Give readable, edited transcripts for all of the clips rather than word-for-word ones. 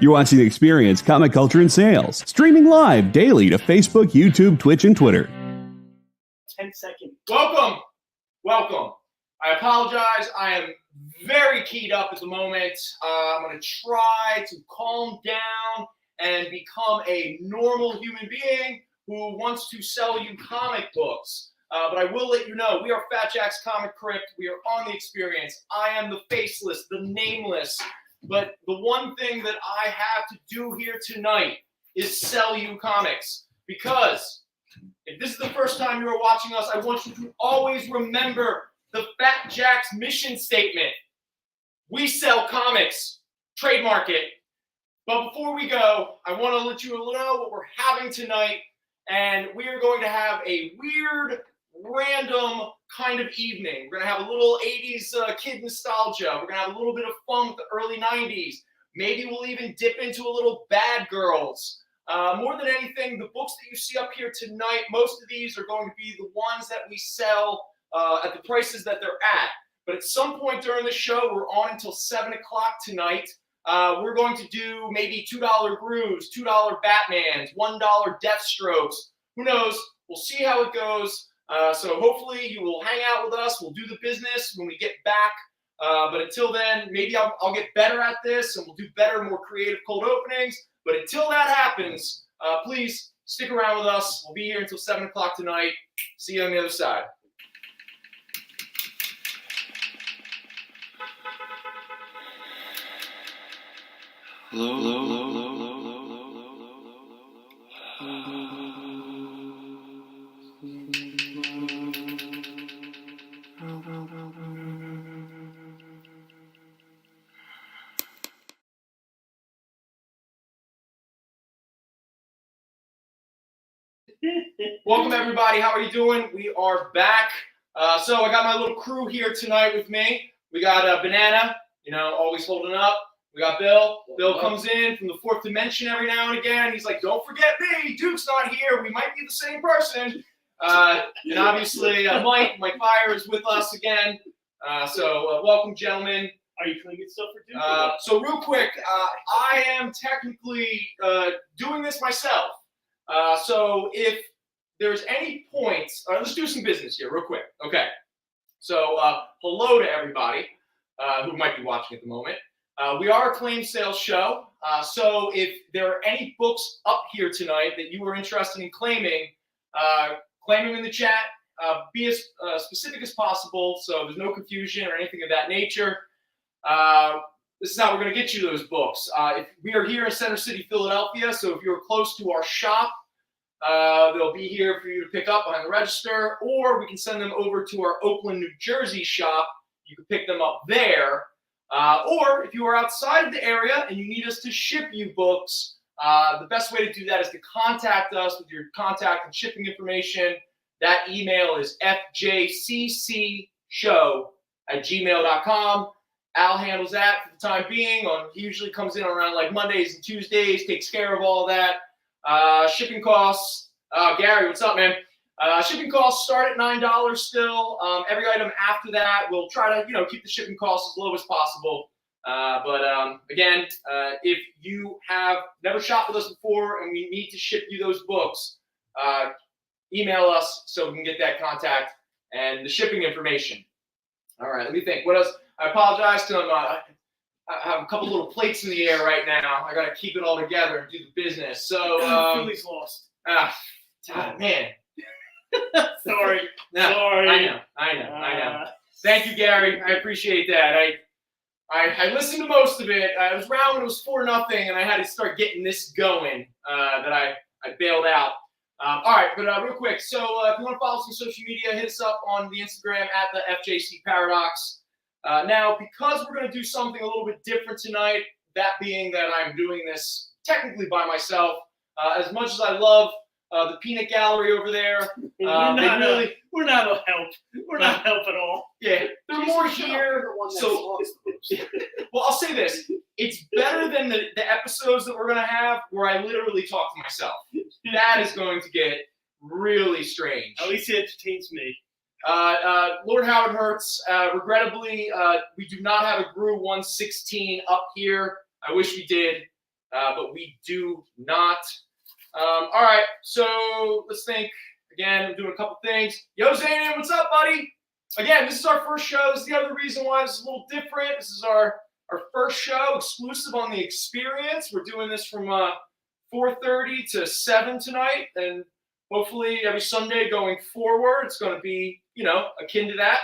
You're watching The Experience, Comic Culture and Sales, streaming live daily to Facebook, YouTube, Twitch, and Twitter. 10 seconds. Welcome. I apologize. I am very keyed up at the moment. I'm going to try to calm down and become a normal human being who wants to sell you comic books. But I will let you know, we are Fat Jack's Comicrypt. We are on The Experience. I am the faceless, the nameless. But the one thing that I have to do here tonight is sell you comics. Because if this is the first time you are watching us, I want you to always remember the Fat Jack's mission statement. We sell comics. Trademark it. But before we go, I want to let you know what we're having tonight. And we are going to have a weird, random kind of evening. We're going to have a little 80s kid nostalgia. We're going to have a little bit of fun with the early 90s. Maybe we'll even dip into a little Bad Girls. More than anything, the books that you see up here tonight, most of these are going to be the ones that we sell at the prices that they're at. But at some point during the show, we're on until 7 o'clock tonight. We're going to do maybe $2 Grooves, $2 Batmans, $1 Deathstrokes. Who knows? We'll see how it goes. So hopefully you will hang out with us. We'll do the business when we get back. But until then, maybe I'll get better at this and we'll do better, more creative cold openings. But until that happens, please stick around with us. We'll be here until 7 o'clock tonight. See you on the other side. Welcome, everybody. How are you doing? We are back. So I got my little crew here tonight with me. We got Banana, always holding up. We got Bill. Bill comes in from the fourth dimension every now and again. He's like, don't forget me. Duke's not here. We might be the same person. And obviously, Mike Fire is with us again. So welcome, gentlemen. Are you cleaning stuff for Duke? So real quick, I am technically doing this myself. So if there's any points, let's do some business here real quick. Okay. So hello to everybody who might be watching at the moment. We are a claim sales show. So if there are any books up here tonight that you are interested in claiming, claim them in the chat. Be as specific as possible so there's no confusion or anything of that nature. This is how we're going to get you those books. If we are here in Center City, Philadelphia, so if you're close to our shop, they'll be here for you to pick up behind the register, or we can send them over to our Oakland, New Jersey shop. You can pick them up there. Or if you are outside of the area and you need us to ship you books, the best way to do that is to contact us with your contact and shipping information. That email is fjccshow@gmail.com. Al handles that for the time being. He usually comes in around like Mondays and Tuesdays, takes care of all that. Shipping costs. Gary, what's up, man? Shipping costs start at $9 still. Every item after that, we'll try to keep the shipping costs as low as possible. But again, if you have never shopped with us before and we need to ship you those books, email us so we can get that contact and the shipping information. All right, let me think. What else? I apologize to them. I have a couple little plates in the air right now. I got to keep it all together and do the business. So Philly's lost. Man. Sorry. No, Sorry. I know. Thank you, Gary. I appreciate that. I listened to most of it. I was around when it was 4-0, and I had to start getting this going. That I bailed out. All right, but real quick. So if you want to follow us on social media, hit us up on the Instagram at the FJC Paradox. Now, because we're going to do something a little bit different tonight, that being that I'm doing this technically by myself, as much as I love the peanut gallery over there, we're not a help. We're not help at all. Yeah, they're more here. So, well, I'll say this: it's better than the episodes that we're going to have where I literally talk to myself. That is going to get really strange. At least it entertains me. Lord Howard Hertz, regrettably, we do not have a Gru 116 up here. I wish we did. but we do not. All right, so let's think. Again, I'm doing a couple things. Yo, Zanin, what's up, buddy? Again, this is our first show. This is the other reason why this is a little different. This is our first show, exclusive on the experience. We're doing this from 4:30 to 7 tonight, and hopefully every Sunday going forward, it's going to be, akin to that.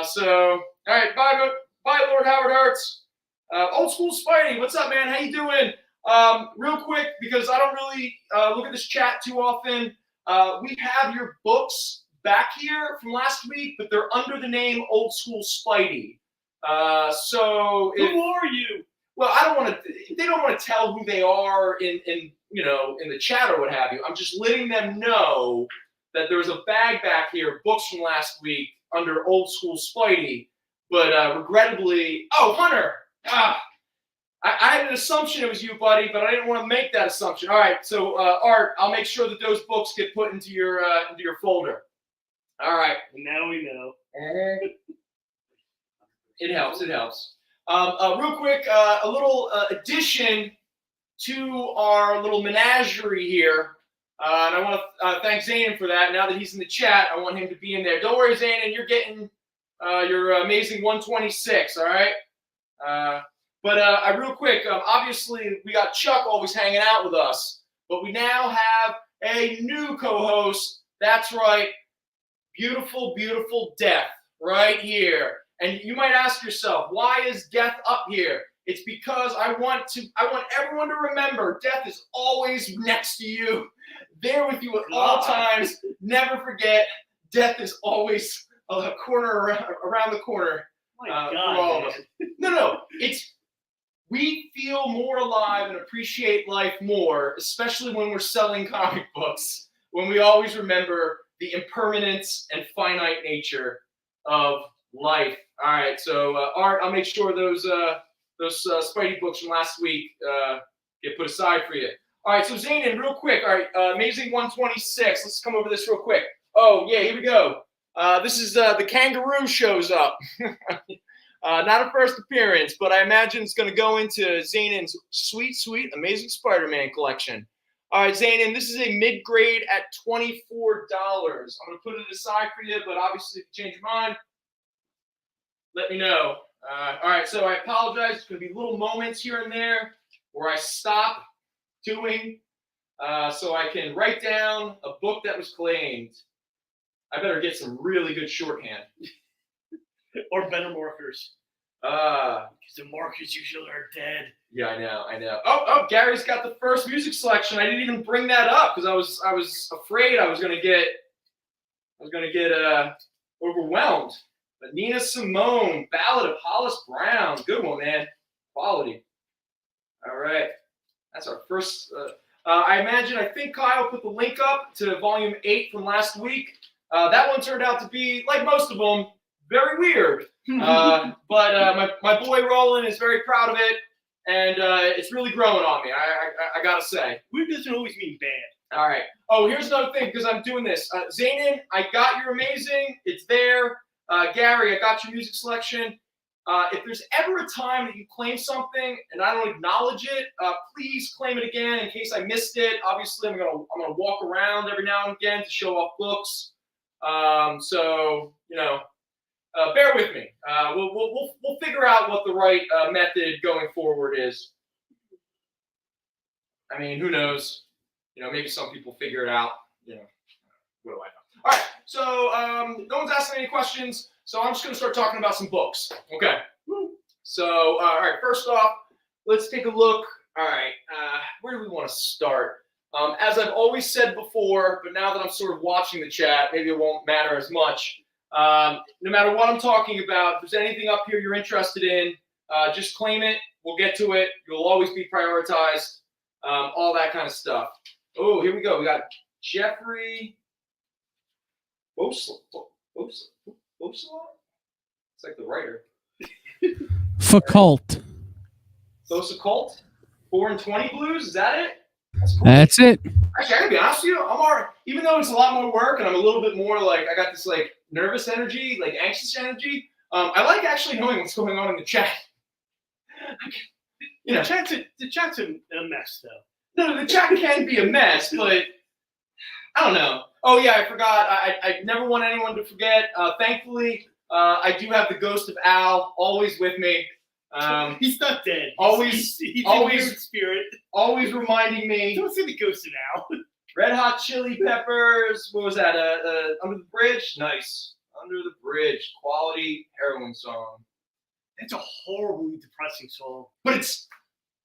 So, all right, bye, Lord Howard Hertz. Old School Spidey, what's up, man? How you doing? Real quick, because I don't really look at this chat too often. We have your books back here from last week, but they're under the name Old School Spidey. So who are you? Well, I don't want to. They don't want to tell who they are in the chat or what have you. I'm just letting them know that there's a bag back here, books from last week under Old School Spidey. But regrettably, Hunter. I had an assumption it was you, buddy, but I didn't want to make that assumption. All right, so Art, I'll make sure that those books get put into your folder. All right. Now we know. It helps. Real quick, a little addition to our little menagerie here. And I want to thank Zanin for that. Now that he's in the chat, I want him to be in there. Don't worry, Zanin, you're getting your amazing 126, all right? But real quick, obviously we got Chuck always hanging out with us, but we now have a new co-host. That's right, beautiful, beautiful Death right here. And you might ask yourself, why is Death up here? It's because I want everyone to remember Death is always next to you, there with you at all times. Never forget, Death is always a corner around the corner. My God, for all of us. No, we feel more alive and appreciate life more, especially when we're selling comic books, when we always remember the impermanence and finite nature of life. All right, so Art, I'll make sure those Spidey books from last week get put aside for you. All right, so Zanin, real quick. All right, Amazing 126. Let's come over this real quick. Oh yeah, here we go. This is the kangaroo shows up. Not a first appearance, but I imagine it's going to go into Zanin's sweet, sweet, Amazing Spider-Man collection. All right, Zanin, this is a mid-grade at $24. I'm going to put it aside for you, but obviously if you change your mind, let me know. All right, so I apologize. There's going to be little moments here and there where I stop doing so I can write down a book that was claimed. I better get some really good shorthand. Or better markers. Because the markers usually are dead. Yeah, I know. Oh, Gary's got the first music selection. I didn't even bring that up because I was afraid I was gonna get overwhelmed. But Nina Simone, Ballad of Hollis Brown. Good one, man. Quality. All right. That's our first. I think Kyle put the link up to volume 8 from last week. That one turned out to be, like most of them, very weird. But my boy Roland is very proud of it, and it's really growing on me. I gotta say. Weird doesn't always mean bad. All right. Oh, here's another thing because I'm doing this. Zanin, I got your amazing. It's there. Gary, I got your music selection. If there's ever a time that you claim something and I don't acknowledge it, please claim it again in case I missed it. Obviously, I'm gonna walk around every now and again to show off books. So bear with me. We'll figure out what the right method going forward is. I mean, who knows? Maybe some people figure it out. What do I know? All right. So no one's asking any questions. So I'm just going to start talking about some books. Okay. So all right. First off, let's take a look. All right. Where do we want to start? As I've always said before, but now that I'm sort of watching the chat, maybe it won't matter as much. No matter what I'm talking about, if there's anything up here you're interested in, just claim it. We'll get to it. You'll always be prioritized. All that kind of stuff. Oh, here we go. We got Jeffrey Bosla. It's like the writer. Facult. Bosacult? 4 and 20 blues? Is that it? That's cool. That's it. Actually, I gotta be honest with you. I'm already, even though it's a lot more work and I'm a little bit more like, I got this like nervous energy, like anxious energy. I like actually knowing what's going on in the chat. The chat's a mess, though. No, the chat can be a mess, but I don't know. Oh yeah, I forgot. I never want anyone to forget. Thankfully, I do have the ghost of Al always with me. He's not dead. He's always in spirit. Always reminding me. Don't say the ghost of Al. Red Hot Chili Peppers. What was that? Under the Bridge. Nice. Under the Bridge. Quality heroin song. That's a horribly depressing song. But it's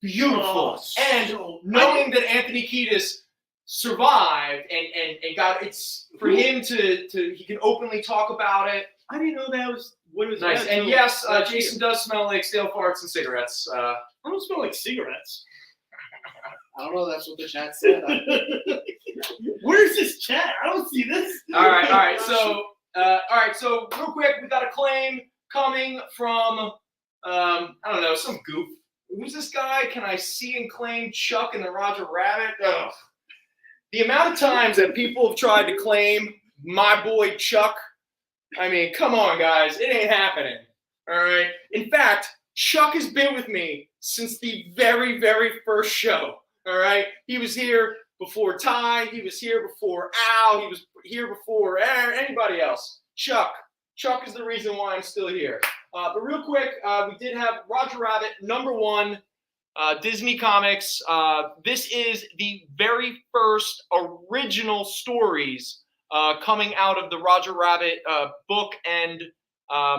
beautiful. And so knowing that Anthony Kiedis survived and got it's for him to he can openly talk about it. I didn't know that was what it was. Nice. And yes, Jason does smell like stale farts and cigarettes. I don't smell like cigarettes. I don't know. That's what the chat said. Where's this chat? I don't see this. All right. So real quick, we got a claim coming from I don't know, some goof. Who's this guy? Can I see and claim Chuck and the Roger Rabbit? Ugh. The amount of times that people have tried to claim my boy Chuck, I mean, come on, guys. It ain't happening. All right? In fact, Chuck has been with me since the very, very first show. All right? He was here before Ty. He was here before Al. He was here before anybody else. Chuck is the reason why I'm still here. But real quick, we did have Roger Rabbit, #1, Disney Comics. This is the very first original stories coming out of the Roger Rabbit book and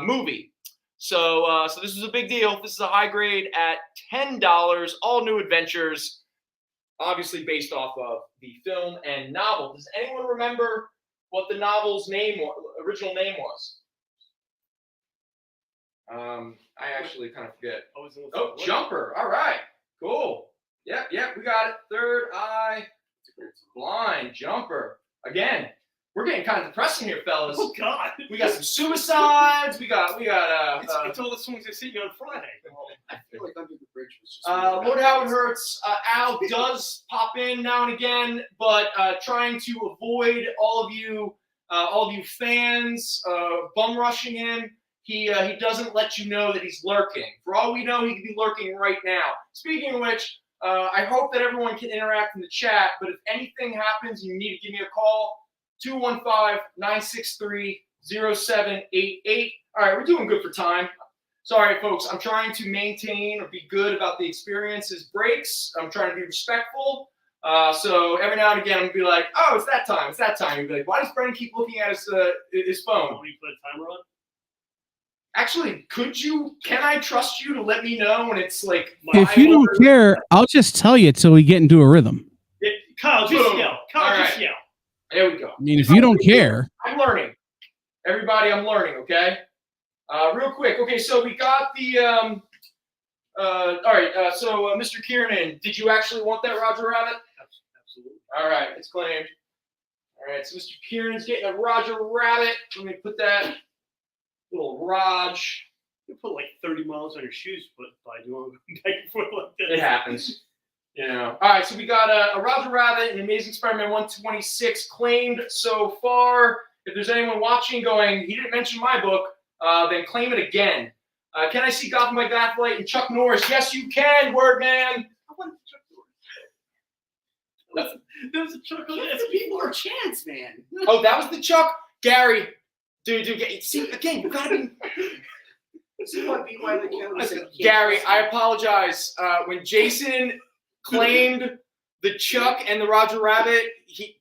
movie. So this is a big deal. This is a high grade at $10. All new adventures, obviously based off of the film and novel. Does anyone remember what the novel's original name was? I actually kind of forget. Oh, Jumper. All right. Cool. Yep, we got it. Third Eye Blind. Jumper. Again, we're getting kind of depressing here, fellas. Oh God. We got some suicides. We got it's all the songs I see you on Friday. I feel like Under the Bridge was just. Lord Howard Hurts. Al does pop in now and again, but trying to avoid all of you fans bum rushing him. He doesn't let you know that he's lurking. For all we know, he could be lurking right now. Speaking of which, I hope that everyone can interact in the chat, but if anything happens, you need to give me a call, 215-963-0788. All right, we're doing good for time. Sorry, folks. I'm trying to maintain or be good about the experience's breaks. I'm trying to be respectful. So every now and again, I'm going to be like, oh, it's that time. It's that time. You'll be like, why does Brendon keep looking at his phone? When you put a timer on? Actually, can I trust you to let me know when it's like if you don't care, I'll just tell you till we get into a rhythm. Kyle, just yell. Just yell. There we go. I mean, if you don't care. I'm learning. Everybody, I'm learning, okay? Real quick. Okay, so we got the, all right, so Mr. Kiernan, did you actually want that Roger Rabbit? Absolutely. All right, it's claimed. All right, so Mr. Kiernan's getting a Roger Rabbit. Let me put that. Little Raj. You put like 30 miles on your shoes, but by doing back and forth like this. It happens. You know. All right, so we got a Roger Rabbit and Amazing Spider-Man 126 claimed so far. If there's anyone watching going, he didn't mention my book, then claim it again. Can I see Gotham by Gaslight and Chuck Norris? Yes, you can, Word Man. I want Chuck Norris. That was a Chuck Norris. Give people a chance, man. Oh, that was the Chuck? Gary. Dude, see, again, you gotta be. See what BY the Killer said. Gary, I apologize. When Jason claimed the Chuck and the Roger Rabbit, he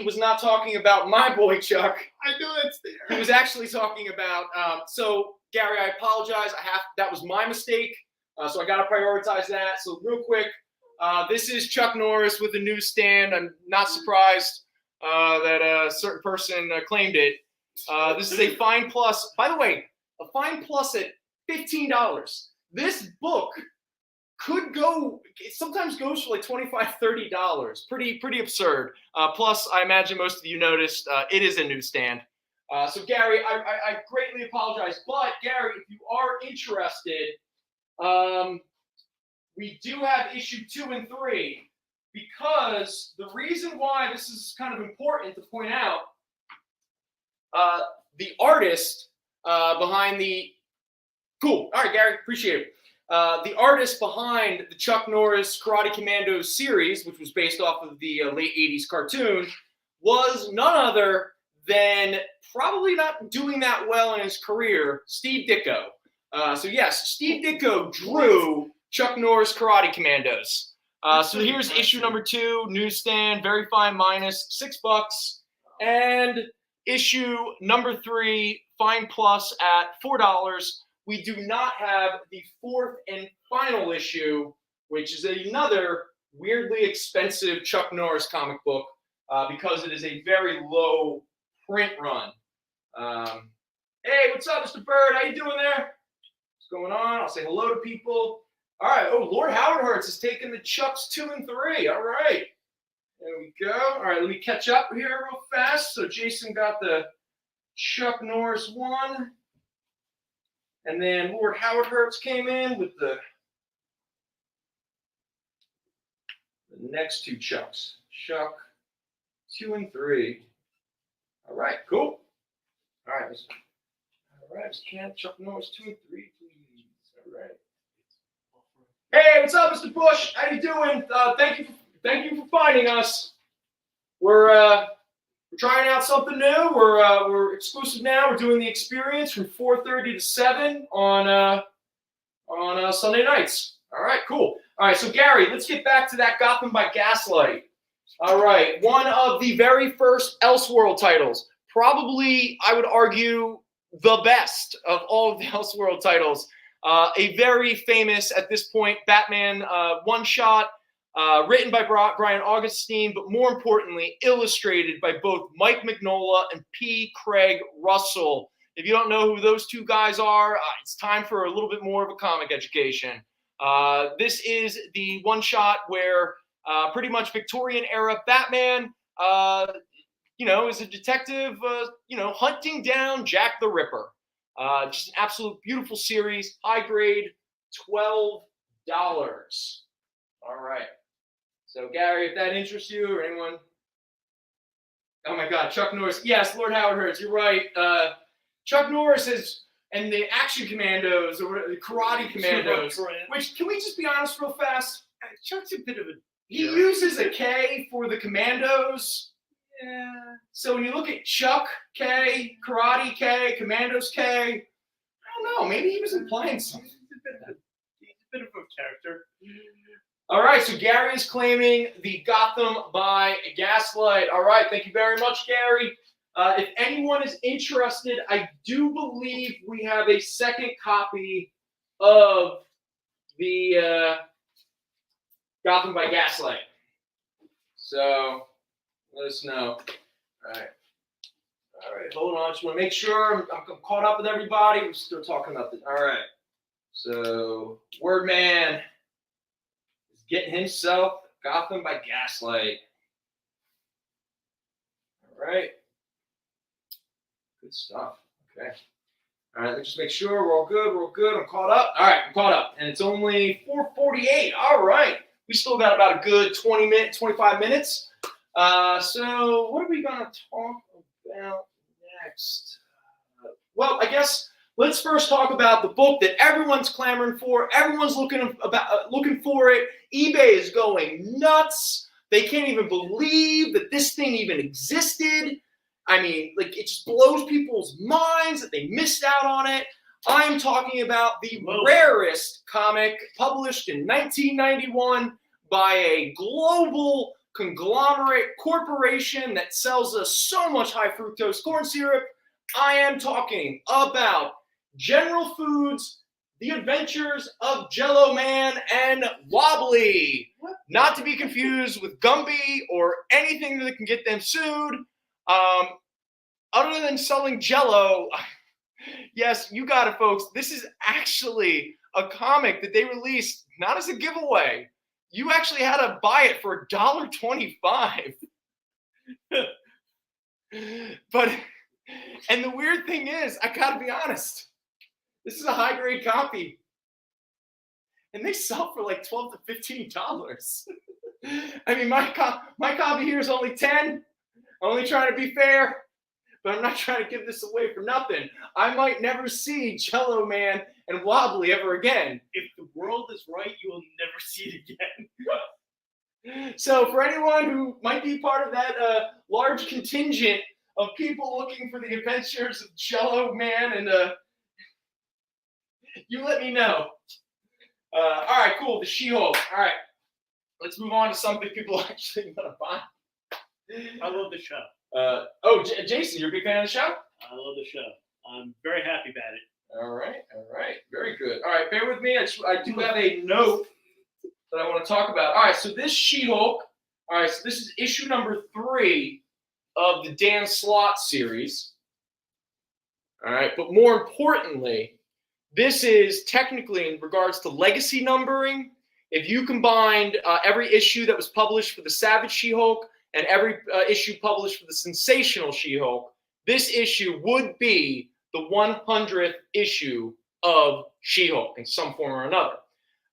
was not talking about my boy Chuck. I know it's there. He was actually talking about. So, Gary, I apologize. That was my mistake. So I gotta prioritize that. So real quick, this is Chuck Norris with a newsstand. I'm not surprised that a certain person claimed it. This is a Fine Plus. By the way, a Fine Plus at $15. This book it sometimes goes for like $25, $30. Pretty absurd. Plus, I imagine most of you noticed it is a newsstand. So Gary, I greatly apologize. But Gary, if you are interested, we do have issue 2 and 3, because the reason why this is kind of important to point out, the artist behind the... Cool. All right, Gary, appreciate it. The artist behind the Chuck Norris Karate Commandos series, which was based off of the late 80s cartoon, was none other than probably not doing that well in his career, Steve Ditko. So yes, Steve Ditko drew Chuck Norris Karate Commandos. So here's issue number 2, newsstand, very fine minus, $6. And issue number 3, fine plus at $4. We do not have the 4th and final issue, which is another weirdly expensive Chuck Norris comic book because it is a very low print run. Hey, what's up, Mr. Bird? How you doing there? What's going on? I'll say hello to people. All right. Oh, Lord Howard Hertz is taking the Chucks 2 and 3. All right. There we go. All right, let me catch up here real fast. So Jason got the Chuck Norris 1. And then Lord Howard Hertz came in with the next 2 Chucks. Chuck 2 and 3. All right, cool. All right, Mr. Camp, Chuck Norris 2 and 3, please. All right. Hey, what's up, Mr. Bush? How you doing? Thank you for finding us. We're trying out something new. We're exclusive now. We're doing the experience from 4:30 to 7 on Sunday nights. All right, cool. All right, so Gary, let's get back to that Gotham by Gaslight. All right, one of the very first Elseworld titles. Probably, I would argue, the best of all of the Elseworld titles. A very famous, at this point, Batman one-shot, written by Brian Augustine, but more importantly, illustrated by both Mike Mignola and P. Craig Russell. If you don't know who those 2 guys are, it's time for a little bit more of a comic education. This is the one-shot where pretty much Victorian-era Batman, is a detective, hunting down Jack the Ripper. Just an absolute beautiful series, high grade, $12. All right. So, Gary, if that interests you or anyone. Oh, my God, Chuck Norris. Yes, Lord Howard Hertz, you're right. Chuck Norris is, and the Action Commandos, or the Karate Commandos, which, can we just be honest real fast? Chuck's a bit of a. He uses a K for the Commandos. Yeah. So when you look at Chuck K, Karate K, Commandos K, I don't know. Maybe he was implying something. He's a bit of a character. All right. So Gary is claiming the Gotham by Gaslight. All right. Thank you very much, Gary. If anyone is interested, I do believe we have a second copy of the Gotham by Gaslight. So. Let us know. All right. Hold on. I just want to make sure I'm caught up with everybody. We're still talking about this. All right. So, Wordman is getting himself Gotham by Gaslight. All right. Good stuff. Okay. All right. Let's just make sure we're all good. We're all good. I'm caught up. All right. I'm caught up. And it's only 4:48. All right. We still got about a good 25 minutes. So what are we going to talk about next? Well, I guess let's first talk about the book that everyone's clamoring for. Everyone's looking for it. eBay is going nuts. They can't even believe that this thing even existed. I mean, like, it just blows people's minds that they missed out on it. I'm talking about the rarest comic published in 1991 by a global conglomerate corporation that sells us so much high fructose corn syrup. I am talking about General Foods, The Adventures of Jello Man and Wobbly. Not to be confused with Gumby or anything that can get them sued. Other than selling Jello, yes, you got it, folks. This is actually a comic that they released not as a giveaway. You actually had to buy it for $1.25. And the weird thing is, I gotta be honest, this is a high-grade copy. And they sell for like $12 to $15. I mean, my copy here is only $10. I'm only trying to be fair. but I'm not trying to give this away for nothing. I might never see Jello Man and Wobbly ever again. If the world is right, you will never see it again. So for anyone who might be part of that large contingent of people looking for the adventures of Jello Man and you let me know. All right, cool. The She-Hulk. All right, let's move on to something people actually want to buy. I love the show. Jason, you're a big fan of the show? I love the show. I'm very happy about it. All right, very good. All right, bear with me. I do have a note that I want to talk about. All right, so this She-Hulk. All right, so this is issue number 3 of the Dan Slott series. All right, but more importantly, this is technically in regards to legacy numbering. If you combined every issue that was published for the Savage She-Hulk and every issue published for the Sensational She-Hulk, this issue would be the 100th issue of She-Hulk in some form or another.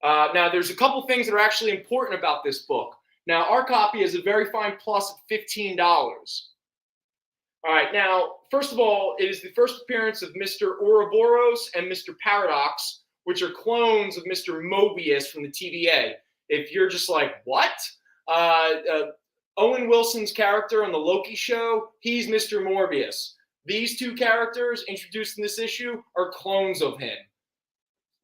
Now, there's a couple things that are actually important about this book. Now, our copy is a very fine plus of $15. All right, now, first of all, it is the first appearance of Mr. Ouroboros and Mr. Paradox, which are clones of Mr. Mobius from the TVA. If you're just like, what? Owen Wilson's character on the Loki show, he's Mr. Morbius. These two characters introduced in this issue are clones of him.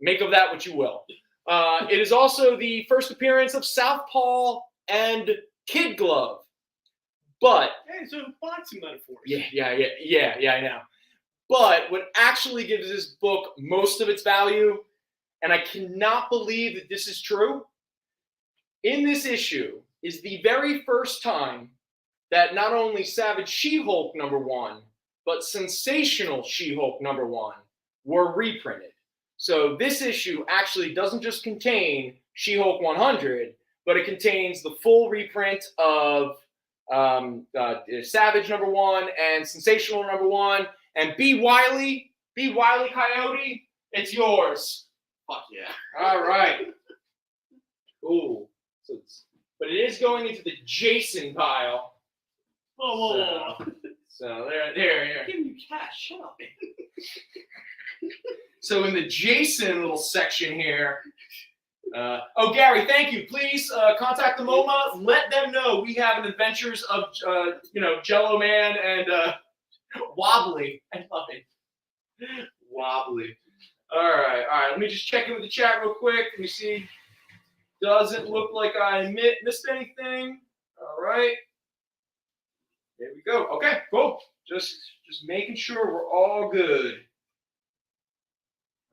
Make of that what you will. It is also the first appearance of Southpaw and Kid Glove. But hey, so boxing metaphors. Yeah, I know. But what actually gives this book most of its value, and I cannot believe that this is true, in this issue is the very first time that not only Savage She-Hulk #1, but Sensational She-Hulk #1 were reprinted. So this issue actually doesn't just contain She-Hulk 100, but it contains the full reprint of Savage #1 and Sensational #1. And B. Wiley Coyote, it's yours. Fuck yeah. All right. Cool. But it is going into the Jason pile. Whoa. So there. Give you cash. Shut up, man. So in the Jason little section here. Gary, thank you. Please contact the MoMA. Let them know we have an adventures of Jello Man and Wobbly. I love it. Wobbly. All right. Let me just check in with the chat real quick. Let me see. Doesn't look like I missed anything. All right. There we go. Okay, cool. Just making sure we're all good.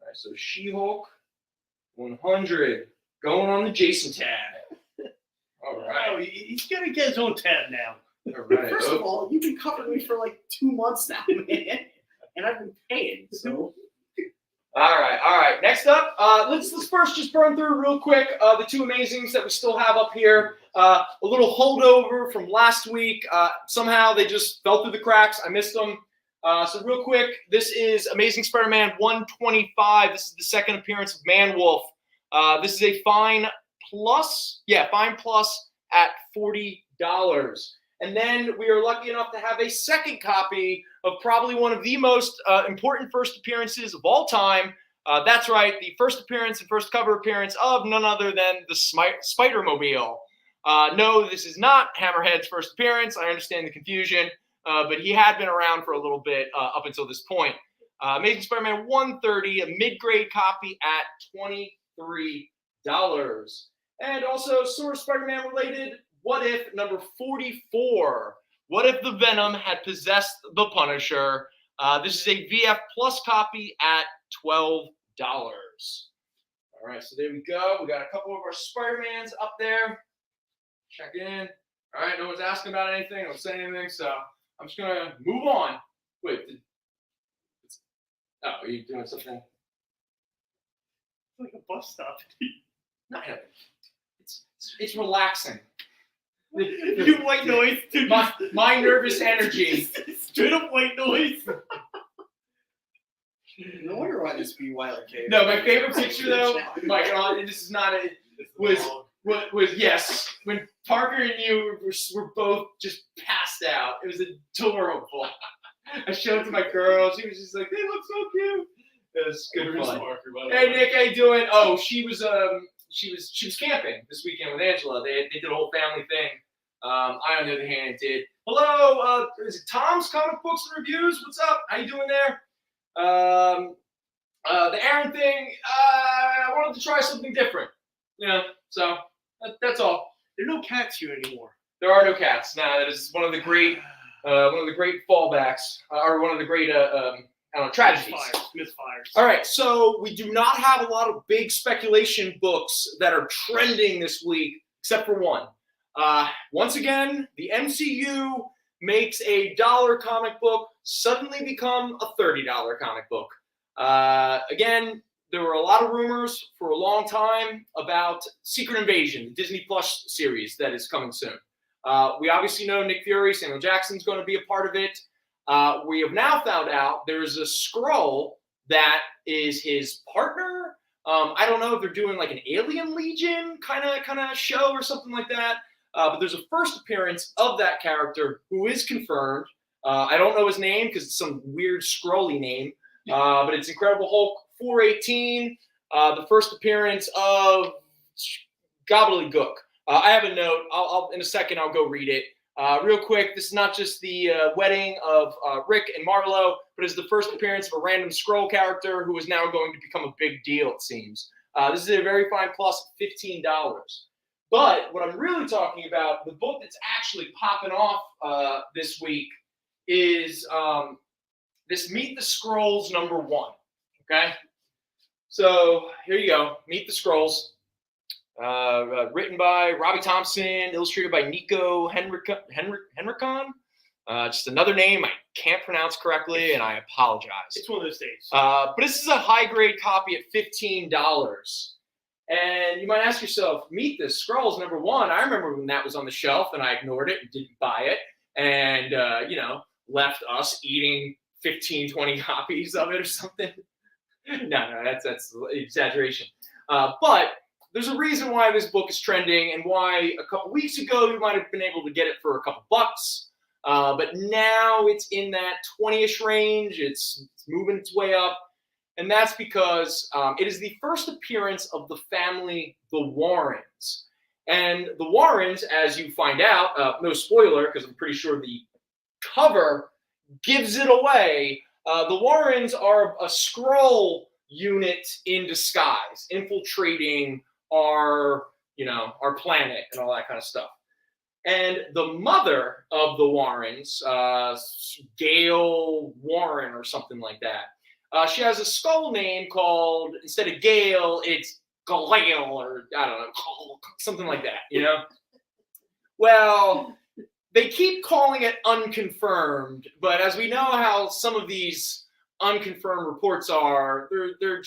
All right, so She-Hulk 100 going on the Jason tab. All right. Oh, he's gonna get his own tab now. All right. First of all, you've been covering me for like 2 months now, man. And I've been paying, so. All right. Next up, let's first just burn through real quick the 2 amazings that we still have up here. A little holdover from last week. Somehow they just fell through the cracks. I missed them. So real quick, this is Amazing Spider-Man 125. This is the second appearance of Man-Wolf. This is a fine plus. Yeah, fine plus at $40. And then we are lucky enough to have a second copy of probably one of the most important first appearances of all time. That's right, the first appearance and first cover appearance of none other than the Spider-Mobile. No, this is not Hammerhead's first appearance. I understand the confusion, but he had been around for a little bit up until this point. Amazing Spider-Man 130, a mid-grade copy at $23. And also, sort of Spider-Man related, What If number 44. What if the Venom had possessed the Punisher? This is a VF Plus copy at $12. All right, so there we go. We got a couple of our Spider-Mans up there. Check in. All right, no one's asking about anything. No one's saying anything, so I'm just going to move on. Wait. Are you doing something? It's like a bus stop. No, it's relaxing. You white noise, dude. My nervous energy. Straight up white noise. No wonder why this be Wilder cave. No, my favorite picture though, my God, and this is not a, was yes, when Parker and you were both just passed out. It was adorable. I showed it to my girl. She was just like, they look so cute. It was good Where's fun. Marker, by the Hey way? Nick, how you doing? Oh, she was camping this weekend with Angela. They did a whole family thing. I, on the other hand, did. Hello, is it Tom's Comic Books and Reviews? What's up? How you doing there? The Aaron thing, I wanted to try something different. So that's all. There are no cats here anymore. There are no cats. Now that is one of the great fallbacks, or one of the great tragedies. Misfires. All right, so we do not have a lot of big speculation books that are trending this week, except for one. Once again, the MCU makes a $1 comic book suddenly become a $30 comic book. Again, there were a lot of rumors for a long time about Secret Invasion, the Disney Plus series that is coming soon. We obviously know Nick Fury, Samuel Jackson's going to be a part of it. We have now found out there's a Skrull that is his partner. I don't know if they're doing like an Alien Legion kind of show or something like that. But there's a first appearance of that character who is confirmed. I don't know his name because it's some weird Skrully name. But it's Incredible Hulk 418. The first appearance of Gobbledygook. I have a note. I'll in a second. I'll go read it. Real quick, this is not just the wedding of Rick and Marlo, but it's the first appearance of a random Skrull character who is now going to become a big deal, it seems. This is a very fine plus of $15. But what I'm really talking about, the book that's actually popping off this week is this Meet the Skrulls #1. Okay? So here you go. Meet the Skrulls. Written by Robbie Thompson, illustrated by Nico Henrikon. Just another name I can't pronounce correctly, and I apologize. It's one of those days. But this is a high-grade copy at $15. And you might ask yourself, Meet the Skrulls #1. I remember when that was on the shelf, and I ignored it and didn't buy it, and left us eating 15, 20 copies of it or something. No, that's exaggeration. But there's a reason why this book is trending and why a couple weeks ago you might have been able to get it for a couple bucks. But now it's in that 20-ish range. It's moving its way up. And that's because it is the first appearance of the family, the Warrens. And the Warrens, as you find out, no spoiler, because I'm pretty sure the cover gives it away. The Warrens are a Skrull unit in disguise, infiltrating our planet and all that kind of stuff. And the mother of the Warrens, Gail Warren or something like that, she has a skull name called, instead of Gail, it's Galale, or I don't know, something like that, Well, they keep calling it unconfirmed, but as we know how some of these unconfirmed reports are, they're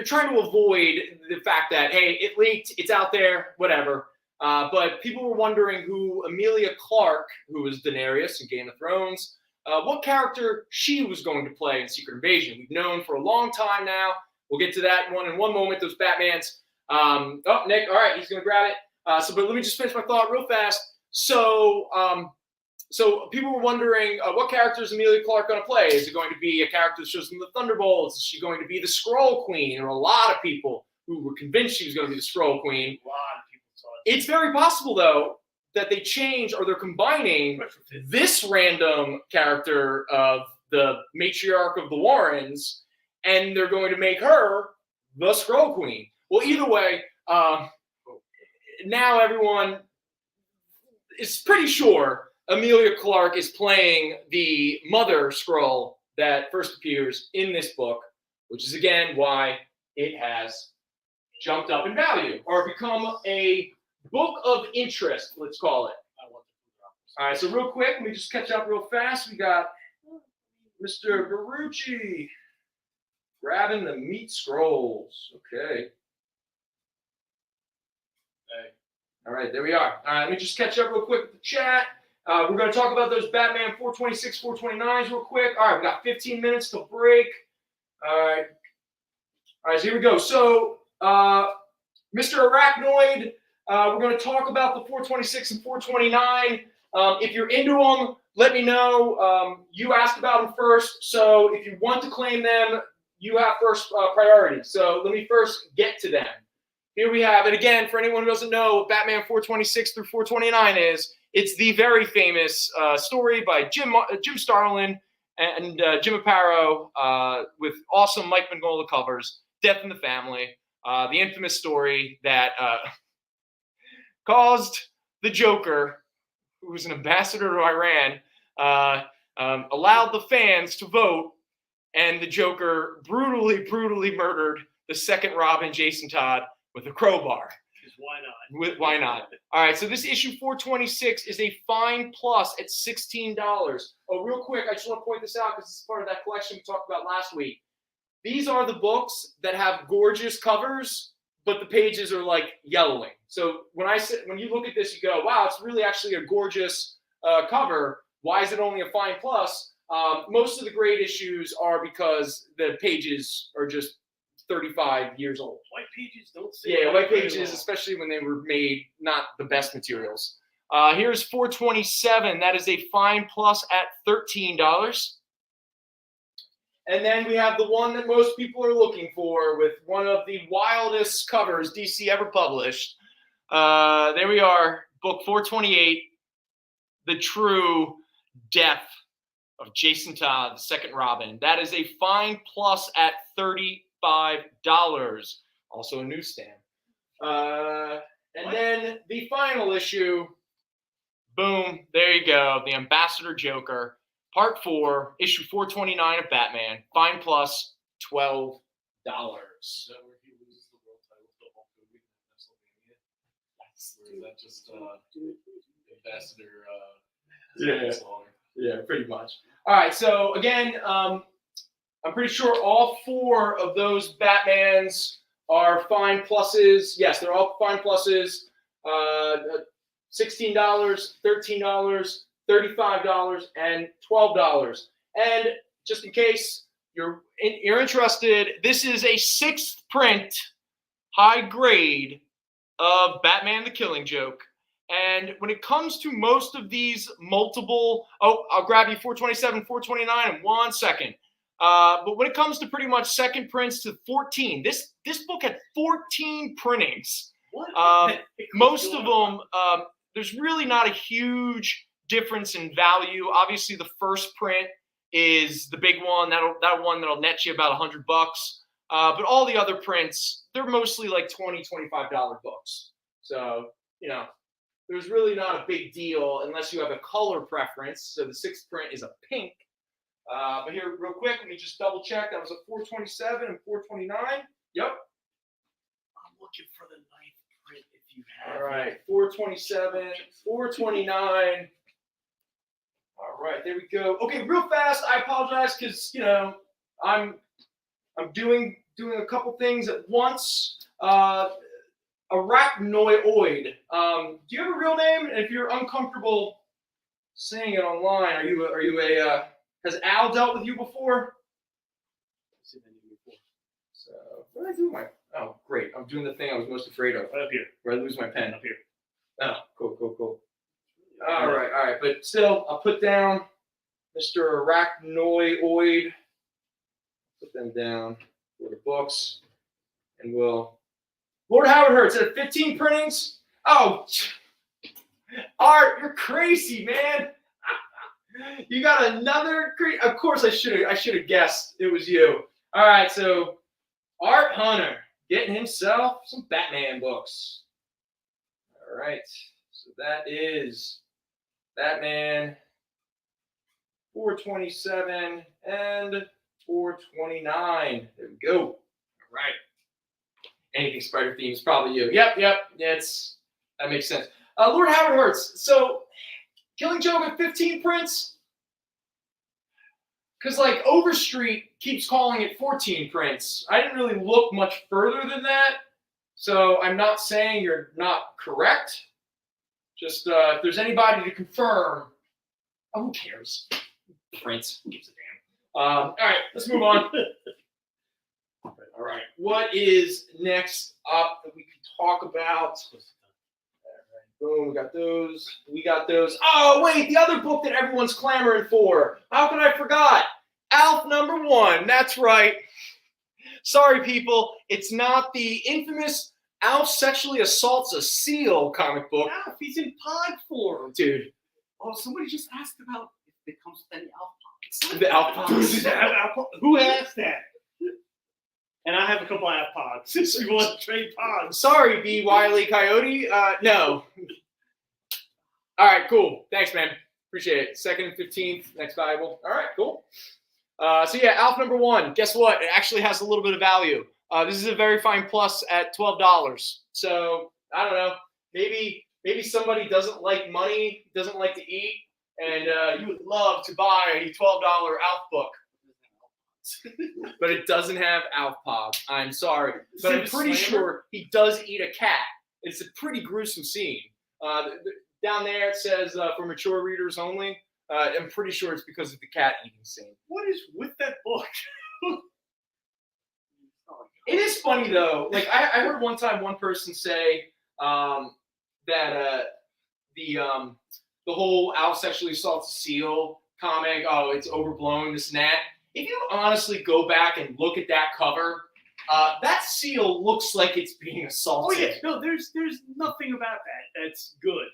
trying to avoid the fact that, hey, it leaked, it's out there, whatever. But people were wondering who Emilia Clarke, who was Daenerys in Game of Thrones, what character she was going to play in Secret Invasion. We've known for a long time now. We'll get to that one in one moment, those Batmans. Nick, all right, he's going to grab it. But let me just finish my thought real fast. So people were wondering, what character is Emilia Clarke going to play? Is it going to be a character that shows in the Thunderbolts? Is she going to be the Skrull Queen? There were a lot of people who were convinced she was going to be the Skrull Queen. A lot of people saw it. It's very possible, though, that they change or they're combining this random character of the matriarch of the Warrens, and they're going to make her the Skrull Queen. Well, either way, now everyone is pretty sure Emilia Clarke is playing the mother Skrull that first appears in this book, which is, again, why it has jumped up in value or become a book of interest, let's call it. All right, so real quick, let me just catch up real fast. We got Mr. Barucci grabbing the Meet Skrulls. Okay. All right, there we are. All right, let me just catch up real quick with the chat. We're going to talk about those Batman 426, 429s real quick. All right, we got 15 minutes to break. All right, so here we go. So, Mr. Arachnoid, we're going to talk about the 426 and 429. If you're into them, let me know. You asked about them first, so if you want to claim them, you have first priority. So let me first get to them. Here we have it again. For anyone who doesn't know what Batman 426 through 429 is, it's the very famous story by Jim Starlin and Jim Aparo with awesome Mike Mignola covers, Death in the Family, the infamous story that caused the Joker, who was an ambassador to Iran, allowed the fans to vote, and the Joker brutally murdered the second Robin, Jason Todd, with a crowbar. Because why not? Why not? All right, so this issue 426 is a fine plus at $16. Oh, real quick, I just want to point this out because this is part of that collection we talked about last week. These are the books that have gorgeous covers, but the pages are like yellowing. So when you look at this, you go, wow, it's really actually a gorgeous cover. Why is it only a fine plus? Most of the great issues are because the pages are just 35 years old. White pages don't say. Yeah, white pages, especially when they were made, not the best materials. Here's 427. That is a fine plus at $13. And then we have the one that most people are looking for with one of the wildest covers DC ever published. There we are, book 428, The True Death of Jason Todd, the second Robin. That is a fine plus at $35. Also a newsstand. And then the final issue, boom, there you go, The Ambassador Joker. Part 4, issue 429 of Batman. Fine plus $12. Is that where he loses the world title to Hulk Hogan in Pennsylvania? Or is that just Ambassador? Yeah, pretty much. All right, so again, I'm pretty sure all 4 of those Batmans are fine pluses. Yes, they're all fine pluses. $16, $13, $35, and $12. And just in case you're interested, this is a 6th print, high grade of Batman the Killing Joke. And when it comes to most of these multiple, I'll grab you 427, 429 in 1 second. But when it comes to pretty much second prints to 14, this book had 14 printings. Most of them, there's really not a huge difference in value. Obviously, the first print is the big one. That'll net you about $100. But all the other prints, they're mostly like $20, $25 books. So, there's really not a big deal unless you have a color preference. So the 6th print is a pink. But here, real quick, let me just double check. That was a 427 and 429. Yep. I'm looking for the 9th print if you have. All right, 427, 429. All right, there we go. Okay, real fast. I apologize because I'm doing a couple things at once. Arachnoid. Do you have a real name? And if you're uncomfortable saying it online, are you a has Al dealt with you before? So what did I do with my? Oh, great! I'm doing the thing I was most afraid of. Right up here. Where I lose my pen. Up here. Oh, cool. All right. But still, I'll put down Mr. Arachnoid. Put them down for the books, and we'll. Lord Howard Hurts at 15 printings. Oh, Art, you're crazy, man. You got another. Of course, I should have guessed it was you. All right, so Art Hunter getting himself some Batman books. All right, so that is Batman 427 and 429. There we go. All right. Anything spider themes, probably you. Yep. That makes sense. Lord Howard Hurts. So, Killing Joke at 15 prints? Because, Overstreet keeps calling it 14 prints. I didn't really look much further than that. So, I'm not saying you're not correct. Just, if there's anybody to confirm, who cares? Prints. Who gives a damn? All right, let's move on. All right, what is next up that we can talk about? Boom, we got those. We got those. Oh, wait, the other book that everyone's clamoring for. How could I forgot? Alf #1. That's right. Sorry, people. It's not the infamous Alf sexually assaults a seal comic book. Alf, he's in pod form. Dude. Oh, somebody just asked about if it comes with any Alf pods. The Alf pods. Does it have Alf pods? Who asked that? And I have a couple Alf pods. Since you want to trade pods. Sorry, B. Wiley Coyote. No. All right, cool. Thanks, man. Appreciate it. 2nd and 15th, next valuable. All right, cool. So yeah, Alf #1. Guess what? It actually has a little bit of value. This is a very fine plus at $12. So I don't know. Maybe somebody doesn't like money, doesn't like to eat, and you would love to buy a $12 Alf book. But it doesn't have Alf Pod. I'm sorry, but I'm pretty sure he does eat a cat. It's a pretty gruesome scene. Down there it says for mature readers only. I'm pretty sure it's because of the cat eating scene. What is with that book? It is funny though. Like I heard one time one person say that the whole Alf sexually assaults a seal comic, oh, it's overblown, this and that. If you honestly go back and look at that cover, that seal looks like it's being assaulted. Oh yeah, no, there's nothing about that that's good.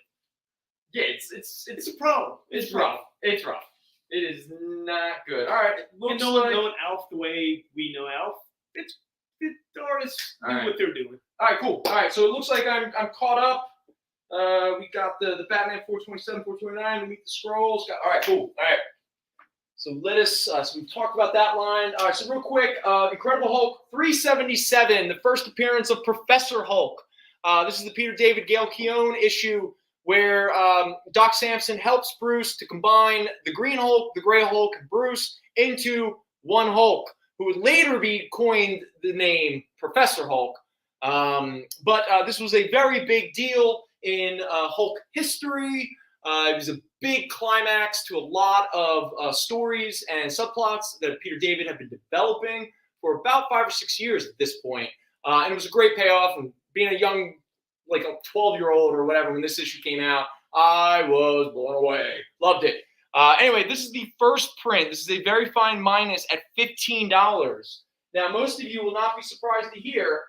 Yeah, it's a problem. It's rough. It's rough. It is not good. All right, it looks and like knowing Alf the way we know Alf, the artists do what they're doing. All right, cool. All right, so it looks like I'm caught up. We got the Batman 427, 429. We meet the Scrolls. All right, cool. All right. So let us. So we talked about that line. All right. So real quick, Incredible Hulk 377, the first appearance of Professor Hulk. This is the Peter David Gail Keown issue where Doc Samson helps Bruce to combine the Green Hulk, the Gray Hulk, and Bruce into one Hulk, who would later be coined the name Professor Hulk. But this was a very big deal in Hulk history. It was a big climax to a lot of stories and subplots that Peter David had been developing for about 5 or 6 years at this point. And it was a great payoff. And being a young, like a 12-year-old or whatever, when this issue came out, I was blown away. Loved it. Anyway, this is the first print. This is a very fine minus at $15. Now, most of you will not be surprised to hear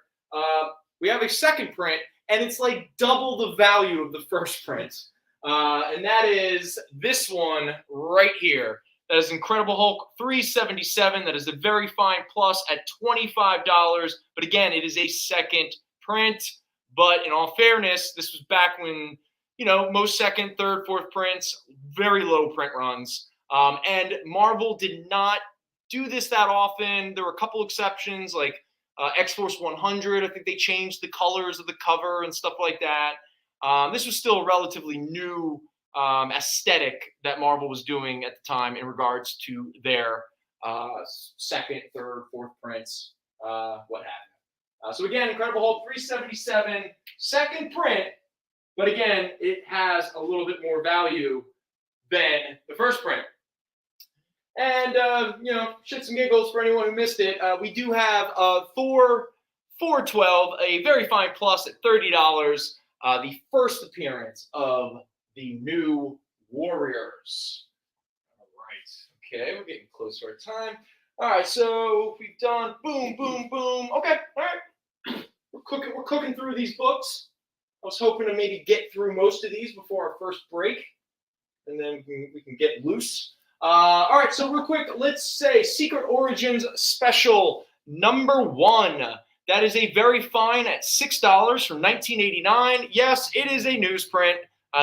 we have a second print, and it's like double the value of the first print. And that is this one right here. That is Incredible Hulk 377. That is a very fine plus at $25. But again, it is a second print. But in all fairness, this was back when, you know, most second, third, fourth prints, very low print runs. And Marvel did not do this that often. There were a couple exceptions, like X-Force 100. I think they changed the colors of the cover and stuff like that. This was still a relatively new aesthetic that Marvel was doing at the time in regards to their second, third, fourth prints, what have you. So again, Incredible Hulk 377, second print, but again, it has a little bit more value than the first print. And, you know, shits and giggles for anyone who missed it. We do have Thor 412, a very fine plus at $30. The first appearance of the New Warriors. All right. Okay, we're getting close to our time. All right, so we've done boom, boom, boom. Okay, all right. We're cooking through these books. I was hoping to maybe get through most of these before our first break, and then we can get loose. All right, so real quick, let's say Secret Origins Special #1. That is a very fine at $6 from 1989. Yes, it is a newsprint.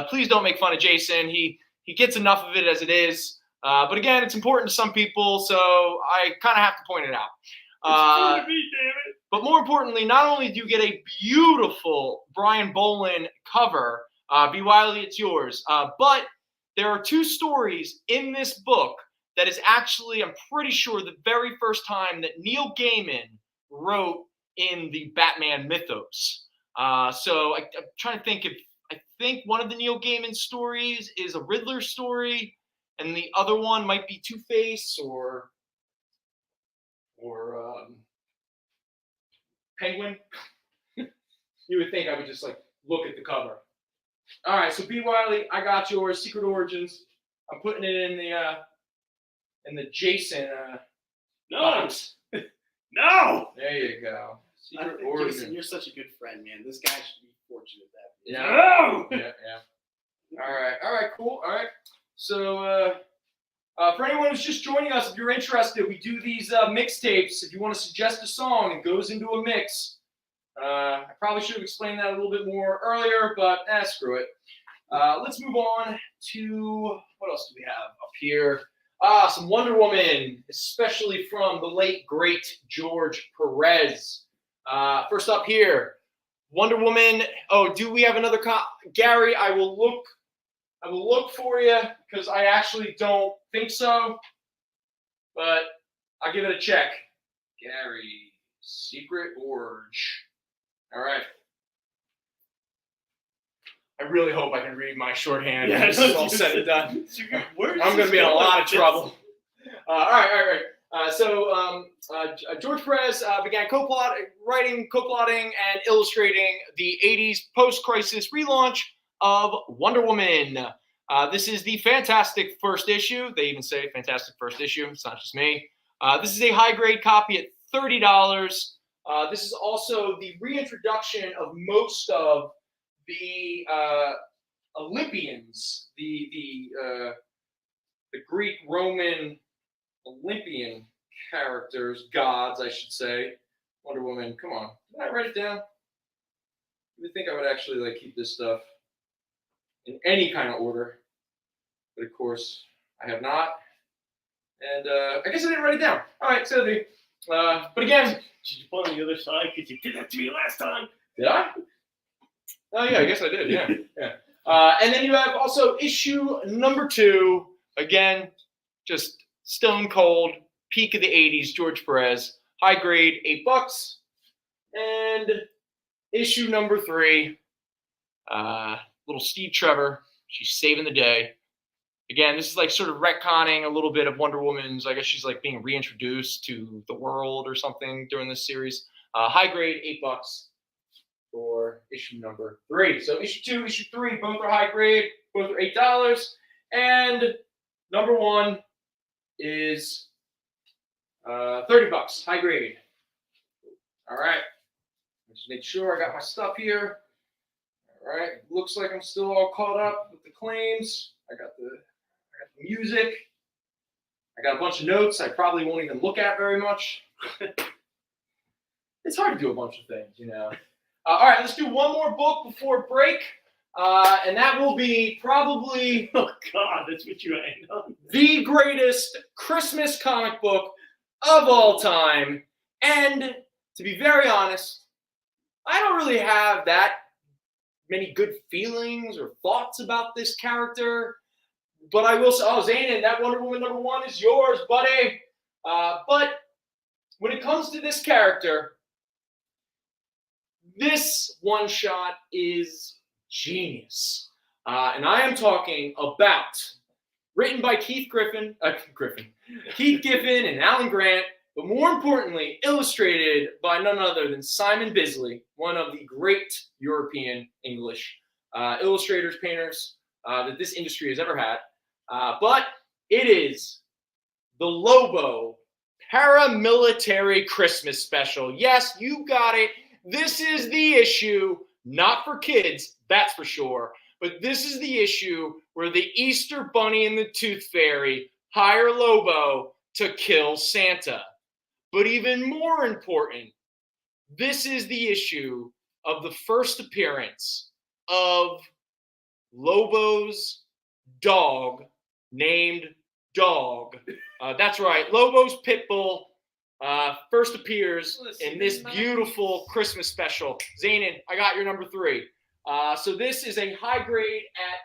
Please don't make fun of Jason. He gets enough of it as it is. But again, it's important to some people, so I kind of have to point it out. It's to me, damn it. But more importantly, not only do you get a beautiful Brian Bolin cover, B. Wiley, it's yours, but there are 2 stories in this book that is actually, I'm pretty sure, the very first time that Neil Gaiman wrote in the Batman mythos. So I'm trying to think if, I think one of the Neil Gaiman stories is a Riddler story, and the other one might be Two-Face or Penguin. You would think I would just like look at the cover. All right, so B. Wiley, I got yours. Secret Origins. I'm putting it in the Jason box. No. There you go. I Secret think, Origins. Jason, you're such a good friend, man. This guy should be fortunate that. Yeah. No. Yeah. All right, cool. All right. So, for anyone who's just joining us, if you're interested, we do these mixtapes. If you want to suggest a song, it goes into a mix. I probably should have explained that a little bit more earlier, but screw it. Let's move on to what else do we have up here? Some Wonder Woman, especially from the late great George Perez. First up here, Wonder Woman. Oh, do we have another Gary? I will look for you because I actually don't think so, but I'll give it a check. Gary, Secret Orge. All right. I really hope I can read my shorthand. Yeah, when this is all said and done. I'm I'm going to be in a lot of trouble. All right. So George Perez began writing, co-plotting, and illustrating the 80s post-crisis relaunch of Wonder Woman. This is the fantastic first issue. They even say fantastic first issue. It's not just me. This is a high-grade copy at $30. This is also the reintroduction of most of the Olympians, the Greek, Roman, Olympian characters, gods, I should say. Wonder Woman, come on. Did I write it down? You would think I would actually keep this stuff in any kind of order, but of course I have not. And I guess I didn't write it down. All right, so but again, Did you put on the other side because you did that to me last time? did I? Oh yeah, I guess I did. Yeah. And then you have also issue number 2. Again, just stone cold, peak of the 80s, George Perez, high grade, $8. And issue number 3, little Steve Trevor, she's saving the day. Again, this is sort of retconning a little bit of Wonder Woman's. I guess she's being reintroduced to the world or something during this series. High grade, $8 for issue number 3. So issue 2, issue 3, both are high grade, both are $8. And number 1 is $30, high grade. All right. Let's make sure I got my stuff here. All right. Looks like I'm still all caught up with the claims. I got the music. I got a bunch of notes I probably won't even look at very much. It's hard to do a bunch of things, you know. All right, let's do one more book before break. And that will be probably, Oh, God, that's what you end on. the greatest Christmas comic book of all time. And to be very honest, I don't really have that many good feelings or thoughts about this character. But I will say, Zanin, that Wonder Woman number 1 is yours, buddy. But when it comes to this character, this one-shot is genius. And I am talking about, written by Keith Giffen and Alan Grant, but more importantly, illustrated by none other than Simon Bisley, one of the great European English illustrators, painters that this industry has ever had. But it is the Lobo Paramilitary Christmas Special. Yes, you got it. This is the issue, not for kids, that's for sure. But this is the issue where the Easter Bunny and the Tooth Fairy hire Lobo to kill Santa. But even more important, this is the issue of the first appearance of Lobo's dog named Dog. That's right, Lobo's pit bull first appears in this beautiful Christmas special. Zanin, I got your number 3. So this is a high grade at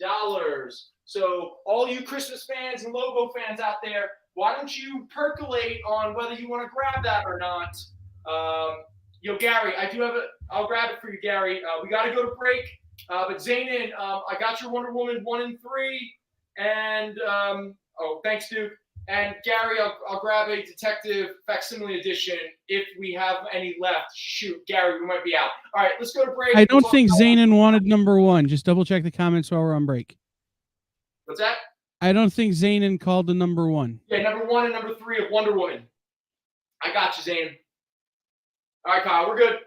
$8. So all you Christmas fans and Lobo fans out there, why don't you percolate on whether you want to grab that or not? Gary, I'll grab it for you, Gary. We got to go to break. But Zanin, I got your Wonder Woman 1 and 3. And, thanks, Duke. And Gary, I'll grab a Detective Facsimile edition if we have any left. Shoot, Gary, we might be out. All right, let's go to break. I don't think Zanin wanted number 1. Just double check the comments while we're on break. What's that? I don't think Zanin called the number 1. Yeah, number 1 and number 3 of Wonder Woman. I got you, Zane. All right, Kyle, we're good.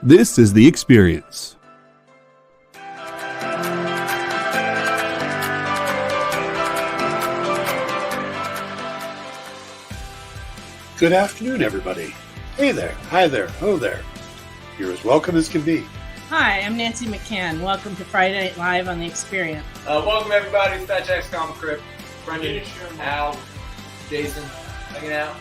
This is The Experience. Good afternoon, everybody. Hey there, hi there, ho there. You're as welcome as can be. Hi, I'm Nancy McCann. Welcome to Friday Night Live on The Experience. Welcome, everybody. It's Fat Jack's Comicrypt. Brendon, Al, Jason, hanging out.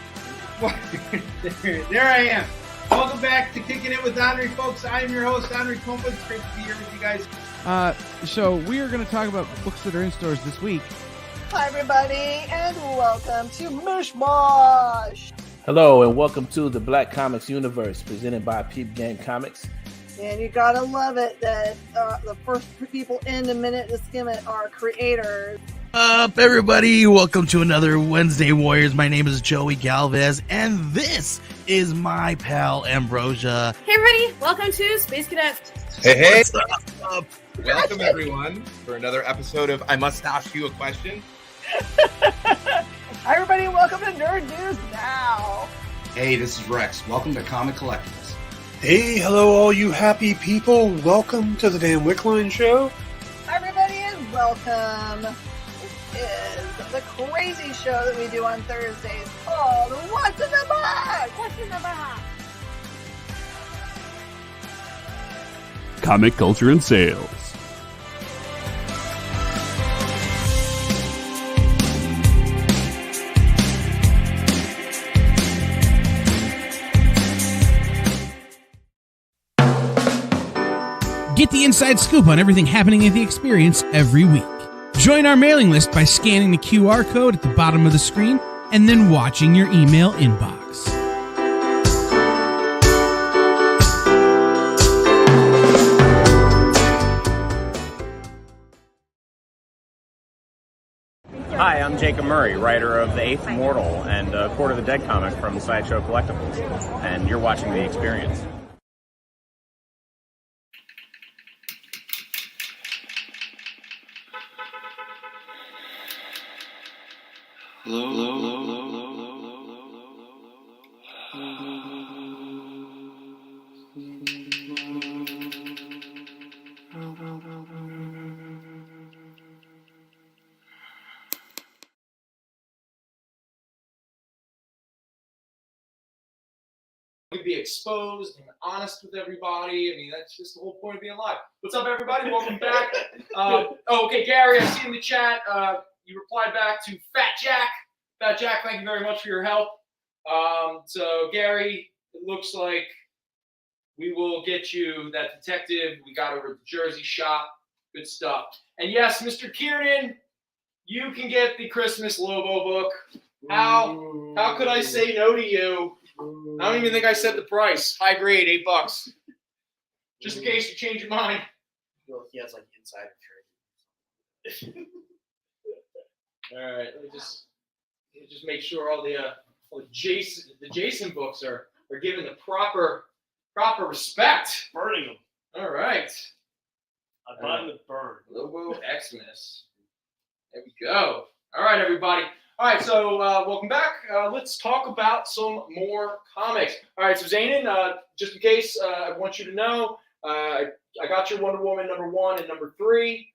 There I am. Welcome back to Kicking It with Henry, folks. I am your host, Henry Compa. It's great to be here with you guys. So we are going to talk about books that are in stores this week. Hi, everybody, and welcome to Mishmash. Hello, and welcome to the Black Comics Universe, presented by Peep Game Comics. And you gotta love it that the first people in the minute to skim it are creators. Up, everybody! Welcome to another Wednesday Warriors. My name is Joey Galvez, and this is my pal Ambrosia. Hey, everybody! Welcome to Space Cadet. Hey! What's up? Welcome, everyone, for another episode of I Must Ask You a Question. Hi, everybody! Welcome to Nerd News Now. Hey, this is Rex. Welcome to Comic Collectibles. Hey, hello, all you happy people. Welcome to the Dan Wickline Show. Hi, everybody, and welcome. This is the crazy show that we do on Thursdays called What's in the Box? What's in the Box? Comic culture and sales. Get the inside scoop on everything happening at The Experience every week. Join our mailing list by scanning the QR code at the bottom of the screen and then watching your email inbox. Hi, I'm Jacob Murray, writer of The Eighth Mortal and Court of the Dead comic from Sideshow Collectibles, and you're watching The Experience. Be exposed and honest with everybody. I mean, that's just the whole point of being alive. What's up, everybody? Welcome back. Okay, Gary, I see in the chat you replied back to Fat Jack. Fat Jack, thank you very much for your help. So, Gary, it looks like we will get you that detective. We got over at the Jersey shop. Good stuff. And yes, Mr. Kiernan, you can get the Christmas Lobo book. How could I say no to you? I don't even think I said the price. High grade, $8. Just in case you change your mind. He has like insider trading. All right, let me just make sure all the Jason books are given the proper respect. Burning them. All right. I buy them to burn. Lobo Xmas. There we go. All right, everybody. All right, so welcome back. Let's talk about some more comics. All right, so Zanin, just in case, I want you to know, I got your Wonder Woman #1 and #3.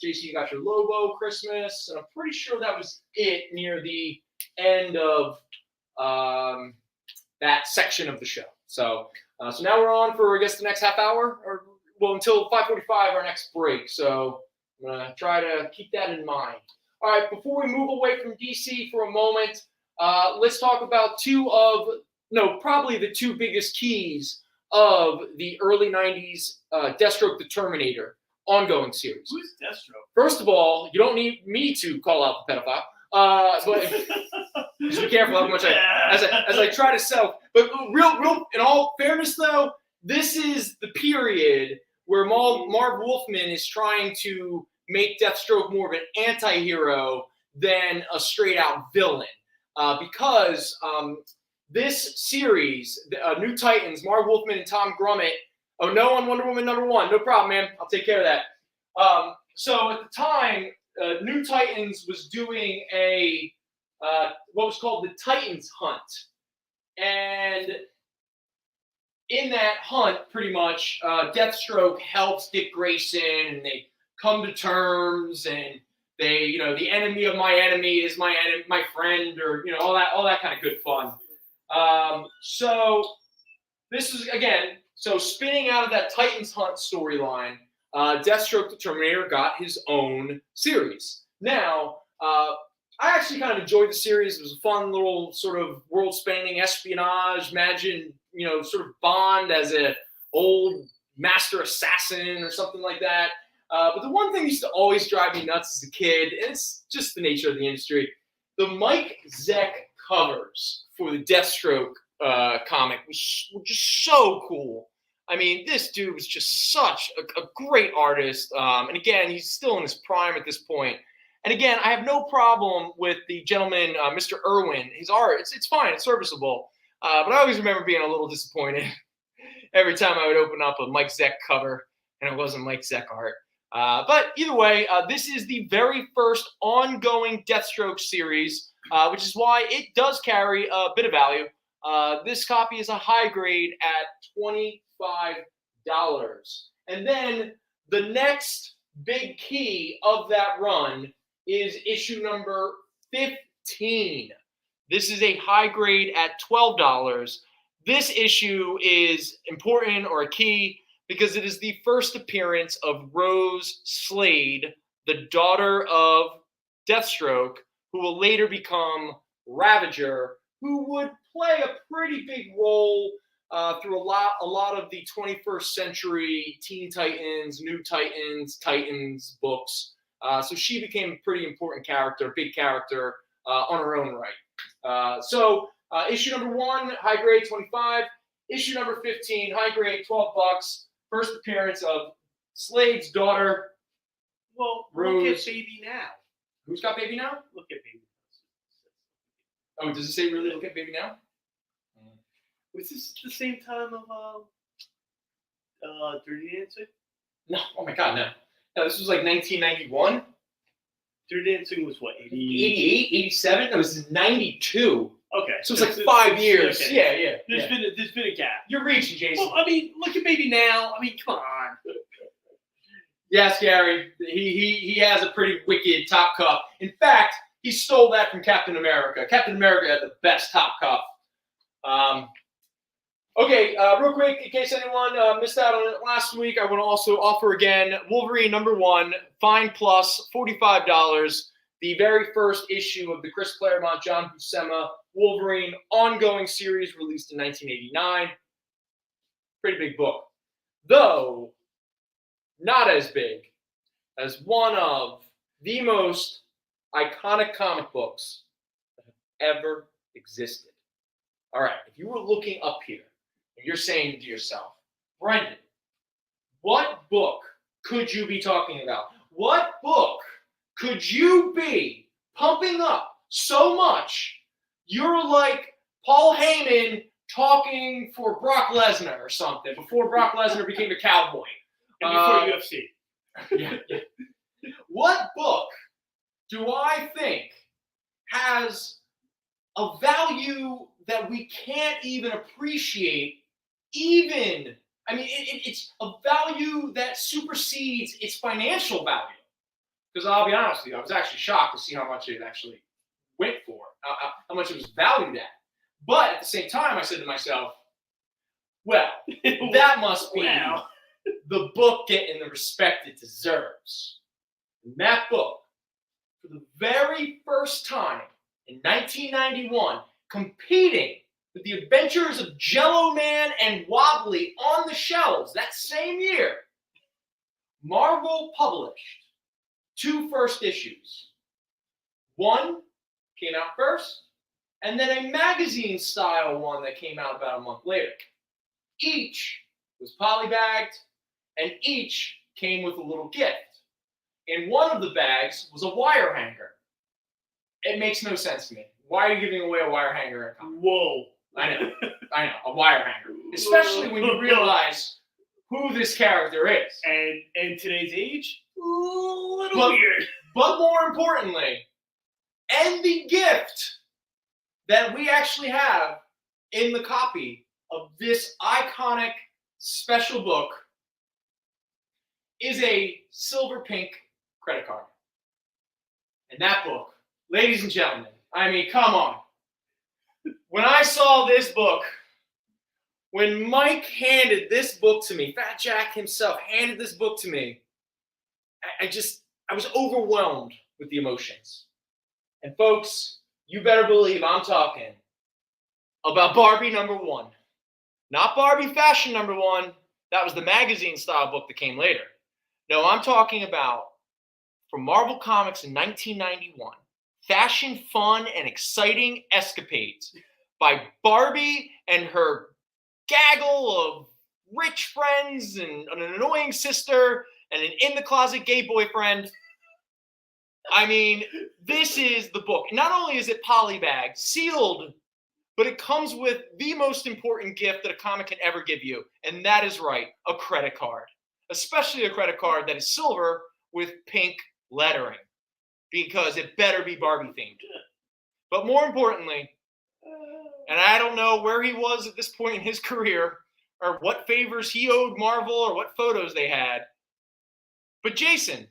JC, you got your Lobo Christmas, and I'm pretty sure that was it near the end of that section of the show. So now we're on for, I guess, the next half hour, or well, until 5:45, our next break. So I'm gonna try to keep that in mind. All right, before we move away from DC for a moment, let's talk about probably the two biggest keys of the early 90s Deathstroke the Terminator ongoing series. Who's Deathstroke? First of all, you don't need me to call out the pedophile, but just be careful how much as I try to sell. But real, in all fairness though, this is the period where Marv Wolfman is trying to make Deathstroke more of an anti-hero than a straight-out villain. Because this series, New Titans, Marv Wolfman and Tom Grummett, oh, no on Wonder Woman #1. No problem, man. I'll take care of that. So at the time, New Titans was doing what was called the Titans Hunt. And in that hunt, pretty much, Deathstroke helps Dick Grayson, and they come to terms, and they, the enemy of my enemy is my friend, or all that kind of good fun. So this is again, spinning out of that Titans Hunt storyline, Deathstroke the Terminator got his own series. Now, I actually kind of enjoyed the series. It was a fun little sort of world-spanning espionage. Imagine, sort of Bond as an old master assassin or something like that. But the one thing that used to always drive me nuts as a kid, and it's just the nature of the industry, the Mike Zeck covers for the Deathstroke comic were just so cool. I mean, this dude was just such a great artist. And again, he's still in his prime at this point. And again, I have no problem with the gentleman, Mr. Irwin. His art, it's fine, it's serviceable. But I always remember being a little disappointed every time I would open up a Mike Zeck cover and it wasn't Mike Zeck art. But either way, this is the very first ongoing Deathstroke series, which is why it does carry a bit of value. This copy is a high grade at $25. And then the next big key of that run is issue number 15. This is a high grade at $12. This issue is important, or a key, because it is the first appearance of Rose Slade, the daughter of Deathstroke, who will later become Ravager, who would play a pretty big role through a lot of the 21st century Teen Titans, New Titans, Titans books. So she became a pretty important character, big character on her own right. So issue number 1, high grade, 25. Issue number 15, high grade, $12. First appearance of Slade's daughter. Well, Rose. look at Baby Now. Who's got Baby Now? Look at Baby Now. Oh, does it say really look at Baby Now? Was this the same time of Dirty Dancing? No. Oh my God, no. No, this was like 1991. Dirty Dancing was what, 88, 87? That was 92. Okay. So it's like 5 years. Okay. Yeah. There's been a gap. You're reaching, Jason. Well, I mean, look at Baby Now. I mean, come on. Yes, Gary. He has a pretty wicked top cuff. In fact, he stole that from Captain America. Captain America had the best top cuff. Okay, real quick, in case anyone missed out on it last week, I want to also offer again Wolverine #1, Fine Plus, $45. The very first issue of the Chris Claremont, John Buscema Wolverine ongoing series released in 1989. Pretty big book. Though, not as big as one of the most iconic comic books that have ever existed. All right, if you were looking up here, and you're saying to yourself, Brendon, what book could you be talking about? What book could you be pumping up so much you're like Paul Heyman talking for Brock Lesnar or something before Brock Lesnar became a cowboy? And before UFC. Yeah. What book do I think has a value that we can't even appreciate? It's a value that supersedes its financial value. Because I'll be honest with you, I was actually shocked to see how much it actually went for, how much it was valued at. But at the same time, I said to myself, well, that must be the book getting the respect it deserves. And that book, for the very first time in 1991, competing with the Adventures of Jello Man and Wobbly on the shelves that same year, Marvel published 2 first issues. One came out first, and then a magazine-style one that came out about a month later. Each was polybagged, and each came with a little gift. In one of the bags was a wire hanger. It makes no sense to me. Why are you giving away a wire hanger at a comic? Whoa. I know, a wire hanger. Especially when you realize who this character is. And in today's age, a little weird. But more importantly, and the gift that we actually have in the copy of this iconic special book is a silver pink credit card. And that book, ladies and gentlemen, I mean, come on. When I saw this book, when Mike handed this book to me, Fat Jack himself handed this book to me, I was overwhelmed with the emotions. And folks, you better believe I'm talking about Barbie #1. Not Barbie Fashion #1. That was the magazine style book that came later. No, I'm talking about from Marvel Comics in 1991. Fashion, fun, and exciting escapades by Barbie and her gaggle of rich friends and an annoying sister and an in-the-closet gay boyfriend. I mean, this is the book. Not only is it polybagged, sealed, but it comes with the most important gift that a comic can ever give you, and that is right, a credit card. Especially a credit card that is silver with pink lettering, because it better be Barbie themed. But more importantly, and I don't know where he was at this point in his career, or what favors he owed Marvel, or what photos they had, but Jason,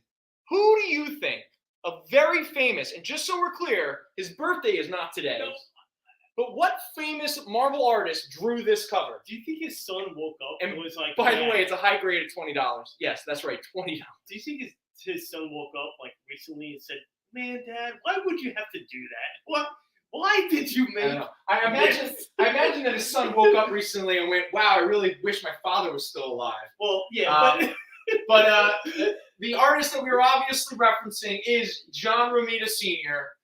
who do you think, a very famous, and just so we're clear, his birthday is not today, but what famous Marvel artist drew this cover? Do you think his son woke up and was like, by the way, it's a high grade of $20. Yes, that's right, $20. Do you think his son woke up like recently and said, "Man, Dad, why would you have to do that? What? Why did you make?" I imagine that his son woke up recently and went, "Wow, I really wish my father was still alive." Well, yeah, but the artist that we were obviously referencing is John Romita Sr.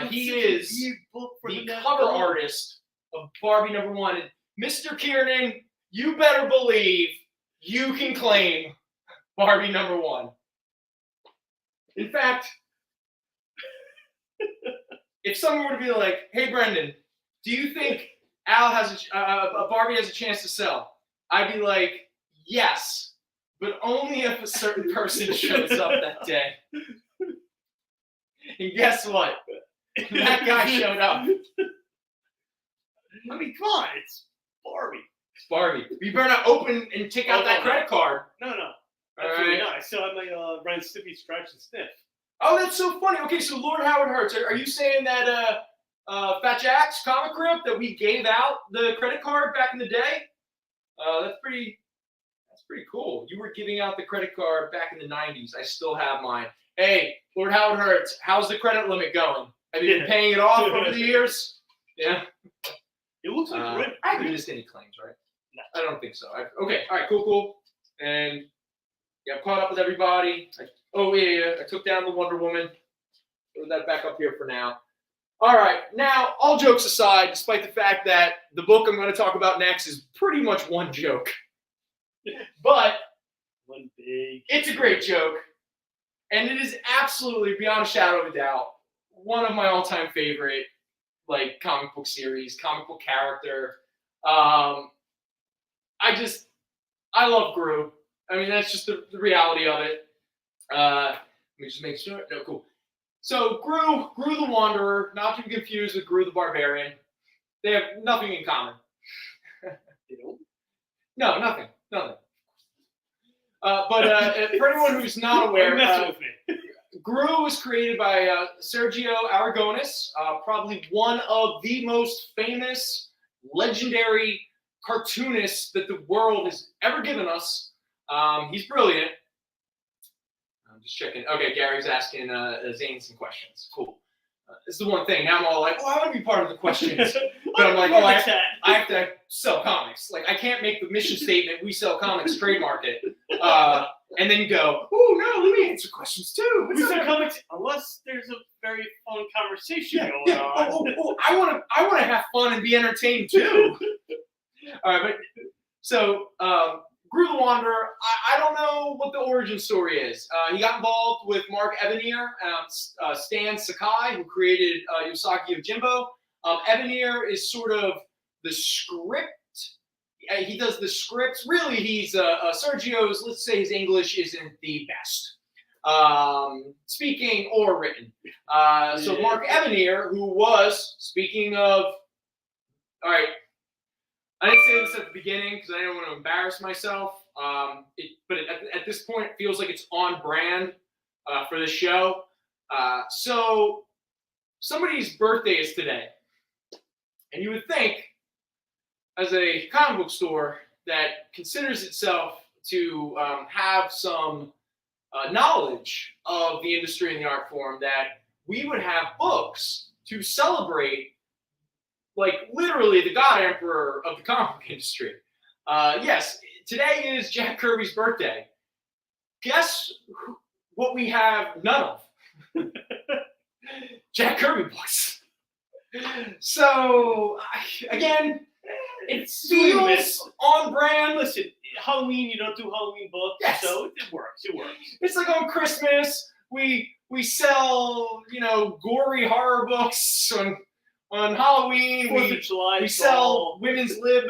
He is the cover artist of Barbie #1. And Mr. Kiernan, you better believe you can claim Barbie #1. In fact, if someone were to be like, "Hey, Brendon, do you think Al has a Barbie has a chance to sell?" I'd be like, "Yes, but only if a certain person shows up that day." And guess what? That guy showed up. I mean, come on, it's Barbie. It's Barbie. You better not open and take out that credit card. No. All Absolutely right. not. I still have my Ren Stimpy Scratch and Sniff. Oh, that's so funny. Okay, so Lord Howard Hurts, are you saying that Fat Jack's Comicrypt that we gave out the credit card back in the day? That's pretty cool. You were giving out the credit card back in the 90s. I still have mine. Hey, Lord Howard Hurts, how's the credit limit going? Have you been paying it off over the years? Yeah. It looks like I haven't missed any claims, right? No. I don't think so. Okay, all right, cool. And yeah, I'm caught up with everybody. I took down the Wonder Woman. Throw that back up here for now. All right, now, all jokes aside, despite the fact that the book I'm going to talk about next is pretty much one joke. But it's a great joke. And it is absolutely, beyond a shadow of a doubt, one of my all-time favorite, comic book series, comic book character. I love Gru. I mean, that's just the reality of it. Let me just make sure. No, cool. So Gru the Wanderer, not to be confused with Gru the Barbarian. They have nothing in common. They don't? No, nothing. But for anyone who's not aware, Gru was created by Sergio Aragonés, probably one of the most famous, legendary cartoonists that the world has ever given us. He's brilliant. I'm just checking. Okay, Gary's asking Zane some questions. Cool. This is the one thing. Now I'm all like, I want to be part of the questions. But I'm like, I have to sell comics. I can't make the mission statement, we sell comics, trademark it. And then go, no, let me answer questions too. We sell comics unless there's a very fun conversation going on. I want to have fun and be entertained too. All right, but so Gru the Wanderer, I don't know what the origin story is. He got involved with Mark Evanier and Stan Sakai, who created Yosaki Yojimbo. Evanier is sort of the script. He does the scripts. Really, he's Sergio's, let's say his English isn't the best. Speaking or written. So Mark Evanier, who was, speaking of, all right, I didn't say this at the beginning because I didn't want to embarrass myself. But at this point, it feels like it's on brand for the show. So somebody's birthday is today. And you would think, as a comic book store that considers itself to have some knowledge of the industry and the art form, that we would have books to celebrate, like literally the God Emperor of the comic book industry. Yes, today is Jack Kirby's birthday. Guess what we have none of? Jack Kirby books. So, again, it feels on brand. Listen, Halloween, you don't do Halloween books, yes. So it works. It works. It's like on Christmas, we sell, gory horror books. On Halloween, 4th of July, we sell women's lib.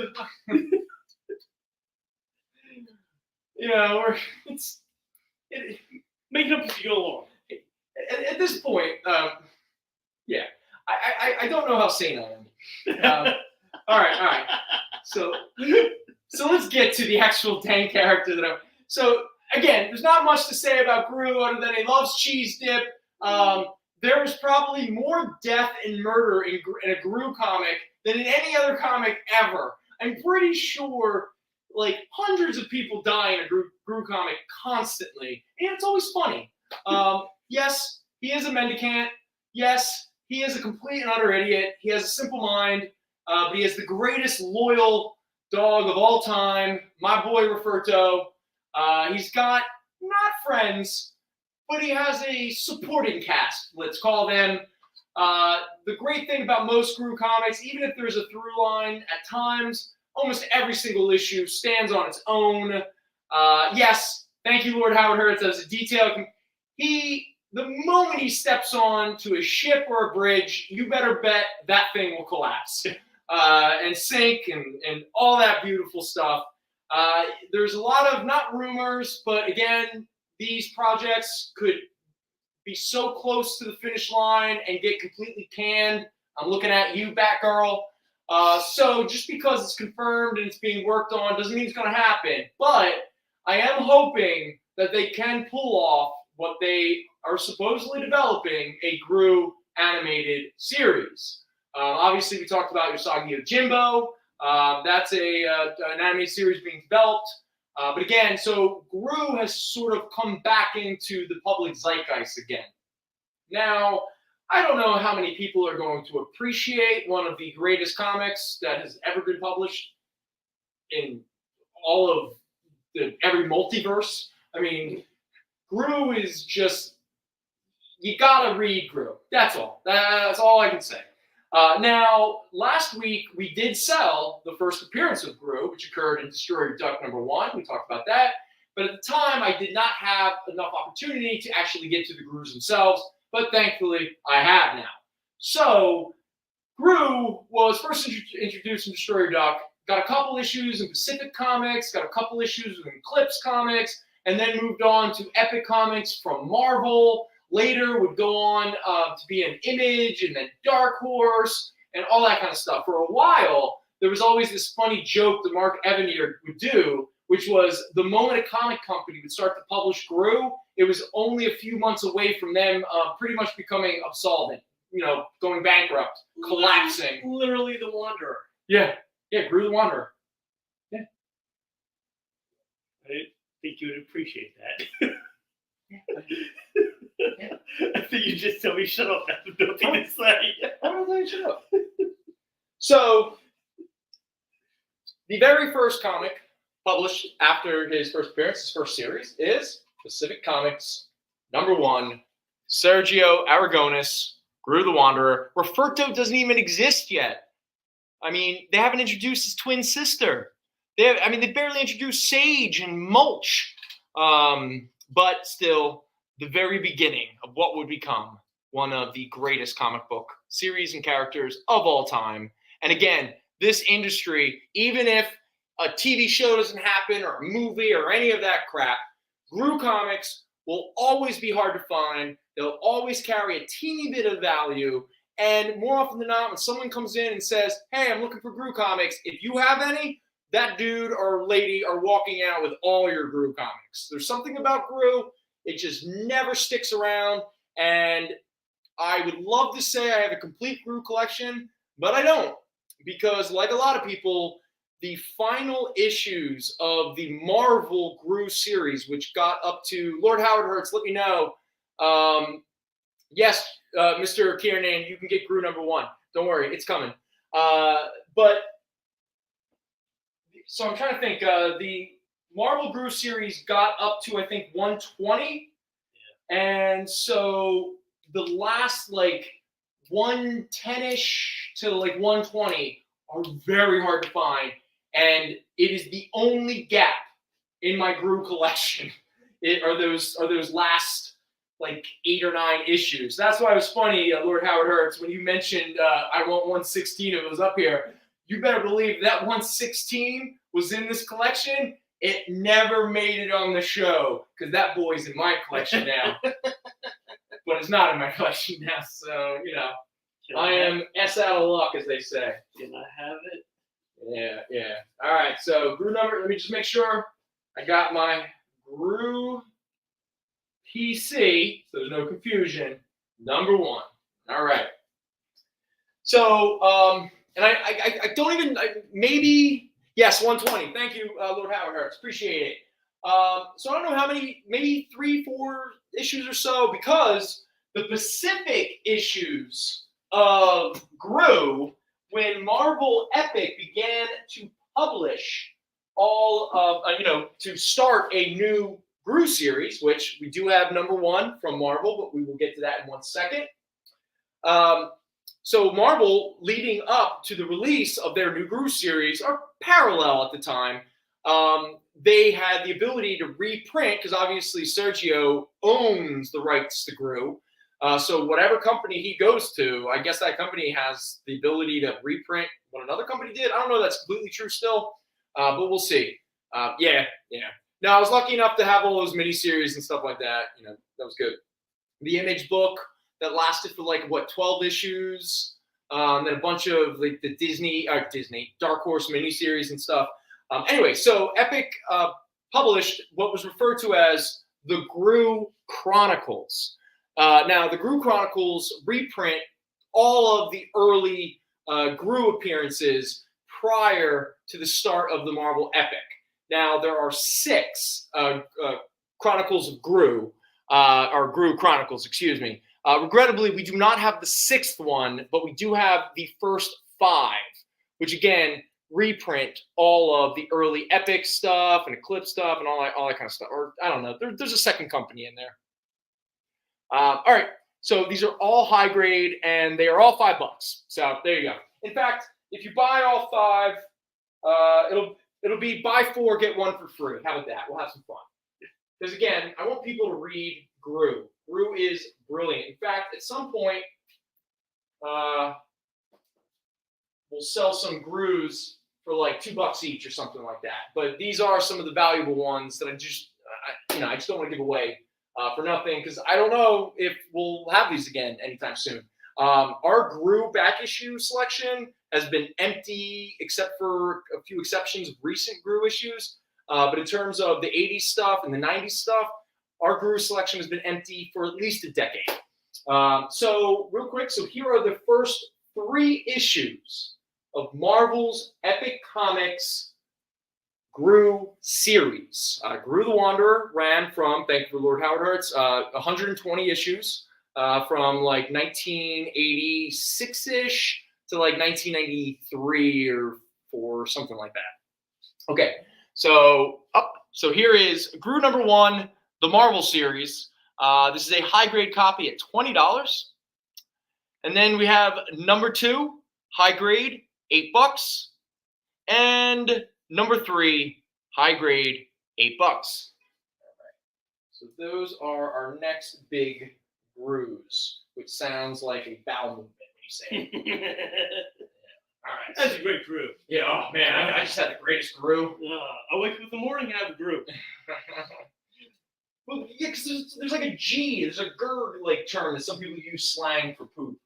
Make it up as you go along. At this point, yeah, I don't know how sane I am. All right. So let's get to the actual dang character that I'm. So again, there's not much to say about Gru other than he loves cheese dip. There was probably more death and murder in a Gru comic than in any other comic ever. I'm pretty sure, like, hundreds of people die in a Gru comic constantly, and it's always funny. Yes, he is a mendicant. Yes, he is a complete and utter idiot. He has a simple mind, but he has the greatest loyal dog of all time, my boy Roberto. He's got not friends, but he has a supporting cast, let's call them. The great thing about most Gru comics, even if there's a through line at times, almost every single issue stands on its own. Yes, thank you, Lord Howard Hurts, as a detail. The moment he steps on to a ship or a bridge, you better bet that thing will collapse and sink and all that beautiful stuff. There's a lot of, not rumors, but again, these projects could be so close to the finish line and get completely canned. I'm looking at you, Batgirl. So just because it's confirmed and it's being worked on doesn't mean it's going to happen. But I am hoping that they can pull off what they are supposedly developing, a Gru animated series. Obviously, we talked about Yosagi Yojimbo. That's an animated series being developed. But again, so Gru has sort of come back into the public zeitgeist again. Now, I don't know how many people are going to appreciate one of the greatest comics that has ever been published in all of every multiverse. I mean, Gru is just, you gotta read Gru. That's all. That's all I can say. Now, last week, we did sell the first appearance of Gru, which occurred in Destroyer Duck #1. We talked about that. But at the time, I did not have enough opportunity to actually get to the Grus themselves. But thankfully, I have now. So, Gru was first introduced in Destroyer Duck, got a couple issues in Pacific Comics, got a couple issues in Eclipse Comics, and then moved on to Epic Comics from Marvel. Later would go on to be an Image and then Dark Horse and all that kind of stuff. For a while, there was always this funny joke that Mark Evanier would do, which was the moment a comic company would start to publish Gru, it was only a few months away from them pretty much becoming absolvent, going bankrupt, collapsing. Literally the Wanderer. Yeah, Gru the Wanderer. Yeah. I think you would appreciate that. I think you just tell me shut up. That's nothing to say. I don't think shut up. So, the very first comic published after his first appearance, his first series, is Pacific Comics #1, Sergio Aragonis, Gru the Wanderer. Roberto doesn't even exist yet. I mean, they haven't introduced his twin sister. they barely introduced Sage and Mulch, but still the very beginning of what would become one of the greatest comic book series and characters of all time. And again, this industry, even if a TV show doesn't happen or a movie or any of that crap, Gru comics will always be hard to find. They'll always carry a teeny bit of value. And more often than not, when someone comes in and says, hey, I'm looking for Gru comics, if you have any, that dude or lady are walking out with all your Gru comics. There's something about Gru, it just never sticks around. And I would love to say I have a complete Gru collection, but I don't. Because like a lot of people, the final issues of the Marvel Gru series, which got up to, Lord Howard Hertz, let me know. Yes, Mr. Kiernan, you can get Gru #1. Don't worry, it's coming. But so I'm trying to think. The Marvel Gru series got up to, I think, 120. Yeah. And so the last, like, 110-ish to, like, 120 are very hard to find. And it is the only gap in my Gru collection. Are those last, like, 8 or 9 issues. That's why it was funny, Lord Howard Hertz, when you mentioned I want 116 if it was up here. You better believe that 116 was in this collection. It never made it on the show because that boy's in my collection now. But it's not in my collection now, so, you know. I am S out of luck, as they say. Can I have it? Yeah. All right, so Gru number, let me just make sure I got my Gru PC, so there's no confusion, #1. All right. So, and I don't even, maybe, yes, 120. Thank you, Lord Howard Hertz. Appreciate it. So I don't know how many, maybe 3, 4 issues or so, because the Pacific issues of Gru, when Marvel Epic began to publish all of, to start a new Gru series, which we do have #1 from Marvel, but we will get to that in 1 second. So Marvel, leading up to the release of their new Gru series, or parallel at the time, they had the ability to reprint, because obviously Sergio owns the rights to Gru. So whatever company he goes to, I guess that company has the ability to reprint what another company did. I don't know if that's completely true still, but we'll see. Yeah. Now, I was lucky enough to have all those miniseries and stuff like that. That was good. The Image book that lasted for 12 issues. Then a bunch of the Disney Dark Horse miniseries and stuff. Anyway, so Epic published what was referred to as the Gru Chronicles. Now, the Gru Chronicles reprint all of the early Gru appearances prior to the start of the Marvel Epic. Now, there are 6 Chronicles of Gru, or Gru Chronicles, excuse me. Regrettably, we do not have the 6th one, but we do have the first 5, which again reprint all of the early Epic stuff and Eclipse stuff and all that kind of stuff. Or I don't know. There's a second company in there. All right. So these are all high grade, and they are all $5. So there you go. In fact, if you buy all 5, it'll be buy 4 get 1 for free. How about that? We'll have some fun. Because again, I want people to read Gru. Gru is brilliant. In fact, at some point, we'll sell some Grus for $2 each or something like that. But these are some of the valuable ones that I just don't want to give away for nothing, because I don't know if we'll have these again anytime soon. Our Gru back issue selection has been empty, except for a few exceptions of recent Gru issues. But in terms of the 80s stuff and the 90s stuff, our Gru selection has been empty for at least a decade. So real quick, so here are the first 3 issues of Marvel's Epic Comics Gru series. Gru the Wanderer ran from, thank you for Lord Howard Hertz, 120 issues from 1986-ish to 1993 or 4, something like that. Okay, so So here is Gru #1, the Marvel series. This is a high grade copy at $20. And then we have #2, high grade, $8. And Number 3, high grade, $8. All right. So those are our next big brews, which sounds like a bowel movement when you say it. All right. That's a great brew. Yeah, oh man, I just had the greatest brew. I wake up in the morning and have a brew. Well, yeah, because there's like a G, there's a GERD like term that some people use slang for poop.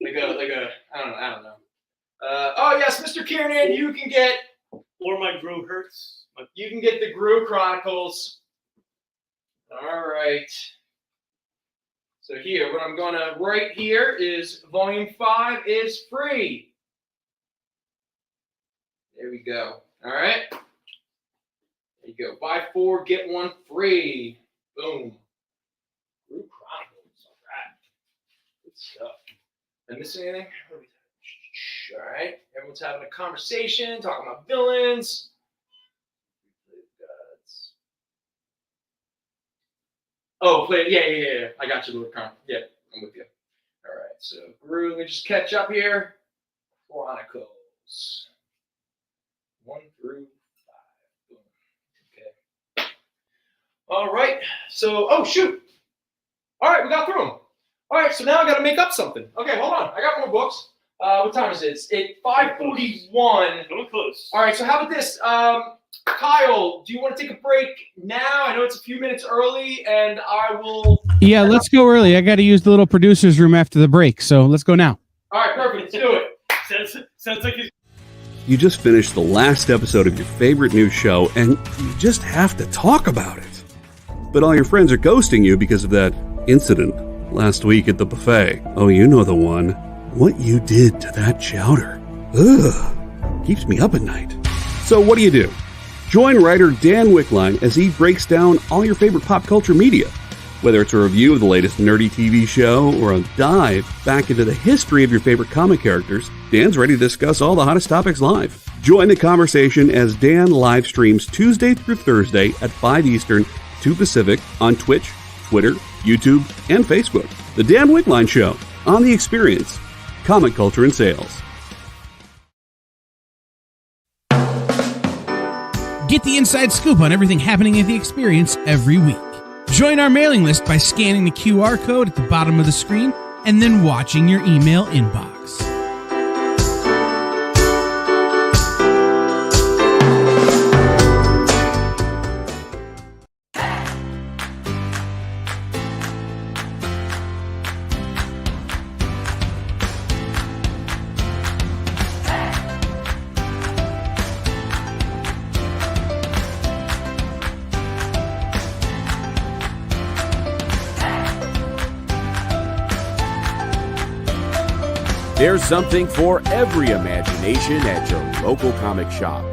Like a I don't know. Oh yes, Mr. Kiernan, you can get Or my brew hurts. You can get the Brew Chronicles. All right. So here, what I'm gonna write here is Volume 5 is free. There we go. All right. There you go. Buy 4, get 1 free. Boom. Brew Chronicles. All right. Good stuff. Did I miss anything? All right. Everyone's having a conversation, talking about villains. Oh, play it. Yeah. I got you, Lord Con. Yeah, I'm with you. All right. So, Brew, let me just catch up here. Chronicles. 1 through 5. Boom. Okay. All right. So, oh, shoot. All right, we got through them. All right, so now I got to make up something. Okay, hold on. I got more books. What time is it? It's 5:41. Going close. All right, so how about this? Kyle, do you want to take a break now? I know it's a few minutes early, and I will... Yeah, let's go early. I got to use the little producer's room after the break, so let's go now. All right, perfect. Let's do it. Sounds like he's... You just finished the last episode of your favorite new show, and you just have to talk about it. But all your friends are ghosting you because of that incident last week at the buffet. Oh, you know the one. What you did to that chowder. Ugh. Keeps me up at night. So what do? Join writer Dan Wickline as he breaks down all your favorite pop culture media. Whether it's a review of the latest nerdy TV show or a dive back into the history of your favorite comic characters, Dan's ready to discuss all the hottest topics live. Join the conversation as Dan live streams Tuesday through Thursday at 5 Eastern, 2 Pacific on Twitch, Twitter, YouTube, and Facebook. The Dan Wickline Show on The Experience. Comic culture and sales. Get the inside scoop on everything happening at The Experience every week. Join our mailing list by scanning the QR code at the bottom of the screen and then watching your email inbox. There's something for every imagination at your local comic shop.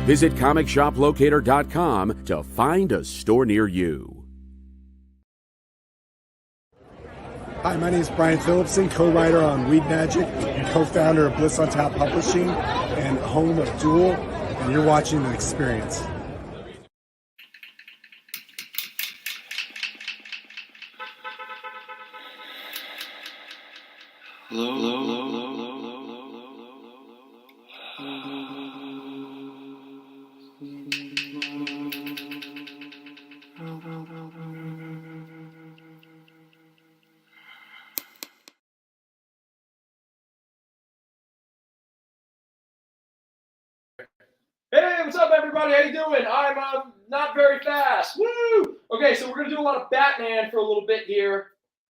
Visit comicshoplocator.com to find a store near you. Hi, my name is Brian Phillipson, co-writer on Weed Magic and co-founder of Bliss on Tap Publishing and home of Duel, and you're watching The Experience. Hey, what's up, everybody? How you doing? I'm not very fast. Woo! Okay, so we're gonna do a lot of Batman for a little bit here.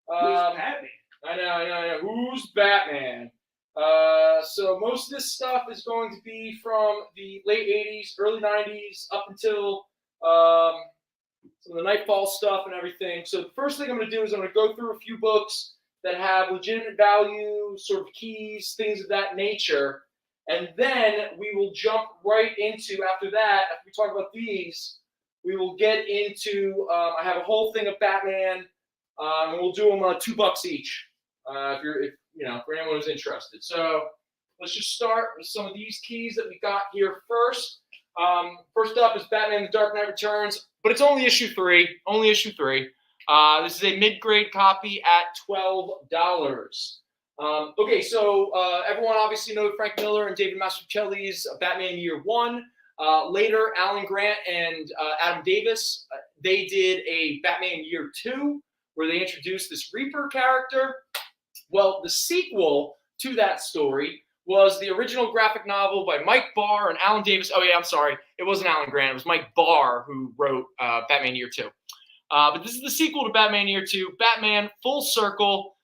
Who's Batman? I know. Who's Batman? So most of this stuff is going to be from the late 80s, early 90s, up until some of the Nightfall stuff and everything. So the first thing I'm going to do is I'm going to go through a few books that have legitimate value, sort of keys, things of that nature. And then we will jump right into, after that, after we talk about these, we will get into, I have a whole thing of Batman, and we'll do them $2 each, for anyone who's interested. So let's just start with some of these keys that we got here first. First up is Batman: The Dark Knight Returns, but it's only issue 3. This is a mid-grade copy at $12. Okay, so everyone obviously knows Frank Miller and David Mazzucchelli's Batman Year One. Later, Alan Grant and Adam Davis, they did a Batman Year 2 where they introduced this Reaper character. Well, the sequel to that story was the original graphic novel by Mike Barr and Alan Davis. Oh, yeah, I'm sorry. It wasn't Alan Grant. It was Mike Barr who wrote Batman Year 2. But this is the sequel to Batman Year 2, Batman Full Circle,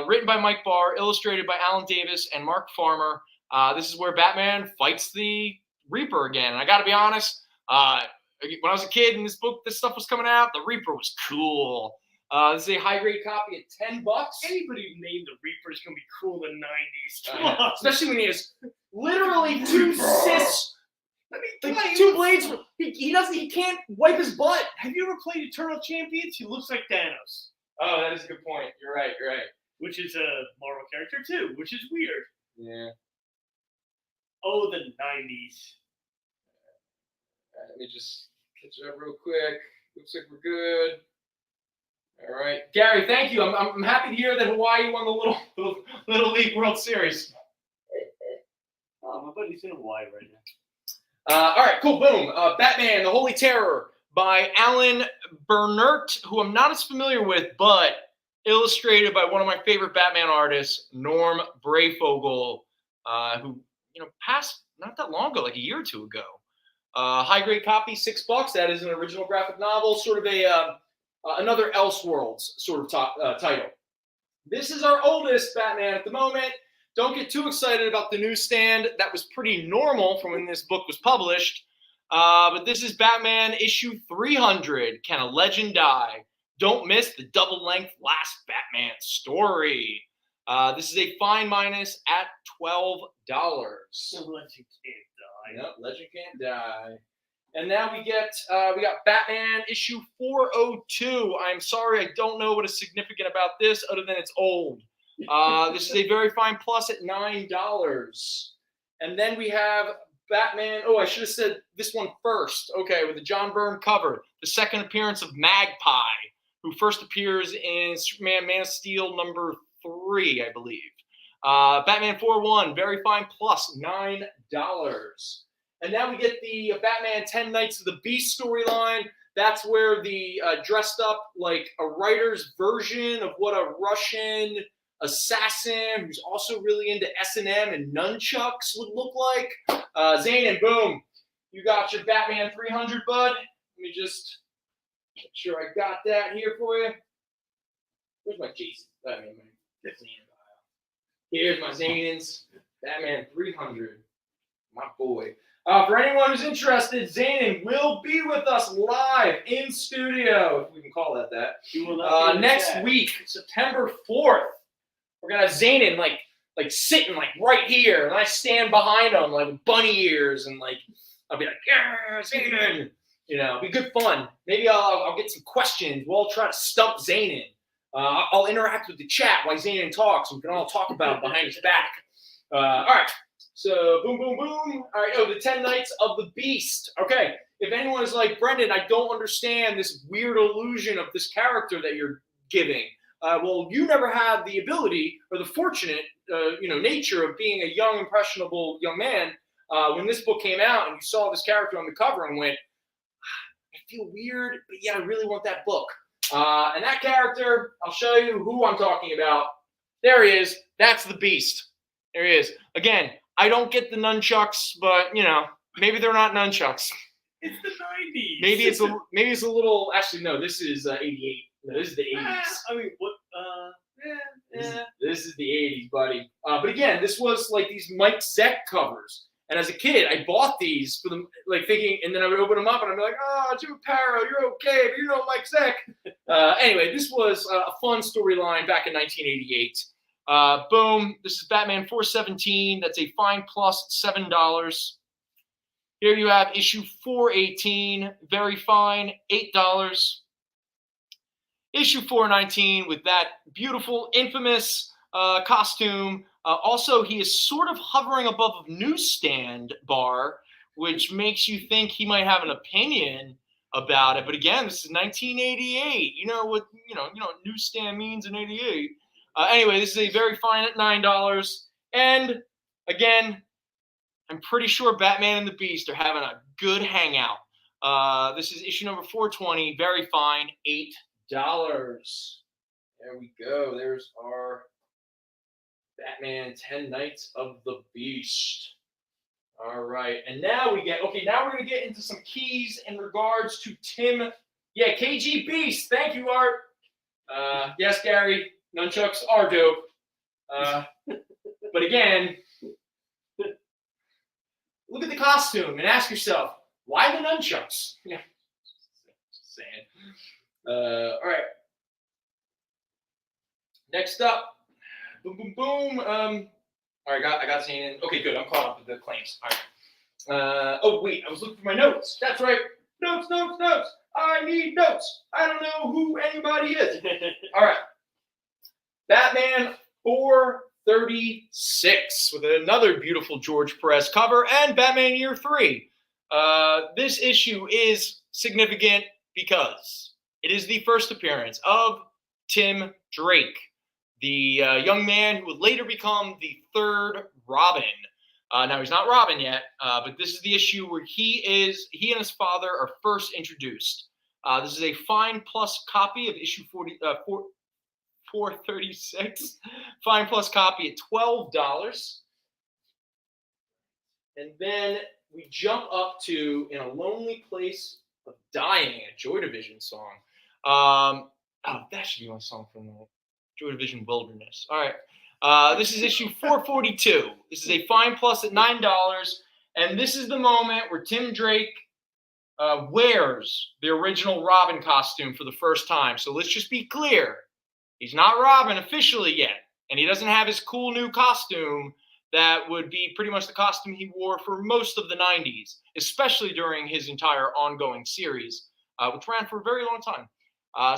written by Mike Barr, illustrated by Alan Davis and Mark Farmer. This is where Batman fights the Reaper again. And I got to be honest, when I was a kid and this stuff was coming out, the Reaper was cool. This is a high-grade copy at $10. Anybody who named the Reaper is going to be cool in the 90s. Come on. Especially when he has literally two cysts. Like two blades. He can't wipe his butt. Have you ever played Eternal Champions? He looks like Thanos. Oh, that is a good point. You're right. Which is a Marvel character too, which is weird. Yeah. Oh, the 90s. Let me just catch it up real quick. Looks like we're good. All right, Gary, thank you. I'm happy to hear that Hawaii won the Little League World Series. Oh, my buddy's in Hawaii right now. All right, cool, boom. Batman, The Holy Terror by Alan Bernert, who I'm not as familiar with, but illustrated by one of my favorite Batman artists, Norm Brayfogle, who passed not that long ago, like a year or two ago. High-grade copy, $6. That is an original graphic novel, sort of a another Elseworlds sort of title. This is our oldest Batman at the moment. Don't get too excited about the newsstand. That was pretty normal from when this book was published. But this is Batman issue 300. Can a Legend Die? Don't miss the double-length last Batman story. This is a fine minus at $12. Legend can't die. Yep, Legend can't die. And now we got Batman issue 402. I'm sorry, I don't know what is significant about this other than it's old. This is a very fine plus at $9. And then we have Batman. Oh, I should have said this one first. Okay, with the John Byrne cover. The second appearance of Magpie, who first appears in Superman Man of Steel number 3, I believe. Batman 4-1, very fine plus, $9. And now we get the Batman 10 Nights of the Beast storyline. That's where the dressed up like a writer's version of what a Russian assassin who's also really into S&M and nunchucks would look like. Zane, and boom, you got your Batman 300, bud. Let me just make sure I got that here for you. Where's my Jason? Here's my Zanins. Batman 300. My boy. For anyone who's interested, Zanin will be with us live in studio, if we can call that. Next week, September 4th. We're gonna have Zanin like sitting like right here, and I stand behind him like with bunny ears, and like I'll be like, yeah, Zanin. It'll be good fun. Maybe I'll get some questions. We'll all try to stump Zanin. I'll interact with the chat while Zanin talks, and we can all talk about it behind his back. All right. So, boom, boom, boom. All right, the 10 Nights of the Beast. Okay, if anyone is like, Brendon, I don't understand this weird illusion of this character that you're giving. Well, you never had the ability or the fortunate, nature of being a young, impressionable young man. When this book came out and you saw this character on the cover and went, I feel weird, but yeah, I really want that book. And that character, I'll show you who I'm talking about. There he is. That's the Beast. There he is. Again, I don't get the nunchucks, but maybe they're not nunchucks. It's the 90s. Maybe it's a little. Actually, no. This is 88. No, this is the 80s. I mean, what? This is the 80s, buddy. But again, this was like these Mike Zeck covers. And as a kid, I bought these for them, like thinking, and then I would open them up and I'd be like, "Oh, Jim Aparo, you're okay, but you know Mike Zeck." Anyway, this was a fun storyline back in 1988. Boom. This is Batman 417. That's a fine plus $7. Here you have issue 418. Very fine, $8. Issue 419 with that beautiful, infamous costume. Also, he is sort of hovering above a newsstand bar, which makes you think he might have an opinion about it. But again, this is 1988. You know what newsstand means in 88. Anyway, this is a very fine at $9. And again, I'm pretty sure Batman and the Beast are having a good hangout. This is issue number 420, very fine, $8. There we go. There's our Batman 10 Nights of the Beast. All right, and now we're going to get into some keys in regards to Tim. Yeah, KG Beast. Thank you, Art. Yes, Gary, nunchucks are dope. But again, look at the costume and ask yourself, why the nunchucks? Yeah, just saying. All right. Next up, boom, boom, boom. All right, I got saying. Okay, good. I'm caught up with the claims. All right. Oh wait, I was looking for my notes. That's right. Notes. I need notes. I don't know who anybody is. All right. Batman 436 with another beautiful George Perez cover and Batman Year 3. This issue is significant because it is the first appearance of Tim Drake, the young man who would later become the third Robin. Now, he's not Robin yet, but this is the issue where he and his father are first introduced. This is a Fine Plus copy of issue 436. Fine Plus copy at $12. And then we jump up to In a Lonely Place of Dying, a Joy Division song. That should be my song from the Joy Division Wilderness. All right. This is issue 442. This is a Fine Plus at $9. And this is the moment where Tim Drake wears the original Robin costume for the first time. So let's just be clear. He's not Robin officially yet. And he doesn't have his cool new costume that would be pretty much the costume he wore for most of the 90s, especially during his entire ongoing series, which ran for a very long time.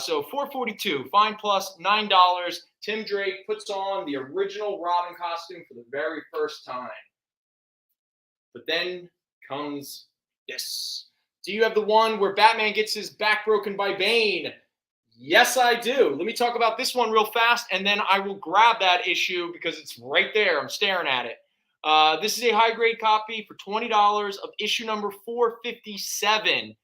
So 442, Fine Plus, $9. Tim Drake puts on the original Robin costume for the very first time. But then comes this. Do you have the one where Batman gets his back broken by Bane? Yes, I do. Let me talk about this one real fast, and then I will grab that issue because it's right there. I'm staring at it. This is a high-grade copy for $20 of issue number 457.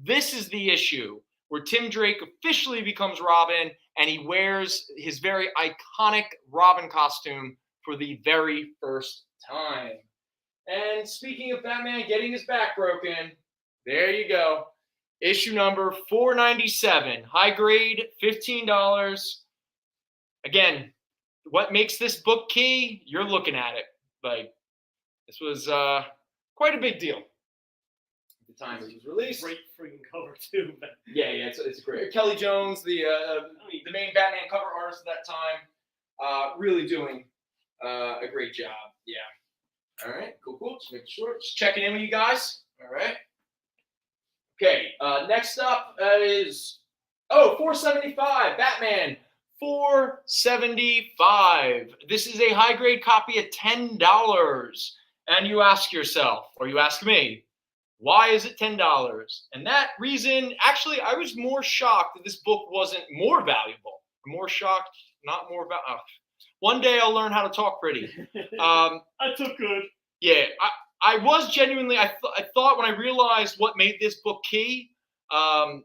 This is the issue where Tim Drake officially becomes Robin, and he wears his very iconic Robin costume for the very first time. And speaking of Batman getting his back broken, there you go. Issue number 497, high grade, $15. Again, what makes this book key? You're looking at it. Like, this was quite a big deal at the time it was released. Great freaking cover too. Yeah, it's great. Kelly Jones, the main Batman cover artist at that time, really doing a great job. Yeah. All right, cool. Just making sure, just checking in with you guys. All right. Okay, next up is 475, Batman 475. This is a high-grade copy at $10. And you ask yourself, or you ask me, why is it $10? And that reason, actually, I was more shocked that this book wasn't more valuable. More shocked, not more valuable. One day I'll learn how to talk pretty. I took good. Yeah, I was genuinely, I thought when I realized what made this book key, I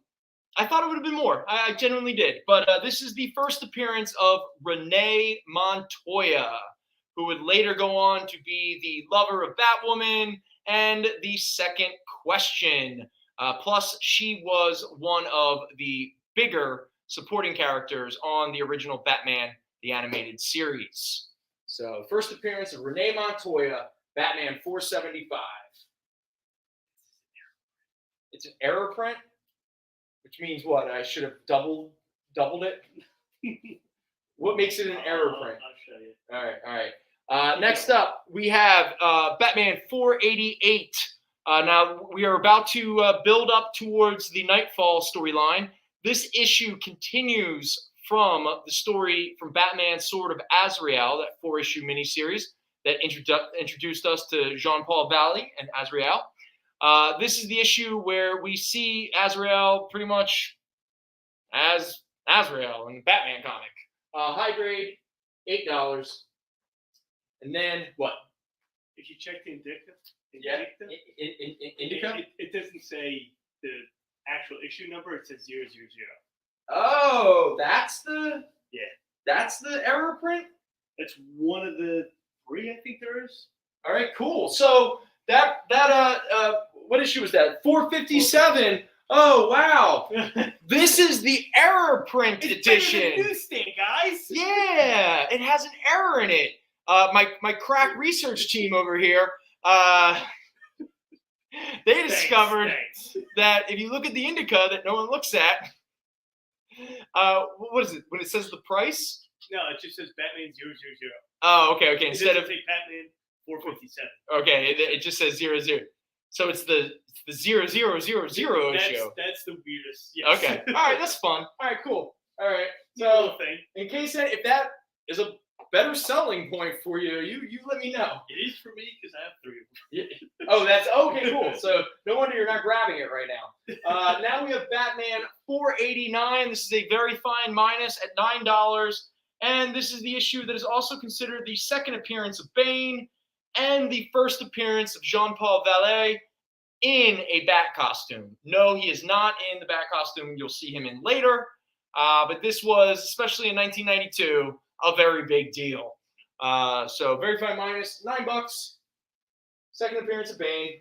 thought it would have been more. I genuinely did. But this is the first appearance of Renee Montoya, who would later go on to be the lover of Batwoman and the Second Question. Plus, she was one of the bigger supporting characters on the original Batman, the animated series. So, first appearance of Renee Montoya, Batman 475. It's an error print, which means what? I should have doubled it. What makes it an error print? I'll show you. All right. Next up, we have Batman 488. Now we are about to build up towards the Nightfall storyline. This issue continues from the story from Batman Sword of Azrael, that 4-issue miniseries that introduced us to Jean-Paul Valley and Azrael. This is the issue where we see Azrael pretty much as Azrael in the Batman comic. High grade, $8. And then what? if you check the Indica, Indica? it doesn't say the actual issue number. It says 000. Oh, that's the error print? That's one of the 3 I think there is. All right, cool. So that what issue was that? 457. Oh wow! This is the error print edition. Newsstand, guys. Yeah, it has an error in it. My crack research team over here, they discovered that if you look at the Indica that no one looks at, what is it? When it says the price? No, it just says Batman 000. Oh, okay. Instead of Batman 457. Okay, it just says 00. So it's the 0000 issue. That's the weirdest. Yes. Okay. All right, that's fun. All right, cool. All right. So in case if that is a better selling point for you, you let me know. It is for me because I have 3 of them. Yeah. Oh, that's okay. Cool. So no wonder you're not grabbing it right now. Now we have Batman 489. This is a very fine minus at $9, and this is the issue that is also considered the second appearance of Bane and the first appearance of Jean-Paul Vallée in a bat costume. No, he is not in the bat costume you'll see him in later, but this was, especially in 1992, a very big deal. So very fine minus, $9. Second appearance of Bane.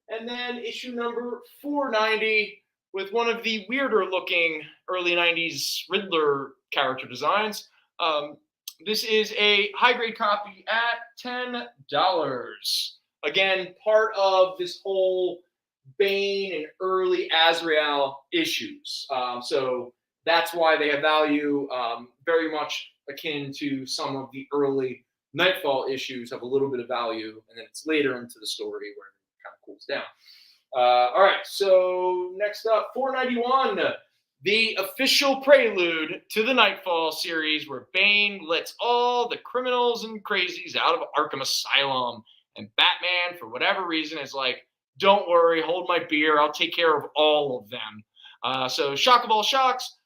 And then issue number 490 with one of the weirder looking early 90s Riddler character designs. This is a high-grade copy at $10. Again, part of this whole Bane and early Azrael issues. So that's why they have value, very much akin to some of the early Nightfall issues have a little bit of value, and then it's later into the story where it kind of cools down. All right, so next up, 491. The official prelude to the Nightfall series where Bane lets all the criminals and crazies out of Arkham Asylum. And Batman, for whatever reason, is like, don't worry, hold my beer. I'll take care of all of them. So shock of all shocks,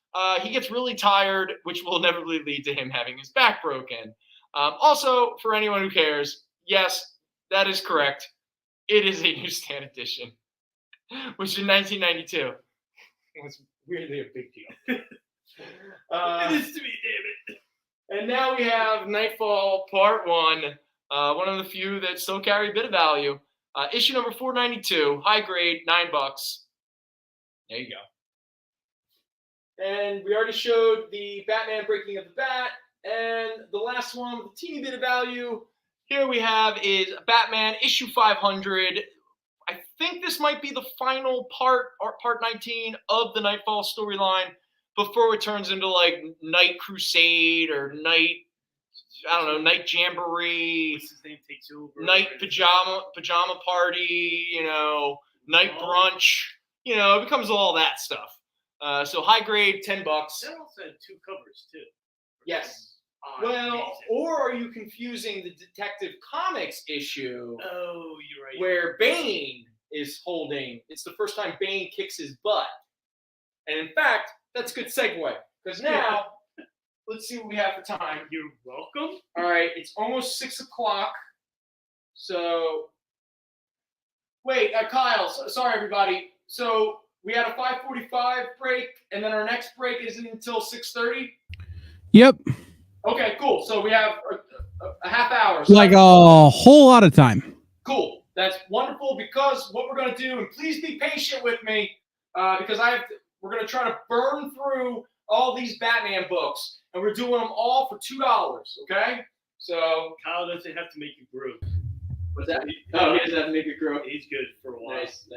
he gets really tired, which will inevitably lead to him having his back broken. Also, for anyone who cares, yes, that is correct. It is a newsstand edition, which in 1992 was weirdly a big deal. It is to me, damn it. And now we have Nightfall Part 1, one of the few that still carry a bit of value. Issue number 492, high grade, $9. There you go. And we already showed the Batman Breaking of the Bat, and the last one with a teeny bit of value here we have is Batman issue 500. I think this might be the final part, or part 19 of the Nightfall storyline before it turns into like Night Crusade or Night Jamboree. What's his name takes over? Night Pajama Party, Night Brunch. It becomes all that stuff. So high grade, $10. That also had 2 covers too. Yes. Or are you confusing the Detective Comics issue? Oh, you're right. Where Bane is holding. It's the first time Bane kicks his butt. And in fact, that's a good segue. Because now, let's see what we have for time. You're welcome. All right, it's almost 6 o'clock. So, wait, Kyle, sorry everybody. So, we had a 5:45 break, and then our next break isn't until 6:30? Yep. Okay, cool. So we have a half hour. Like a whole lot of time. Cool. That's wonderful, because what we're going to do, and please be patient with me, because we're going to try to burn through all these Batman books, and we're doing them all for $2, okay? So Kyle doesn't have to make a group. What's that? Oh, he doesn't have to make a group. He's good for a while. Nice.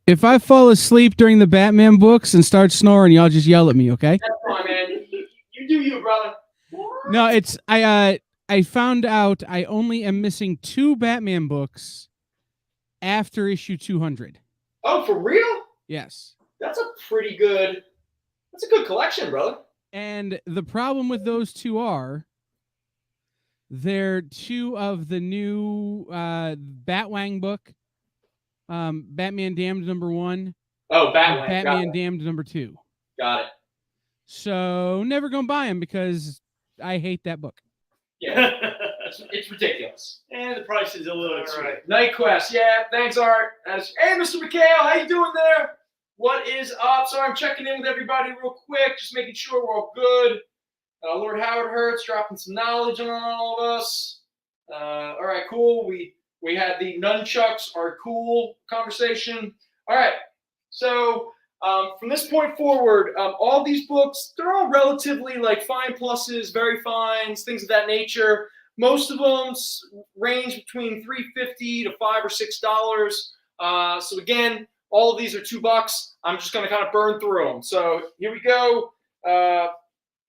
If I fall asleep during the Batman books and start snoring, y'all just yell at me, okay? That's fine, man. You do you, brother. No, it's I found out I only am missing 2 Batman books after issue 200. Oh, for real? Yes. That's a good collection, brother. And the problem with those 2 are they're 2 of the new Batwang book. Batman Damned #1. Oh, Batman. Batman Damned #2. Got it. So never gonna buy them because I hate that book. Yeah. It's ridiculous. And the price is a little extreme. All right. Night Quest. Yeah, thanks, Art. Hey, Mr. McHale, how you doing there? What is up? Sorry, I'm checking in with everybody real quick, just making sure we're all good. Lord Howard Hertz dropping some knowledge on all of us. All right, cool. We had the nunchucks are cool conversation. All right, so from this point forward, all these books, they're all relatively like fine pluses, very fines, things of that nature. Most of them range between $3.50 to $5 or $6. So again, all of these are $2. I'm just going to kind of burn through them. So here we go.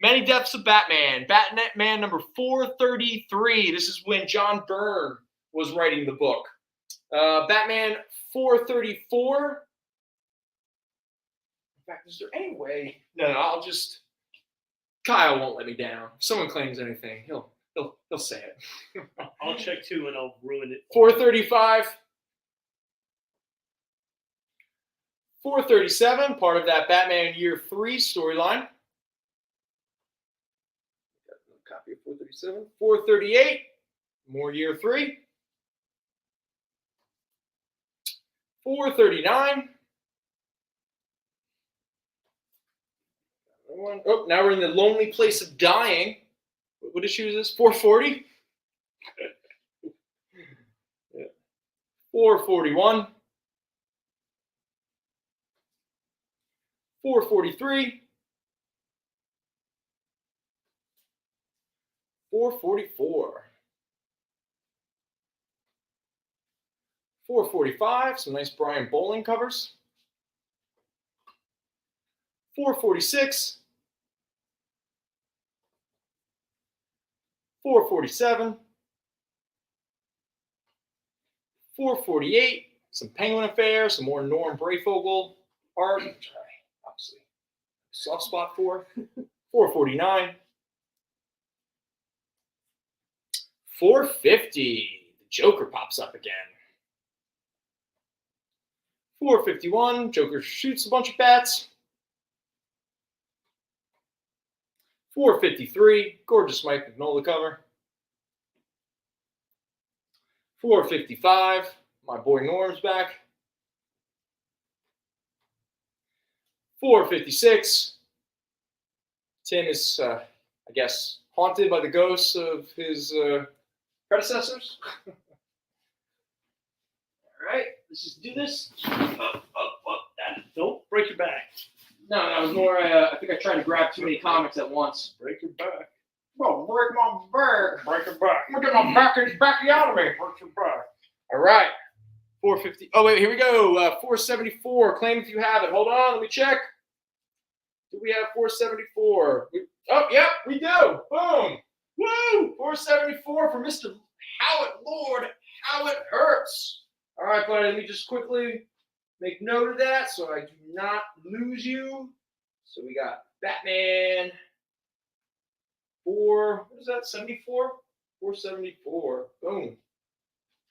Many Deaths of Batman. Batman number 433. This is when John Byrne was writing the book. Batman 434. In fact, is there any way? No, I'll just. Kyle won't let me down. If someone claims anything, he'll say it. I'll check too, and I'll ruin it. 435. 437, part of that Batman Year 3 storyline. Copy of 437. 438, more Year 3. 439. Oh, now we're in the Lonely Place of Dying. What issue is this? 440? 441. 443. 444. 445. Some nice Brian Bowling covers. 446. 447. 448. Some Penguin Affair. Some more Norm Brayfogle art, which I obviously soft spot for. 449. 450. The Joker pops up again. 451. Joker shoots a bunch of bats. 453. Gorgeous Mike Mignola cover. 455. My boy Norm's back. 456. Tim is, I guess, haunted by the ghosts of his predecessors. All right, let's just do this. Don't break your back. No, that was more, I think I tried to grab too many comics at once. Break your back. Bro, break my back. Break your back. I'm gonna get my back out of me. Break your back. All right. 450. Oh, wait, here we go. 474. Claim if you have it. Hold on, let me check. Do we have 474? Yep, we do. Boom. Woo! 474 for Mr. Lord Howard Hertz. All right, buddy, let me just quickly make note of that so I do not lose you. So we got Batman 74? 474. Boom.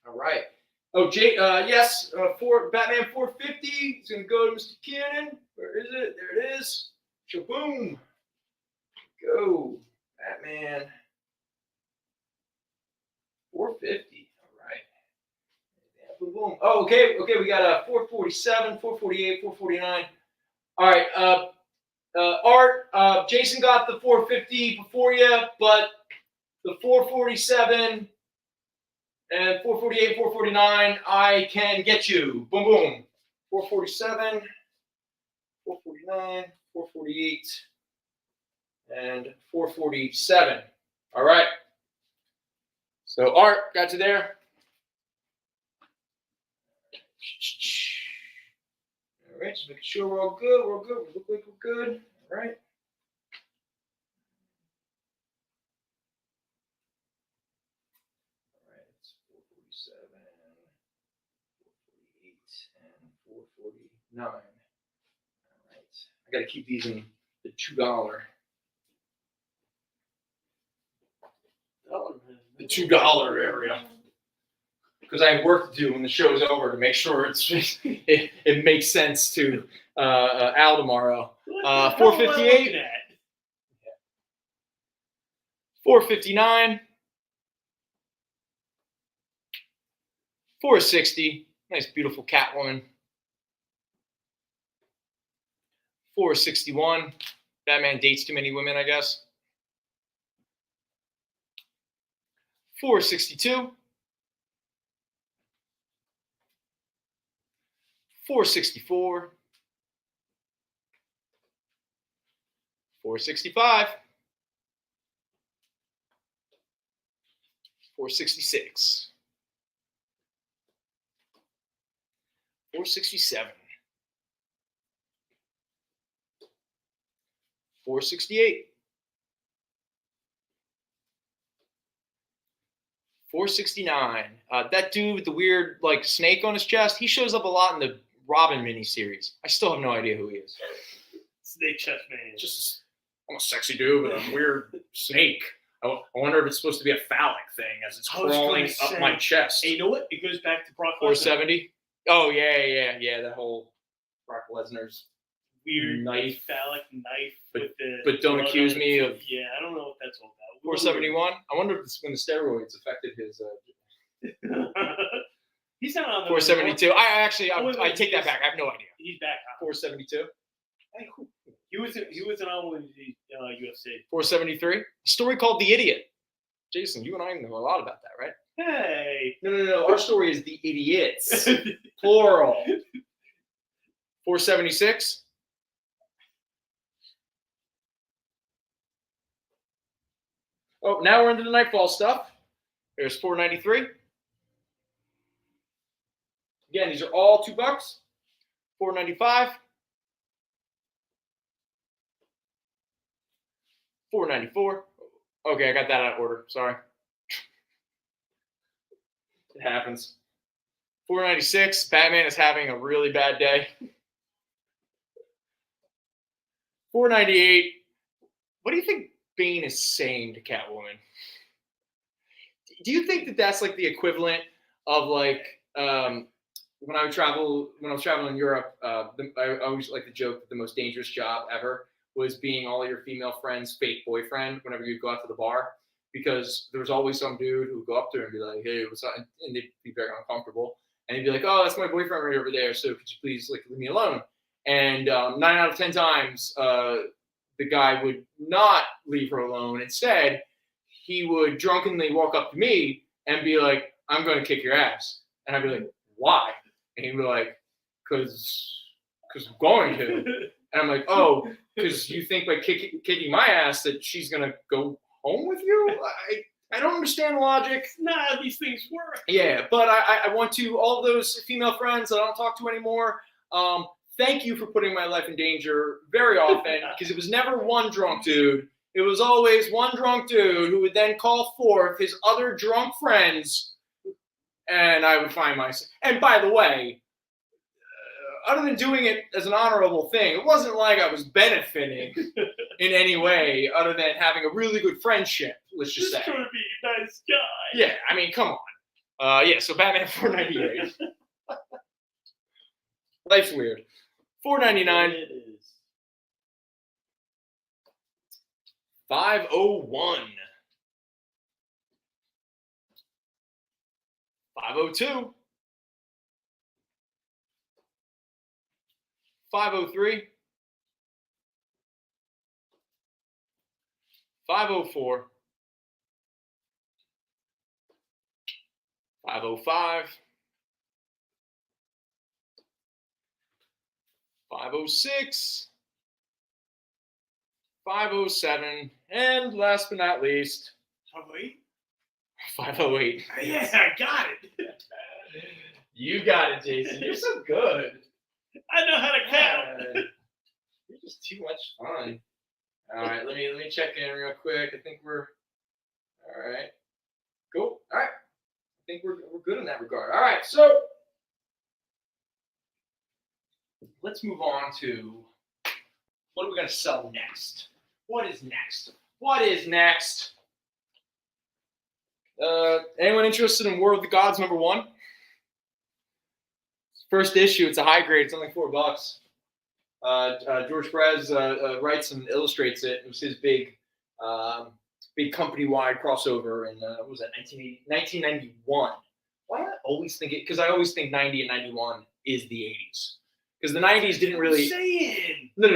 All right. Oh, yes, for Batman 450. It's going to go to Mr. Cannon. Where is it? There it is. Shaboom. Go. Batman 450. All right. Boom, boom. Oh, okay. We got a 447, 448, 449. All right. Art, Jason got the 450 before you, but the 447 and 448, 449, I can get you. Boom, boom. 447, 449, 448, and 447. All right. So, Art, got you there? All right, just making sure we're all good. We're all good. We look like we're good. All right. All right, it's 447, 448, and 449. All right. I got to keep these in the $2. The $2 area. Because I have work to do when the show's over to make sure it makes sense to Al tomorrow. 458, 459, 460. Nice, beautiful Catwoman. 461. Batman dates too many women, I guess. 462. 464. 465. 466. 467. 468. 469. That dude with the weird like snake on his chest, he shows up a lot in the Robin miniseries. I still have no idea who he is. Snake chest man. Just I'm a sexy dude with a weird snake. I wonder if it's supposed to be a phallic thing as it's crawling up my chest. Hey, you know what? It goes back to Brock 470. Oh yeah. That whole Brock Lesnar's weird knife, phallic knife with the. But don't accuse me of. Yeah, I don't know what that's all about. 471. I wonder if it's when the steroids affected his. He's not on the 472. I take that back. I have no idea. He's back on 472. He was on with the UFC. 473. A story called The Idiot. Jason, you and I know a lot about that, right? Hey. No. Our story is The Idiots. Plural. 476. Oh, now we're into the Nightfall stuff. There's 493. Again, these are all $2. 495. 494. Okay, I got that out of order. Sorry. It happens. 496. Batman is having a really bad day. 498. What do you think Bane is saying to Catwoman? Do you think that that's like the equivalent of like when I was traveling in Europe? I always like to joke that the most dangerous job ever was being all your female friends' fake boyfriend whenever you go out to the bar, because there was always some dude who would go up to her and be like, "Hey, what's up?" And they'd be very uncomfortable, and he'd be like, "Oh, that's my boyfriend right over there. So could you please like leave me alone?" And 9 out of 10 times, the guy would not leave her alone. Instead, he would drunkenly walk up to me and be like, "I'm going to kick your ass," and I'd be like, "Why?" And he'd be like, "Because I'm going to." And I'm like, "Oh, because you think by kicking my ass that she's going to go home with you?" I don't understand the logic. It's not how these things work. Yeah, but I want to, all those female friends that I don't talk to anymore, thank you for putting my life in danger very often, because it was never one drunk dude. It was always one drunk dude who would then call forth his other drunk friends, and I would find myself. And by the way, other than doing it as an honorable thing, it wasn't like I was benefiting in any way other than having a really good friendship, let's just say. He's trying to be a nice guy. Yeah, I mean, come on. So Batman 498. Life's weird. 499. It is. 501. 502. 503. 504. 505. 506. 507. And last but not least, 508? 508. Yeah, I got it. You got it, Jason. You're so good. I know how to count. You're just too much fun. All right, let me check in real quick. I think we're all right. Cool. All right. I think we're good in that regard. All right, so let's move on to what are we going to sell next? What is next? What is next? Anyone interested in War of the Gods #1? First issue. It's a high grade. It's only $4. George Perez writes and illustrates it. It was his big company-wide crossover in what was that, 1991. Why am I always think it, because I always think 90 and 91 is the 80s. Because the 90s didn't really. No.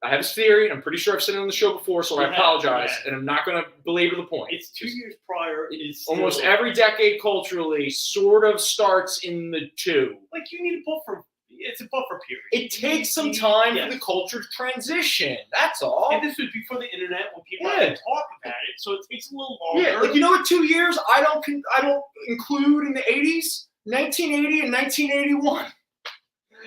I have this theory, and I'm pretty sure I've said it on the show before, so I apologize, and I'm not going to belabor the point. It's 2 years prior. It's almost still, every decade culturally sort of starts in the 2. Like, you need a buffer. It's a buffer period. It takes some time for the culture to transition. That's all. And this was before the internet when people had to talk about it, so it takes a little longer. Yeah, like, you know what 2 years I don't include in the 80s? 1980 and 1981.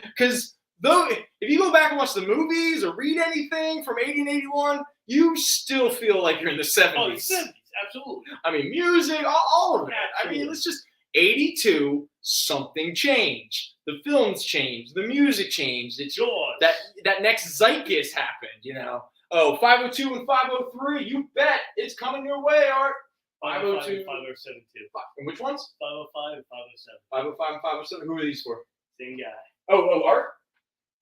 Because though, if you go back and watch the movies or read anything from 80 and 81, you still feel like you're in the 70s. Oh, the 70s, absolutely. I mean, music, all of it. Absolutely. I mean, it's just 82, something changed. The films changed. The music changed. It's that next zeitgeist happened, you know. Oh, 502 and 503, you bet. It's coming your way, Art. 502 and 507 too. And which ones? 505 and 507. 505 and 507. Who are these for? Same guy. Oh, Art?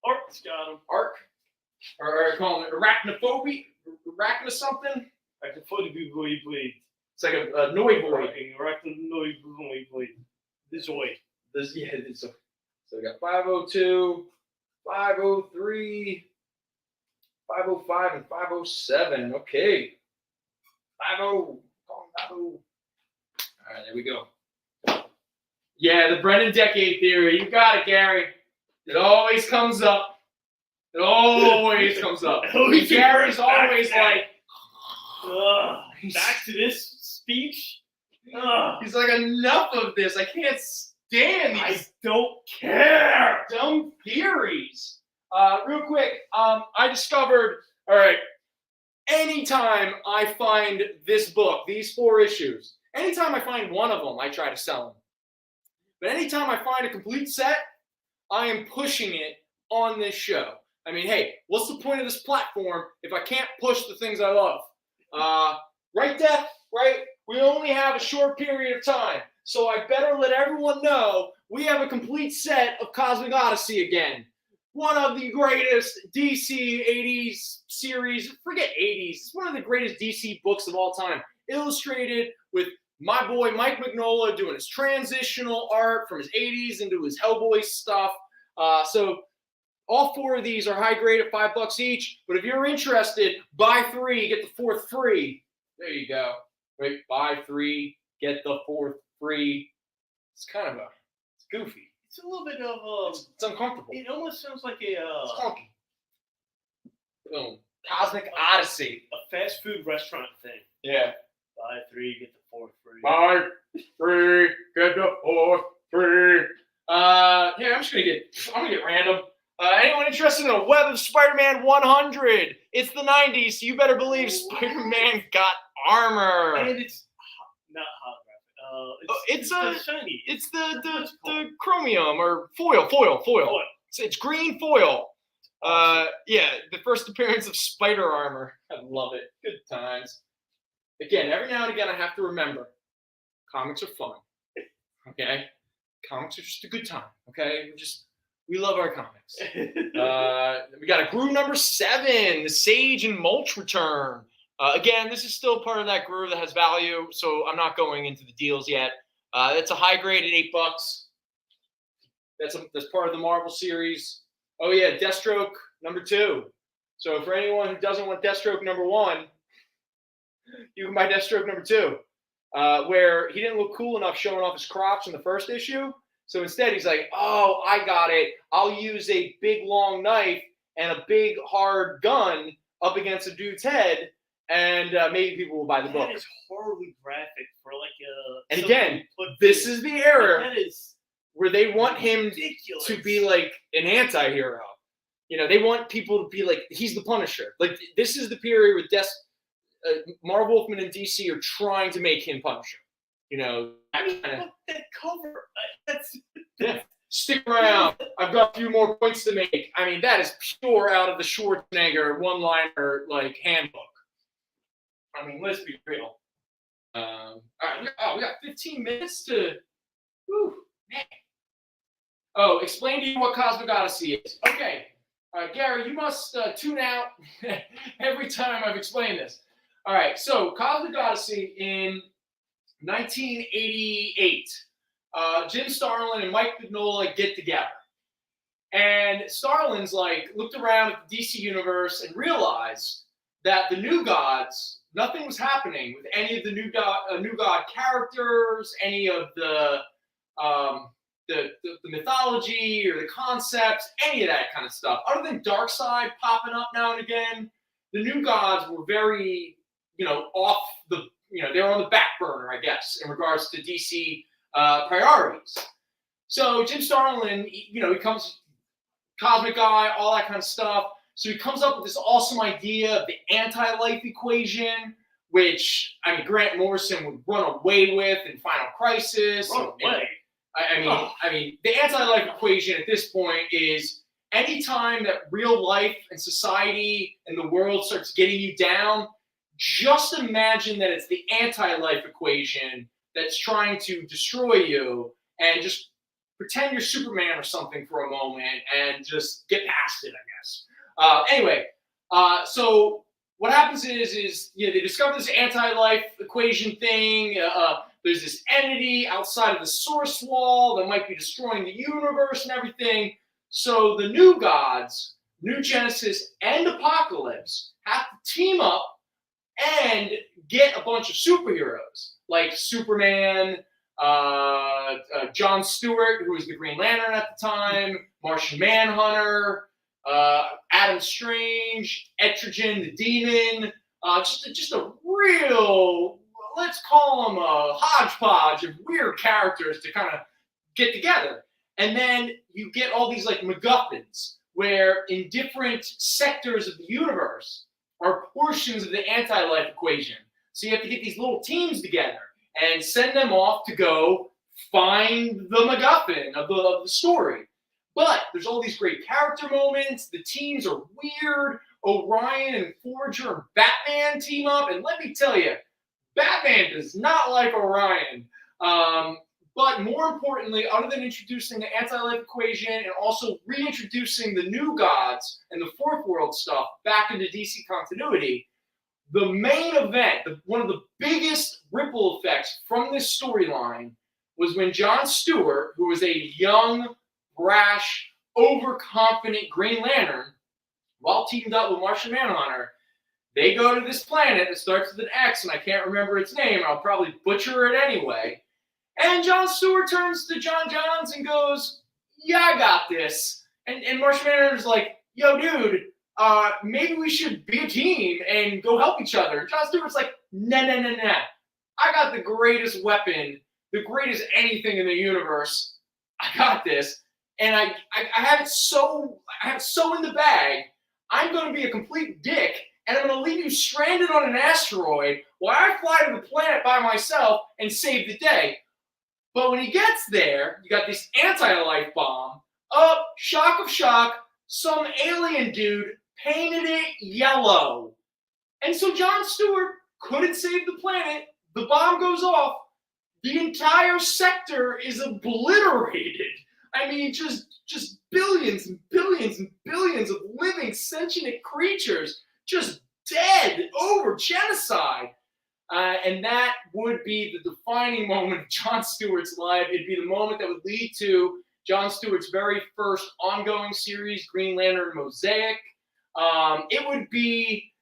Art's got him. Art? Or calling it arachnophobia? Arachno something? Arachnophobia. It's like a noivoid. Arachnoid. The Zoid. So we got 502, 503, 505, and 507. Okay. 50. All right, there we go. Yeah, the Brendon decade theory. You got it, Gary. It always comes up. It always comes up. Gary's always like, back to this speech. He's like, enough of this. I can't stand these. I don't care. Dumb theories. Real quick, I discovered, all right, anytime I find this book, these 4 issues, anytime I find one of them, I try to sell them. But anytime I find a complete set, I am pushing it on this show. I mean, hey, what's the point of this platform if I can't push the things I love? Right, Death? Right? We only have a short period of time. So I better let everyone know we have a complete set of Cosmic Odyssey again. One of the greatest DC 80s series, forget 80s, it's one of the greatest DC books of all time. Illustrated with my boy Mike Mignola doing his transitional art from his 80s into his Hellboy stuff. So all 4 of these are high grade at $5 each. But if you're interested, buy 3, get the 4th free. There you go. Right, buy 3, get the 4th free. It's kind of it's goofy. It's a little bit of it's uncomfortable. It almost sounds like it's clunky. Boom. Cosmic Odyssey. A fast food restaurant thing. Yeah. Buy 3, get the 4th free. Buy 3, get the 4th free. Yeah, I'm gonna get random. Anyone interested in a Web of Spider-Man 100? It's the 90s, so you better believe Spider-Man got armor. And it's not holographic. It's shiny. It's the chromium or foil. It's green foil. Yeah, the first appearance of spider armor. I love it. Good times. Again, every now and again, I have to remember, comics are fun. Okay, comics are just a good time. Okay, we love our comics. We got a Groove number 7, the Sage and Mulch return. Again, this is still part of that groove that has value, so I'm not going into the deals yet. That's a high grade at $8. That's part of the Marvel series. Oh yeah, Deathstroke number 2. So for anyone who doesn't want Deathstroke number 1, you can buy Deathstroke number 2, where he didn't look cool enough showing off his crops in the first issue. So instead, he's like, oh, I got it. I'll use a big, long knife and a big, hard gun up against a dude's head, and maybe people will buy the book. That is horribly graphic for like a... And again, this is the era where they want him to be like an anti-hero. You know, they want people to be like, he's the Punisher. Like, this is the period where Marv Wolfman and DC are trying to make him Punisher. You know, that cover, yeah. Stick around. I've got a few more points to make. I mean, that is pure out of the Schwarzenegger one-liner like handbook. I mean, let's be real. All right, we got 15 minutes to. Whew, man. Oh, explain to you what Cosmic Odyssey is. Okay, Gary, you must tune out every time I've explained this. All right, so Cosmic Odyssey in 1988. Jim Starlin and Mike Mignola get together. And Starlin's like looked around at the DC universe and realized that the New Gods, nothing was happening with any of the New God characters, any of the mythology or the concepts, any of that kind of stuff. Other than Darkseid popping up now and again, the New Gods were very, off the, they were on the back burner, I guess, in regards to DC priorities. So Jim Starlin, he comes, cosmic guy, all that kind of stuff. So he comes up with this awesome idea of the anti-life equation, which, Grant Morrison would run away with in Final Crisis. I mean, the anti-life equation at this point is anytime that real life and society and the world starts getting you down, just imagine that it's the anti-life equation that's trying to destroy you, and just pretend you're Superman or something for a moment and just get past it, I guess. Anyway, so what happens is they discover this anti-life equation thing. There's this entity outside of the source wall that might be destroying the universe and everything. So the New Gods, New Genesis, and Apocalypse have to team up and get a bunch of superheroes like Superman, John Stewart, who was the Green Lantern at the time, Martian Manhunter, Adam Strange, Etrigan the Demon, just a real, let's call them a hodgepodge of weird characters to kind of get together. And then you get all these like MacGuffins, where in different sectors of the universe are portions of the anti-life equation. So you have to get these little teams together and send them off to go find the MacGuffin of the story. But there's all these great character moments. The teams are weird. Orion and Forger and Batman team up. And let me tell you, Batman does not like Orion. But more importantly, other than introducing the anti-life equation and also reintroducing the New Gods and the Fourth World stuff back into DC continuity, the main event, one of the biggest ripple effects from this storyline was when John Stewart, who was a young, brash, overconfident Green Lantern, while teamed up with Martian Manhunter, they go to this planet that starts with an X, and I can't remember its name, and I'll probably butcher it anyway. And John Stewart turns to John Johns and goes, "Yeah, I got this." And Martian Manhunter's like, "Yo, dude, maybe we should be a team and go help each other." And John Stewart's like, "Nah. I got the greatest weapon, the greatest anything in the universe. I got this. And I have it so in the bag. I'm going to be a complete dick, and I'm going to leave you stranded on an asteroid while I fly to the planet by myself and save the day." But when he gets there, you got this anti-life bomb. Oh, shock of shock, some alien dude painted it yellow. And so John Stewart couldn't save the planet. The bomb goes off. The entire sector is obliterated. I mean, just billions and billions and billions of living sentient creatures just dead over genocide. And that would be the defining moment of John Stewart's life. It'd be the moment that would lead to John Stewart's very first ongoing series, Green Lantern Mosaic. It would be,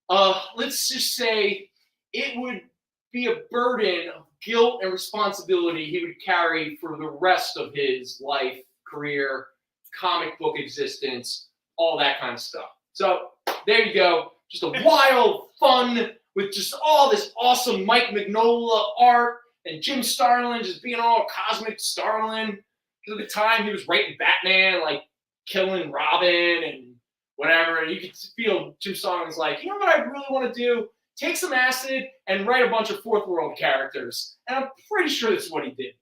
let's just say, it would be a burden of guilt and responsibility he would carry for the rest of his life, career, comic book existence, all that kind of stuff. So there you go. Just a wild, fun, with just all this awesome Mike Mignola art and Jim Starlin just being all cosmic Starlin. Because at the time he was writing Batman, like killing Robin and whatever. And you could feel Jim Starlin's like, you know what I really want to do? Take some acid and write a bunch of Fourth World characters. And I'm pretty sure that's what he did.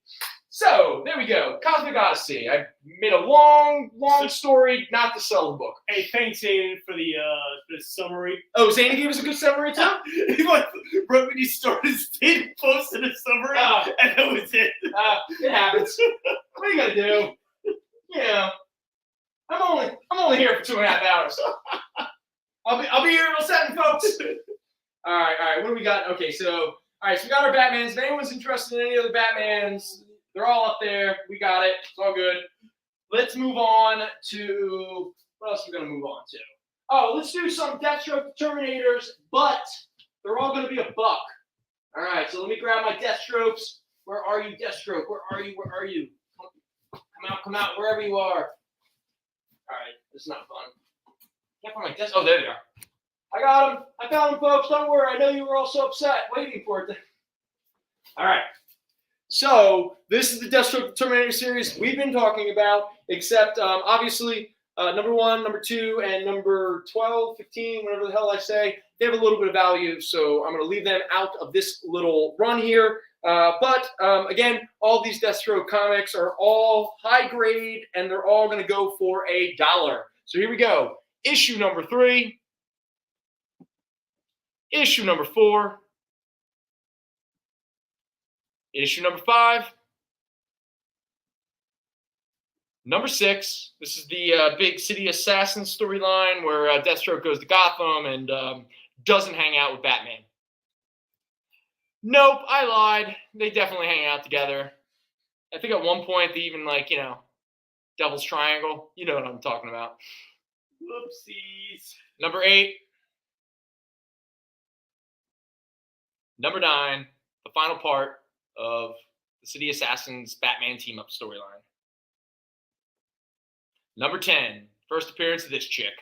So, there we go. Cosmic Odyssey. I made a long story not to sell the book. Hey, thanks, Aiden, for the summary. Oh, Zane gave us a good summary, too? He right when he started, he posted a summary, and that was it. It happens. What are you going to do? You know, I'm only here for 2.5 hours. I'll be here till 7, folks. All right. What do we got? Okay, so we got our Batmans. If anyone's interested in any other Batmans, They're all up there. We got it. It's all good. Let's move on to, what else are we going to move on to? Oh, let's do some Deathstroke Terminators, but they're all going to be $1. All right, so let me grab my Deathstrokes. Where are you, Deathstroke? Where are you? Where are you? Come out, wherever you are. All right, this is not fun. Can't find my Death. Oh, there they are. I got them. I found them, folks. Don't worry. I know you were all so upset waiting for it. All right. So this is the Deathstroke Terminator series we've been talking about, except obviously number 1, number 2, and number 12, 15, whatever the hell I say, they have a little bit of value. So I'm going to leave them out of this little run here. But again, all these Deathstroke comics are all high grade, and they're all going to go for $1. So here we go. Issue number 3. Issue number 4. Issue number 5. Number 6. This is the big city assassin storyline where Deathstroke goes to Gotham and doesn't hang out with Batman. Nope, I lied. They definitely hang out together. I think at one point they even, like, Devil's Triangle. You know what I'm talking about. Whoopsies. Number 8. Number 9. The final part of the City Assassins Batman team-up storyline. Number 10. First appearance of this chick.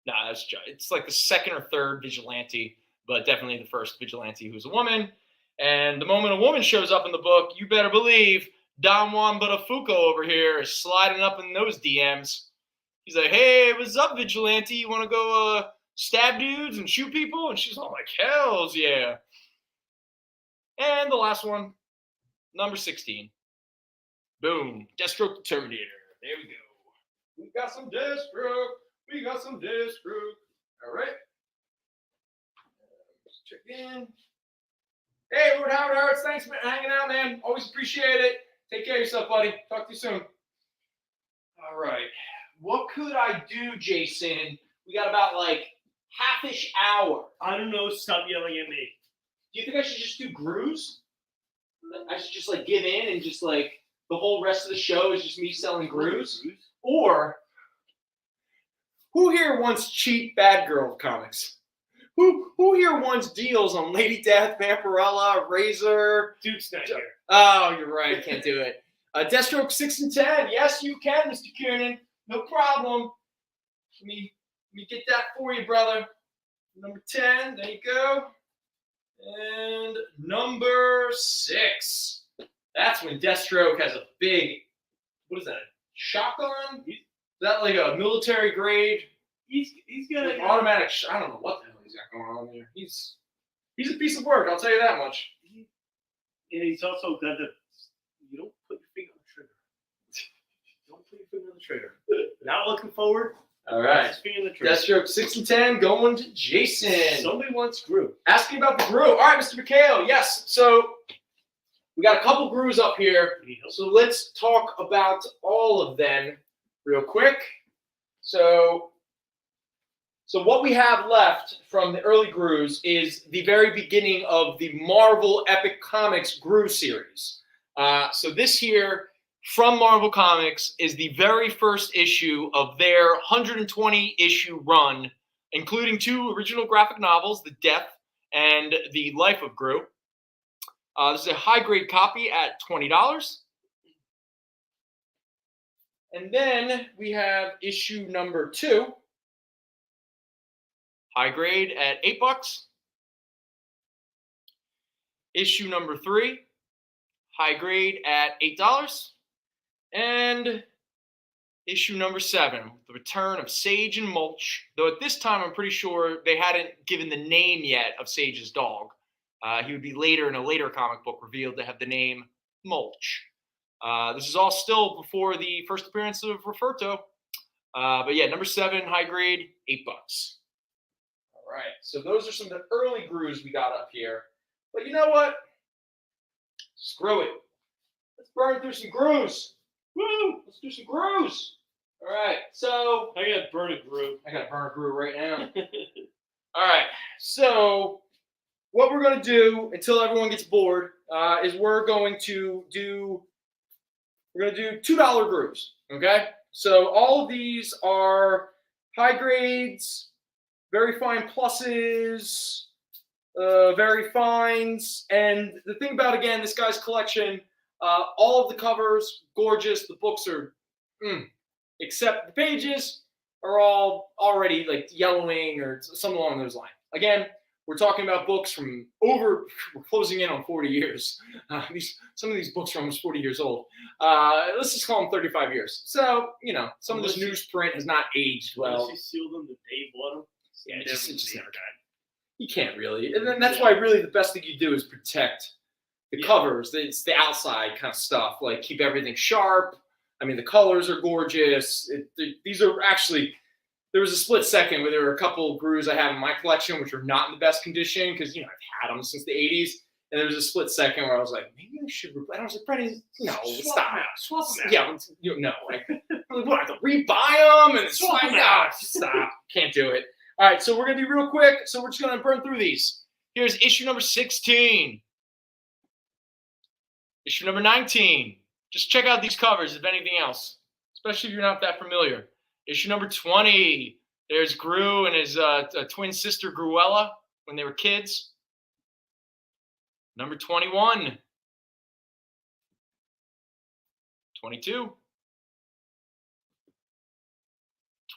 Nah, that's just, it's like the second or third vigilante, but definitely the first vigilante who's a woman. And the moment a woman shows up in the book, you better believe Don Juan Buttafuoco over here is sliding up in those DMs. He's like, hey, what's up, vigilante? You want to go stab dudes and shoot people? And she's all like, hells yeah. And the last one, number 16. Boom. Deathstroke the Terminator. There we go. We got some Deathstroke. We got some Deathstroke. All right. Let's check in. Hey, Lord Howard Harris. Thanks for hanging out, man. Always appreciate it. Take care of yourself, buddy. Talk to you soon. All right. What could I do, Jason? We got about like half-ish hour. I don't know. Stop yelling at me. Do you think I should just do grooves? I should just like give in and just like the whole rest of the show is just me selling grooves? Or who here wants cheap bad girl comics? Who here wants deals on Lady Death, Vampirella, Razor? Duke's not here. Oh, you're right. Can't do it. Deathstroke 6 and 10. Yes, you can, Mr. Kiernan. No problem. Let me get that for you, brother. Number 10. There you go. And number 6. That's when Deathstroke has a big, what is that, a shotgun? Is that like a military grade? He's got like automatic, I don't know what the hell he's got going on there. He's a piece of work, I'll tell you that much. And he's also got the, you don't put your finger on the trigger. Don't put your finger on the trigger. Not looking forward. All right. Deathstroke 6 and 10 going to Jason. Somebody wants Gru. Asking about the Gru. All right, Mr. McHale. Yes. So we got a couple Grus up here. So let's talk about all of them real quick. So what we have left from the early Grus is the very beginning of the Marvel Epic Comics Gru series. So this here from Marvel Comics is the very first issue of their 120-issue run, including 2 original graphic novels, The Death and The Life of Gru. This is a high-grade copy at $20. And then we have issue number 2, high grade at $8. Issue number 3, high grade at $8. And issue number 7, The Return of Sage and Mulch. Though at this time, I'm pretty sure they hadn't given the name yet of Sage's dog. He would be later in a later comic book revealed to have the name Mulch. This is all still before the first appearance of Roberto. But yeah, number 7, high grade, $8. All right, so those are some of the early Grus we got up here. But you know what? Screw it. Let's burn through some Grus. Woo! Let's do some Grus. All right, so I gotta burn a Gru. I gotta burn a Gru right now. All right, so what we're going to do until everyone gets bored is we're going to do $2 grooves. Okay, so all of these are high grades, very fine pluses, very fines, and the thing about, again, this guy's collection, all of the covers gorgeous. The books are, except the pages are all already like yellowing or something along those lines. Again, we're talking about books from we're closing in on 40 years. Some of these books are almost 40 years old. Let's just call them 35 years. So, some of this newsprint has not aged well. Unless you seal them the day you bought them. Yeah, it just never got. You can't really. And then that's why really the best thing you do is protect the covers. It's the outside kind of stuff. Like, keep everything sharp. I mean, the colors are gorgeous. These are actually... There was a split second where there were a couple grooves I have in my collection which are not in the best condition because, I've had them since the 80s. And there was a split second where I was like, maybe I should replace. I was like, Brendon, no, stop. Swap them out. Yeah, no. Like, what, I have to rebuy them? And Swap them out. Stop. Can't do it. All right, so we're going to be real quick. So we're just going to burn through these. Here's issue number 16. Issue number 19. Just check out these covers, if anything else, especially if you're not that familiar. Issue number 20. There's Gru and his twin sister Gruella when they were kids. Number 21. 22.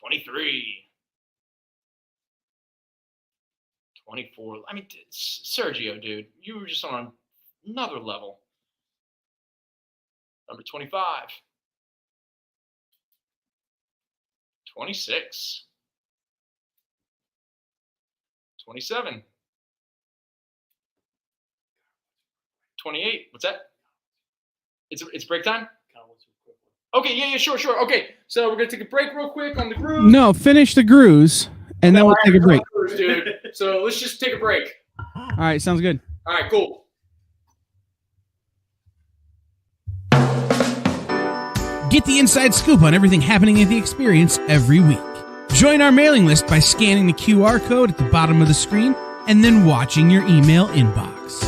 23. 24. I mean, Sergio, dude, you were just on another level. Number 25. 26. 27. 28. What's that? It's break time? Okay, yeah, sure. Okay, so we're going to take a break real quick on the grooves. No, finish the grooves, and then we'll take a break. Dude. So let's just take a break. All right, sounds good. All right, cool. Get the inside scoop on everything happening at the experience every week. Join our mailing list by scanning the QR code at the bottom of the screen and then watching your email inbox.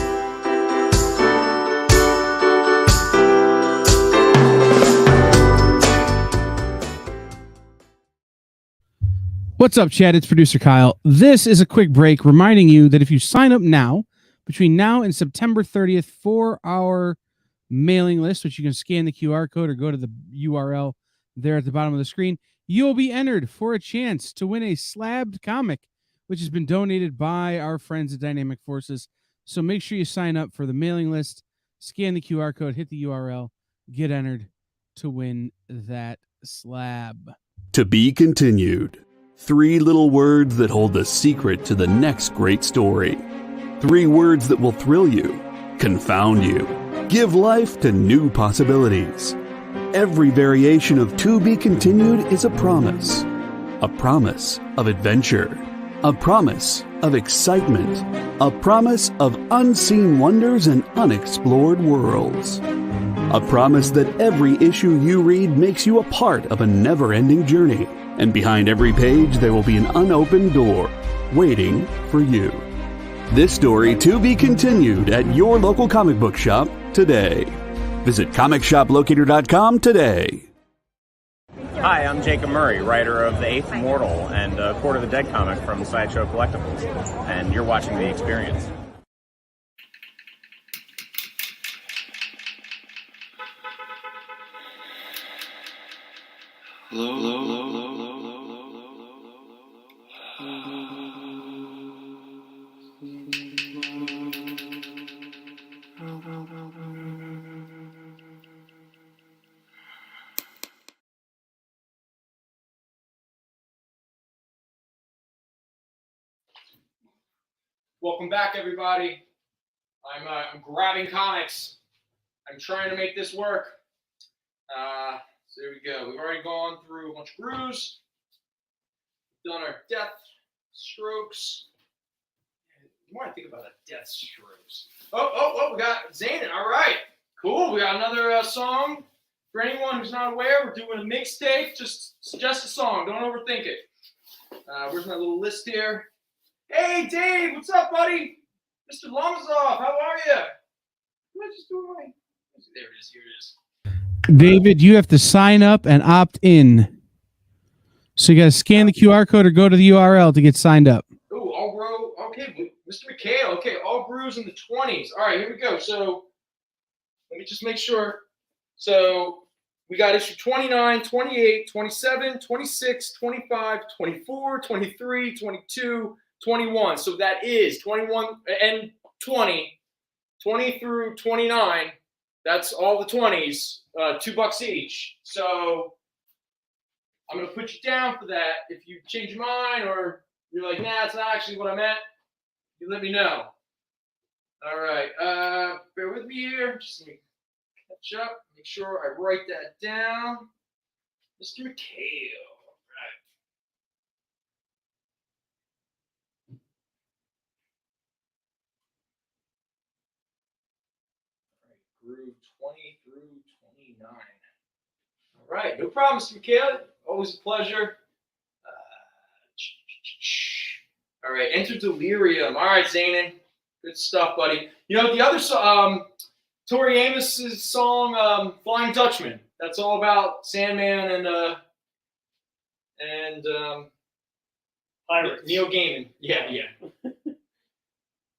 What's up, Chad? It's producer Kyle. This is a quick break reminding you that if you sign up now, between now and September 30th for our mailing list, which you can scan the QR code or go to the URL there at the bottom of the screen, you'll be entered for a chance to win a slabbed comic, which has been donated by our friends at Dynamic Forces. So make sure you sign up for the mailing list, scan the QR code, hit the URL, get entered to win that slab. To be continued. 3 little words that hold the secret to the next great story. 3 words that will thrill you, confound you, give life to new possibilities. Every variation of To Be Continued is a promise of adventure, a promise of excitement, a promise of unseen wonders and unexplored worlds. A promise that every issue you read makes you a part of a never-ending journey, and behind every page there will be an unopened door waiting for you. This story to be continued at your local comic book shop today. Visit comicshoplocator.com today. Hi, I'm Jacob Murray, writer of The Eighth Immortal and Court of the Dead comic from Sideshow Collectibles, and you're watching The Experience. Welcome back, everybody. I'm grabbing comics. I'm trying to make this work. So here we go. We've already gone through a bunch of grooves. We've done our Deathstrokes. The more I think about it, Deathstrokes. Oh, we got Zanin. All right. Cool. We got another song. For anyone who's not aware, we're doing a mixtape. Just suggest a song. Don't overthink it. Where's my little list here? Hey, Dave. What's up, buddy? Mr. Lamazov, how are you? What just doing my... There it is. Here it is. David, you have to sign up and opt in. So you got to scan the QR code or go to the URL to get signed up. Ooh, all grow. Okay, Mr. McHale. Okay, all brews in the 20s. All right, here we go. So let me just make sure. So we got issue 29, 28, 27, 26, 25, 24, 23, 22, 21. So that is 21 and 20, 20 through 29. That's all the 20s, $2 each. So I'm going to put you down for that. If you change your mind or you're like, nah, it's not actually what I meant, you let me know. All right. Bear with me here. Just let me catch up. Make sure I write that down. Mr. McHale. All right. Grew 20 through 29. All right, no problem, Mr. McHale. Always a pleasure. All right, Enter Delirium. All right, Zanin. Good stuff, buddy. You know, the other song, Tori Amos's song, Flying Dutchman. That's all about Sandman and Pirates. Neil Gaiman. Yeah, yeah. do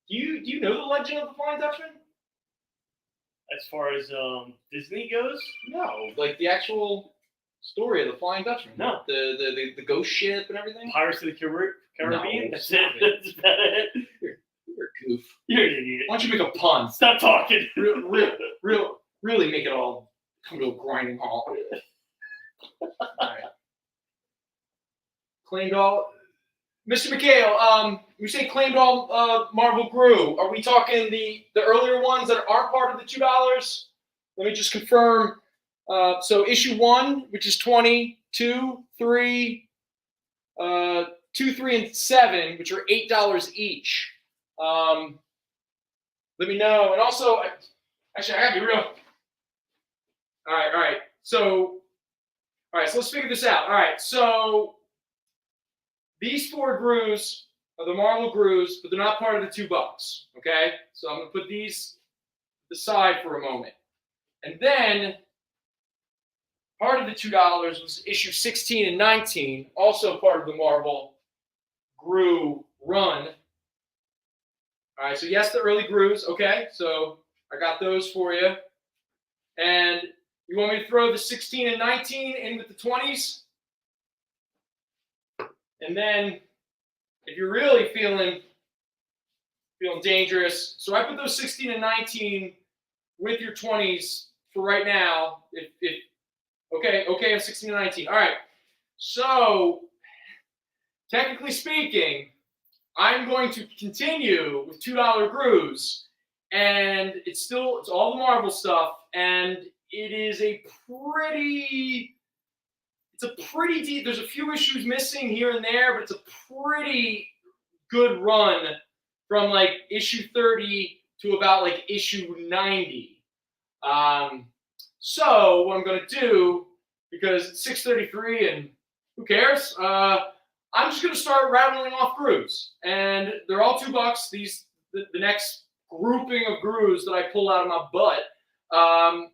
you know the legend of the Flying Dutchman? As far as Disney goes? No, like the actual story of the Flying Dutchman. No. The ghost ship and everything. Pirates of the Caribbean? No, That's stop it. That's about it. You're a goof. You're an idiot. Why don't you make a pun? Stop talking. Really make it all come to a grinding halt. All right. Claimed all. Mr. McHale, you say claimed all Marvel Grew. Are we talking the earlier ones that aren't part of the $2? Let me just confirm. So issue 1, which is 20, 2, 3, 2, 3, and 7, which are $8 each. Let me know. And also, actually, I gotta be real. All right. So let's figure this out. All right, so these 4 Grews are the Marvel Grews, but they're not part of the $2. Okay, so I'm gonna put these aside for a moment, and then part of the $2 was issue 16 and 19, also part of the Marvel Grew run. All right, so yes, the early Grews. Okay, so I got those for you, and you want me to throw the 16 and 19 in with the 20s? And then, if you're really feeling dangerous, so I put those 16 and 19 with your 20s for right now. Okay, on 16 and 19. All right. So, technically speaking, I'm going to continue with $2 Grews, and it's all the Marvel stuff, and it is a pretty deep. There's a few issues missing here and there, but it's a pretty good run from like issue 30 to about like issue 90. So what I'm going to do, because it's 633 and who cares, I'm just going to start rattling off Grews, and they're all $2. The next grouping of Grews that I pull out of my butt.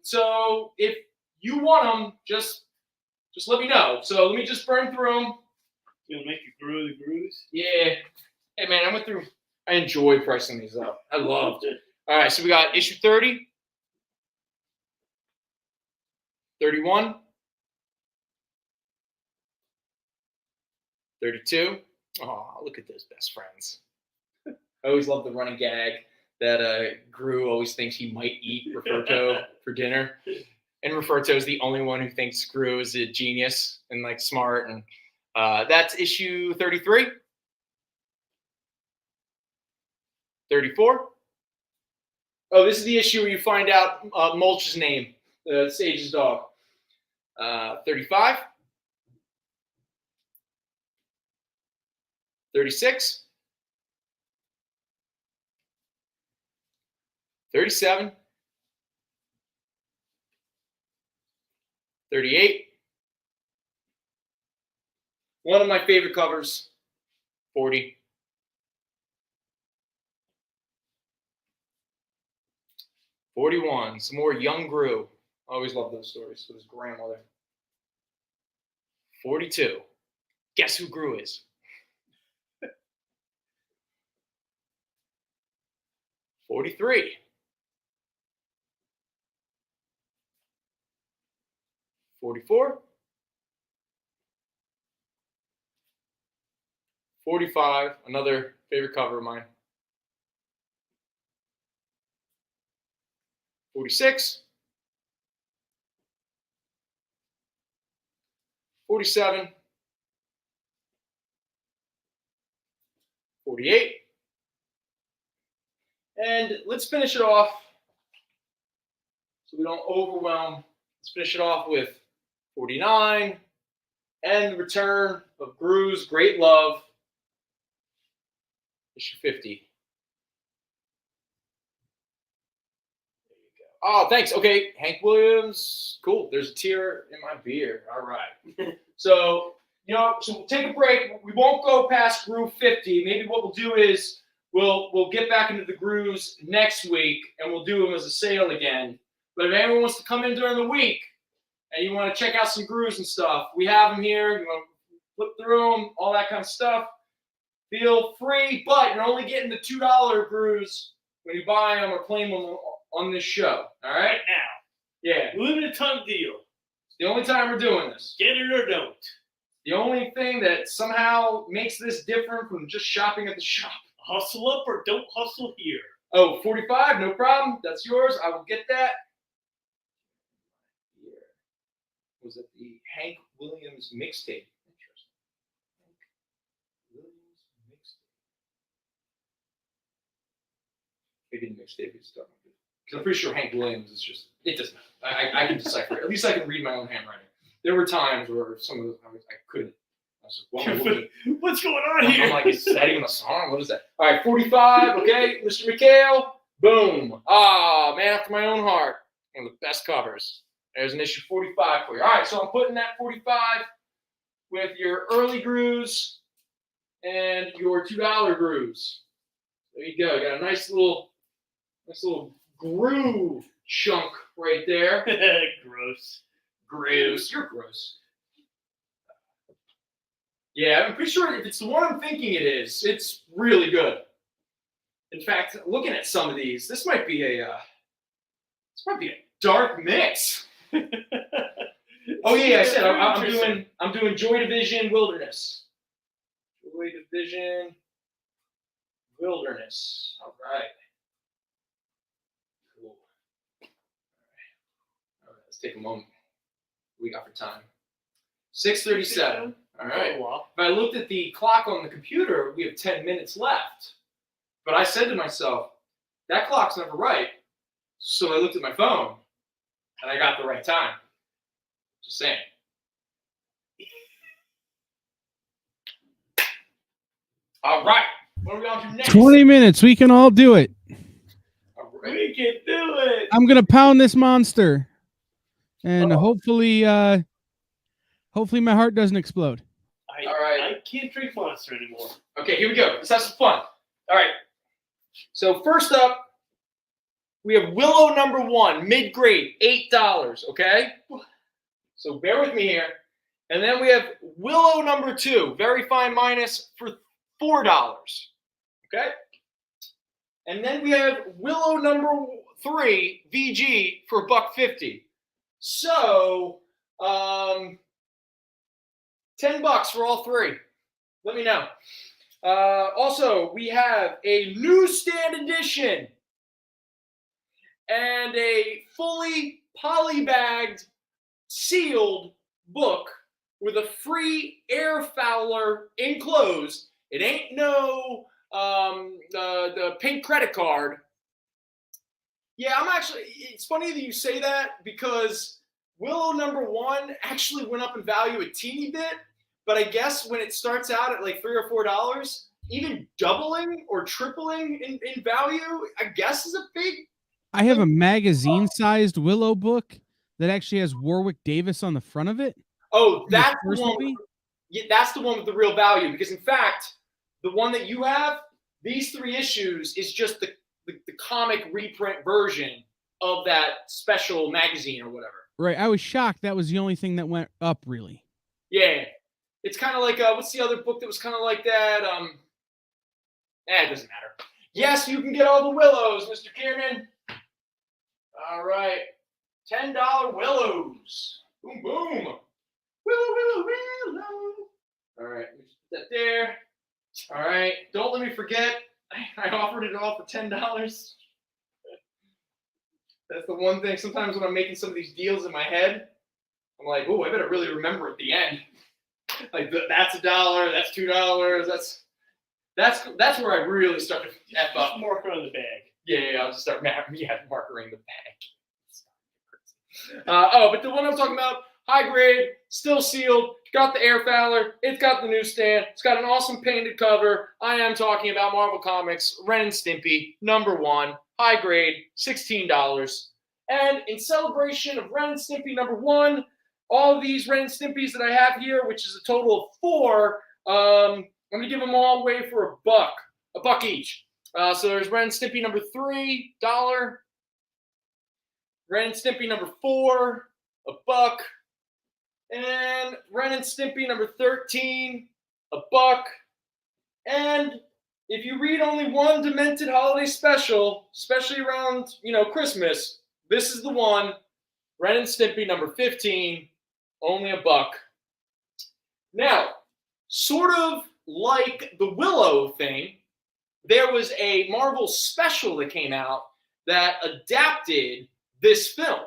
So if you want them, just let me know. So let me just burn through them. You'll make you brew the Grews? Yeah. Hey, man, I enjoyed pricing these up. I loved it. All right, so we got issue 30, 31, 32. Oh, look at those best friends. I always love the running gag that Gru always thinks he might eat Roberto for dinner. And Roberto is the only one who thinks Gru is a genius and like smart. And that's issue 33, 34. Oh, this is the issue where you find out Mulch's name, Sage's dog. 35, 36, 37, 38. One of my favorite covers, 40. 41. Some more young Gru. I always love those stories with his grandmother. 42. Guess who Gru is? 43. 44. 45. Another favorite cover of mine. 46. 47. 48. And let's finish it off so we don't overwhelm. Let's finish it off with 49 and the return of Gru's Great Love, issue 50. There you go. Oh, thanks. Okay, Hank Williams. Cool. There's a tear in my beer. All right. So we'll take a break. We won't go past Gru 50. Maybe what we'll do is we'll get back into the Grus next week, and we'll do them as a sale again. But if anyone wants to come in during the week and you want to check out some Grus and stuff, we have them here. You want to flip through them, all that kind of stuff. Feel free, but you're only getting the $2 Grus when you buy them or claim them on this show. All right? Right now. Yeah. Limited time deal. It's the only time we're doing this. Get it or don't. The only thing that somehow makes this different from just shopping at the shop. Hustle up or don't hustle here. Oh, 45, no problem. That's yours. I will get that. Here. Was it the Hank Williams mixtape? Interesting. Hank Williams mixtape. Maybe the mixtape is done. Because I'm pretty sure Hank Williams is just, it doesn't matter. I can decipher it. At least I can read my own handwriting. There were times where some of the I couldn't. I was like, well, what's going on here? I'm like, is that even a song? What is that? All right, 45. Okay, Mr. McHale. Boom. Ah, man after my own heart. One of the best covers. There's an issue 45 for you. All right, so I'm putting that 45 with your early Grus and your $2 Grus. There you go. Got a nice little groove chunk right there. Gross. Gross. You're gross. Yeah, I'm pretty sure if it's the one I'm thinking it is, it's really good. In fact, looking at some of these, this might be a dark mix. Oh yeah, I said I'm doing Joy Division Wilderness. Joy Division Wilderness. All right. Cool. All right, let's take a moment. What we got for time? 6:37. All right. If I looked at the clock on the computer, we have 10 minutes left. But I said to myself, that clock's never right. So I looked at my phone, and I got the right time. Just saying. All right. What are we on to next? 20 minutes. We can all do it. All right. We can do it. I'm going to pound this monster. And hopefully my heart doesn't explode. All right. I can't drink Monster anymore. Okay, here we go. Let's have some fun. All right. So first up, we have Willow #1, mid-grade, $8, okay? So bear with me here. And then we have Willow #2, very fine minus, for $4, okay? And then we have Willow #3, VG, for $1.50. So, $10 for all three. Let me know. Also, we have a newsstand edition and a fully polybagged, sealed book with a free air fouler enclosed. It ain't no the pink credit card. Yeah, it's funny that you say that because Willow #1 actually went up in value a teeny bit, but I guess when it starts out at like $3 or $4, even doubling or tripling in value, I guess is a big. I have a magazine-sized Willow book that actually has Warwick Davis on the front of it. Oh, that's the one. Yeah, that's the one with the real value. Because in fact, the one that you have, these 3 issues is just the comic reprint version of that special magazine or whatever. Right. I was shocked that was the only thing that went up, really. Yeah. It's kind of like, what's the other book that was kind of like that? It doesn't matter. Yes, you can get all the Willows, Mr. Kiernan. All right. $10 Willows. Boom, boom. Willow. All right. Let me just put that there. All right. Don't let me forget. I offered it all for $10. That's the one thing. Sometimes when I'm making some of these deals in my head, I'm like, oh, I better really remember at the end. Like, that's $1, that's $2, that's where I really start to F up. Marker on the bag. Yeah, I'll just start markering the bag. But the one I'm talking about, high grade, still sealed, got the air fouler, it's got the newsstand, it's got an awesome painted cover. I am talking about Marvel Comics, Ren and Stimpy, #1, high grade, $16. And in celebration of Ren and Stimpy #1, all of these Ren and Stimpies that I have here, which is a total of 4, I'm going to give them all away for a buck each. So there's Ren and Stimpy #3, $1. Ren and Stimpy #4, $1. And Ren and Stimpy #13, $1. And if you read only one Demented Holiday Special, especially around, Christmas, this is the one. Ren and Stimpy #15, only $1. Now, sort of like the Willow thing, there was a Marvel special that came out that adapted this film.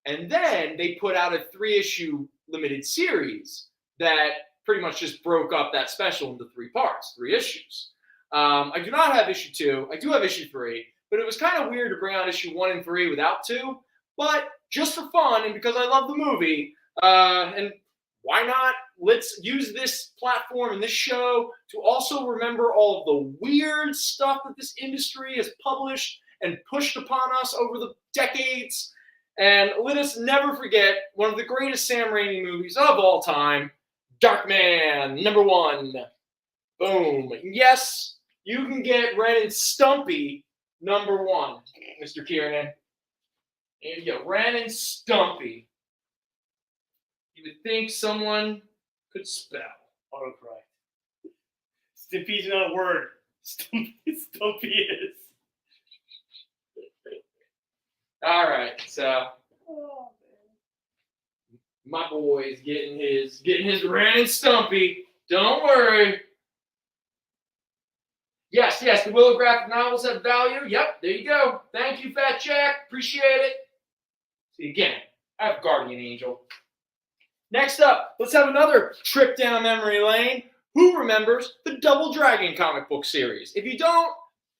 And then they put out a 3-issue limited series that pretty much just broke up that special into 3 parts, 3 issues. I do not have issue 2. I do have issue 3, but it was kind of weird to bring out issue 1 and 3 without 2. But just for fun and because I love the movie, and why not? Let's use this platform and this show to also remember all of the weird stuff that this industry has published and pushed upon us over the decades. And let us never forget one of the greatest Sam Raimi movies of all time, Darkman, #1. Boom. Yes, you can get Ren and Stumpy #1, Mr. Kiernan. There you go, Ren and Stumpy. You would think someone could spell. Autocorrect. Stimpy's not a word. Stumpy is. All right, so my boy's getting his Ren and Stumpy. Don't worry. Yes, the Willow graphic novels have value. Yep, there you go. Thank you, Fat Jack. Appreciate it. See, again, I have Guardian Angel. Next up, let's have another trip down memory lane. Who remembers the Double Dragon comic book series? If you don't,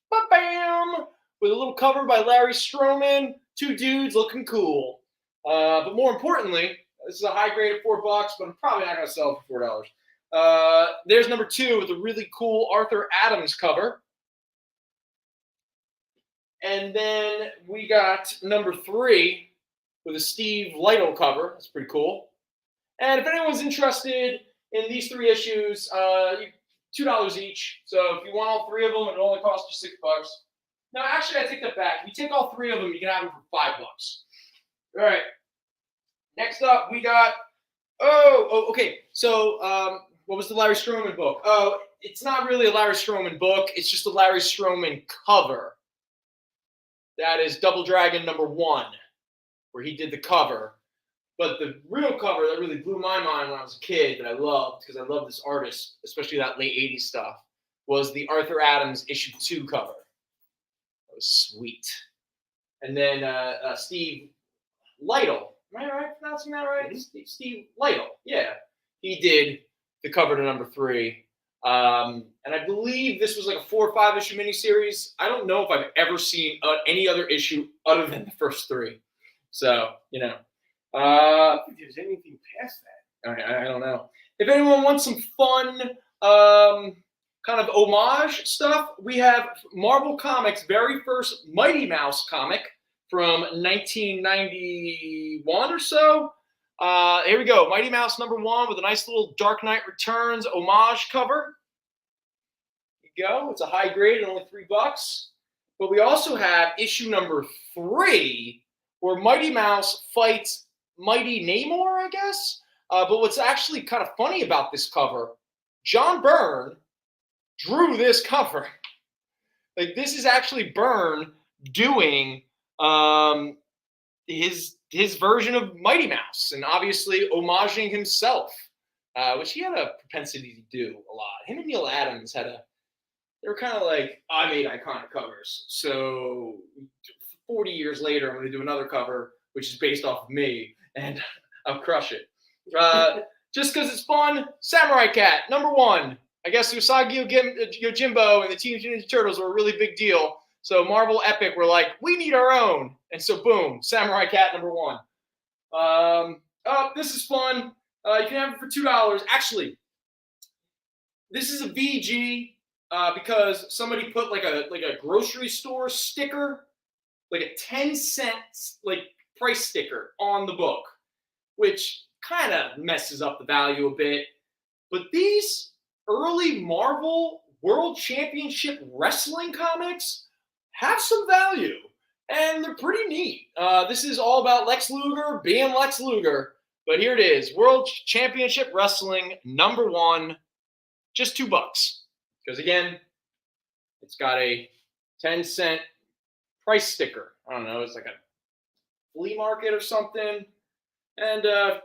ba-bam! With a little cover by Larry Stroman, 2 dudes looking cool. But more importantly, this is a high grade at $4, but I'm probably not going to sell it for $4. There's #2 with a really cool Arthur Adams cover. And then we got #3 with a Steve Lytle cover. That's pretty cool. And if anyone's interested in these 3 issues, $2 each. So if you want all 3 of them, it only costs you $6. No, actually, I take that back. If you take all 3 of them, you can have them for $5. All right. Next up, we got. Okay. So, what was the Larry Stroman book? Oh, it's not really a Larry Stroman book. It's just a Larry Stroman cover. That is Double Dragon #1, where he did the cover. But the real cover that really blew my mind when I was a kid that I loved, because I love this artist, especially that late 80s stuff, was the Arthur Adams issue 2 cover. That was sweet. And then Steve Lytle. Am I right pronouncing that right? Steve Lytle. Yeah. He did the cover to #3. And I believe this was like a 4 or 5 issue miniseries. I don't know if I've ever seen any other issue other than the first 3. So, I don't think there's anything past that. I don't know. If anyone wants some fun kind of homage stuff, we have Marvel Comics' very first Mighty Mouse comic from 1991 or so. Here we go. Mighty Mouse #1 with a nice little Dark Knight Returns homage cover. Here you go. It's a high grade and only $3. But we also have issue number 3, where Mighty Mouse fights Mighty Namor, I guess. But what's actually kind of funny about this cover, John Byrne drew this cover. Like, this is actually Byrne doing his version of Mighty Mouse, and obviously homaging himself, which he had a propensity to do a lot. Him and Neil Adams they were kind of like, I made iconic covers. So 40 years later, I'm going to do another cover, which is based off of me, and I'll crush it. Just because it's fun, Samurai Cat, number 1. I guess Usagi Yojimbo and the Teenage Ninja Turtles were a really big deal. So Marvel Epic were like, we need our own. And so boom, Samurai Cat number 1. This is fun. You can have it for $2. Actually, this is a VG because somebody put like a grocery store sticker, like a 10-cent price sticker on the book, which kind of messes up the value a bit. But these early Marvel World Championship Wrestling comics have some value, and they're pretty neat. This is all about Lex Luger being Lex Luger, but here it is, World Championship Wrestling number 1, just $2. Because again, it's got a 10-cent price sticker. I don't know, it's like a flea market or something. And in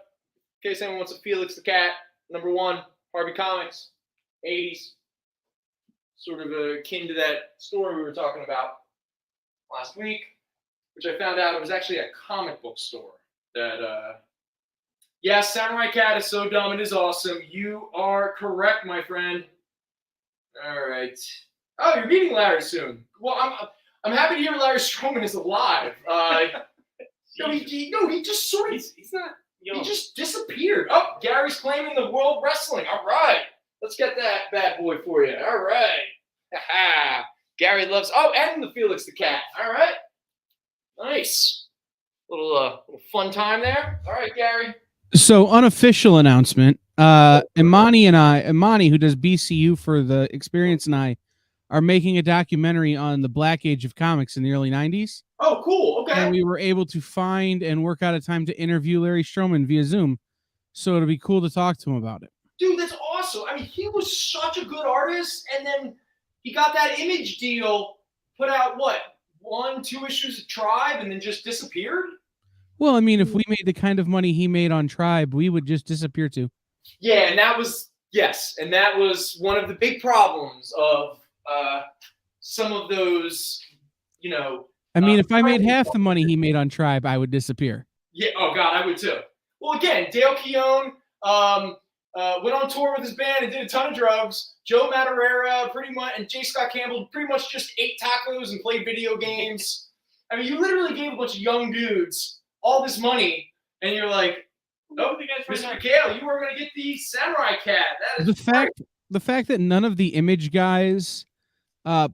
case anyone wants a Felix the Cat, number 1, Harvey Comics, 80s. Sort of akin to that story we were talking about last week, which I found out it was actually a comic book store that, yes, Samurai Cat is so dumb, it is awesome. You are correct, my friend. All right. Oh, you're meeting Larry soon. Well, I'm happy to hear Larry Stroman is alive. He just sort of, he's not, he just disappeared. Oh, Gary's claiming the World Wrestling. All right. Let's get that bad boy for you. All right. Ha-ha. Gary loves, and the Felix the Cat. All right. Nice. Little fun time there. All right, Gary. So, unofficial announcement. Imani, who does BCU for the Experience, and I are making a documentary on the Black Age of comics in the early 90s. Oh, cool. Okay. And we were able to find and work out a time to interview Larry Stroman via Zoom. So it'll be cool to talk to him about it. Dude, that's awesome. I mean, he was such a good artist, and then he got that Image deal, put out, 1-2 issues of Tribe, and then just disappeared? Well, I mean, if we made the kind of money he made on Tribe, we would just disappear too. Yeah, and that was one of the big problems of some of those, I mean, if I made half the money he made on Tribe, I would disappear. Yeah, oh God, I would too. Well, again, Dale Keown went on tour with his band and did a ton of drugs. Joe Madureira and J. Scott Campbell pretty much just ate tacos and played video games. I mean, you literally gave a bunch of young dudes all this money, and you're like, oh, Mr. McHale, you were going to get the Samurai Cat. That is the fact that none of the Image guys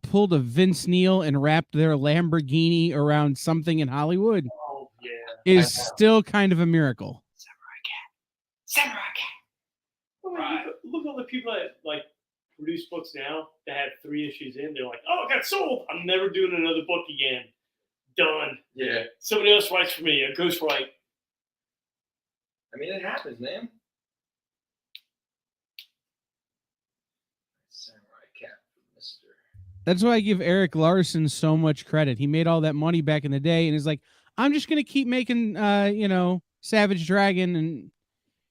pulled a Vince Neil and wrapped their Lamborghini around something in Hollywood is still kind of a miracle. Samurai Cat. Well, look at all the people that produce books now that have 3 issues in. They're like, oh, it got sold. I'm never doing another book again. Done. Yeah. Somebody else writes for me. It goes right. I mean, it happens, man. Samurai Cat, Mr. That's why I give Eric Larson so much credit. He made all that money back in the day, and is like, I'm just gonna keep making, Savage Dragon, and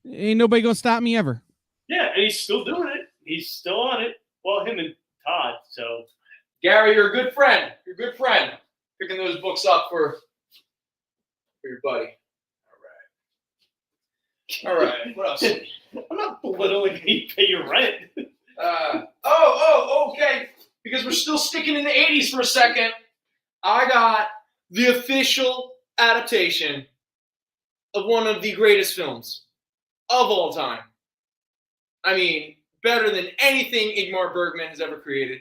ain't nobody gonna stop me ever. Yeah, and he's still doing it. He's still on it. Well, him and Todd. So, Gary, you're a good friend. You're a good friend. Picking those books up for your buddy. All right. What else? I'm not belittling you pay your rent. Okay. Because we're still sticking in the 80s for a second. I got the official adaptation of one of the greatest films of all time. I mean, better than anything Ingmar Bergman has ever created.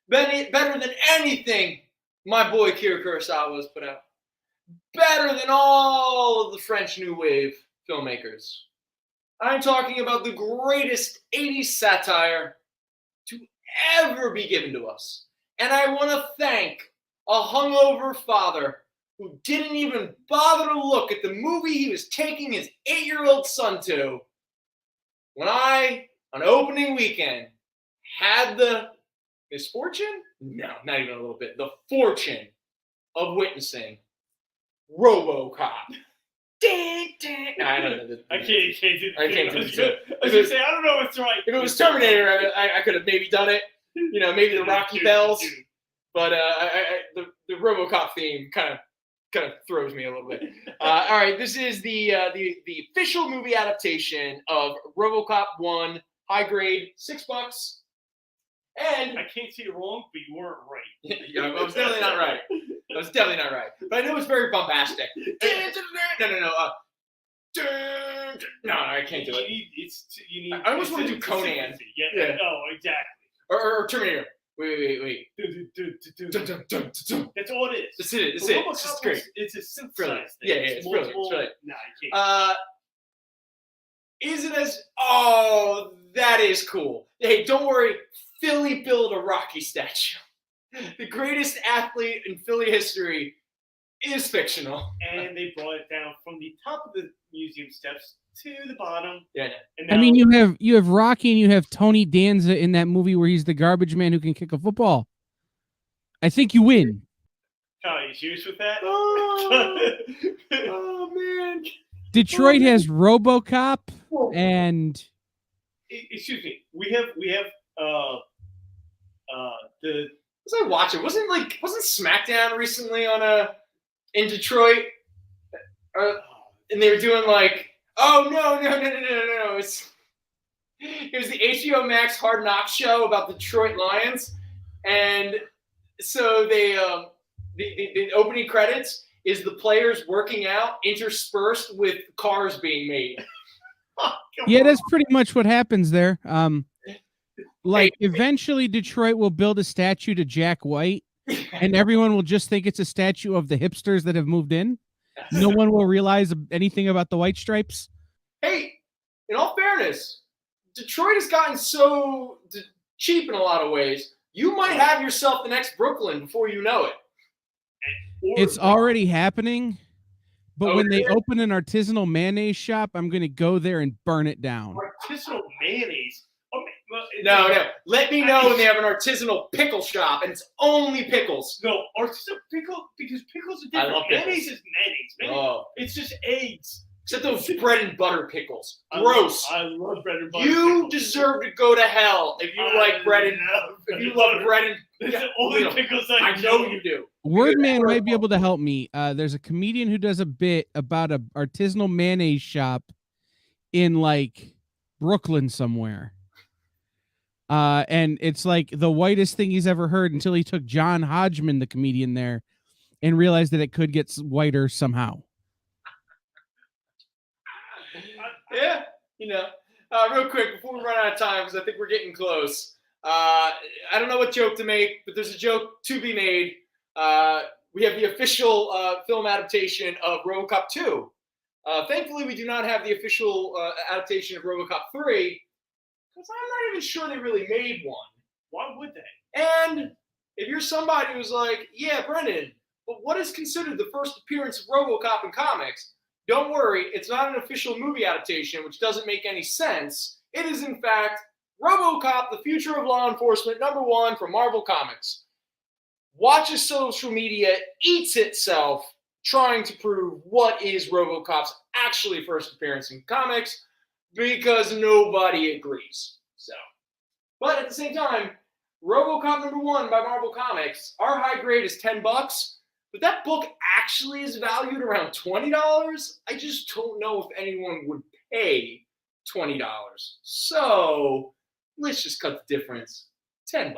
Better than anything my boy Akira Kurosawa has put out. Better than all of the French New Wave filmmakers. I'm talking about the greatest 80s satire to ever be given to us. And I want to thank a hungover father who didn't even bother to look at the movie he was taking his 8-year-old son to, when I, on opening weekend, had the misfortune? No, not even a little bit. The fortune of witnessing RoboCop. No, I don't know. I can't do I can't do it. I was going to say, I don't know if it's right. If it was Terminator, I could have maybe done it. You know, maybe the Rocky Bells. But the RoboCop theme kind of throws me a little bit. All right, this is the official movie adaptation of RoboCop 1, high grade, $6. And I can't see it wrong, but you weren't right. Yeah, I was definitely not right. But I know it's very bombastic. No, I can't do it. I almost want to do Conan. Yeah. Oh, exactly. Or Terminator. Wait. That's all it is. That's it. It's great. It's a synthesized thing. Yeah, it's brilliant. No, you can't. Is it as... Oh, that is cool. Hey, don't worry. Philly built a Rocky statue. The greatest athlete in Philly history is fictional. And they brought it down from the top of the museum steps to the bottom. Yeah. And I mean, you have Rocky and you have Tony Danza in that movie where he's the garbage man who can kick a football. I think you win. Kyle, you serious with that? Oh man. Detroit has RoboCop and... Excuse me. We have the... Was I watching? Wasn't SmackDown recently in Detroit? And they were doing like, oh no. It was the HBO Max Hard Knocks show about the Detroit Lions, and so they the opening credits is the players working out interspersed with cars being made. Yeah, that's pretty much what happens there. Eventually Detroit will build a statue to Jack White, and everyone will just think it's a statue of the hipsters that have moved in. No one will realize anything about the white stripes. Hey, in all fairness, Detroit has gotten so cheap in a lot of ways. You might have yourself the next Brooklyn before you know it. It's already happening, but when they open an artisanal mayonnaise shop, I'm going to go there and burn it down. Artisanal mayonnaise? No. Let me know when they have an artisanal pickle shop, and it's only pickles. No, artisanal pickle, because pickles are different. I love pickles. Mayonnaise is mayonnaise. Oh. It's just eggs. Except those bread and butter pickles. Gross. I love bread and butter. You deserve to go to hell if you like bread and love bread and. It's the only pickles I know you do. Wordman might be able to help me. There's a comedian who does a bit about an artisanal mayonnaise shop in Brooklyn somewhere. And it's like the whitest thing he's ever heard until he took John Hodgman, the comedian, there and realized that it could get whiter somehow. Yeah, real quick before we run out of time, because I think we're getting close. I don't know what joke to make, but there's a joke to be made. We have the official film adaptation of RoboCop 2. Thankfully, we do not have the official adaptation of RoboCop 3, because I'm not even sure they really made one. Why would they? And if you're somebody who's like, yeah, Brendon, but what is considered the first appearance of RoboCop in comics? Don't worry, it's not an official movie adaptation, which doesn't make any sense. It is, in fact, RoboCop, the Future of Law Enforcement, #1 from Marvel Comics. Watches social media, eats itself, trying to prove what is RoboCop's actually first appearance in comics, because nobody agrees. But at the same time, RoboCop #1 by Marvel Comics, our high grade is $10, but that book actually is valued around $20. I just don't know if anyone would pay $20. So let's just cut the difference. $10.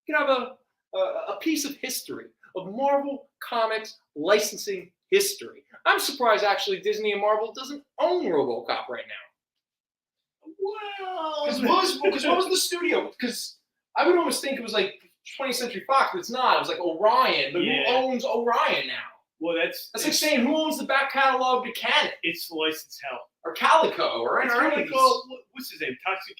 You can have a piece of history, of Marvel Comics licensing history. I'm surprised actually Disney and Marvel doesn't own RoboCop right now. Well, Because what was the studio? Because I would almost think it was 20th Century Fox, but it's not. It was Orion. But Yeah. who owns Orion now? Well, that's like saying who owns the back catalog to Canon? It's licensed hell. Or Calico, or It's any kind of of like, what's his name? Toxic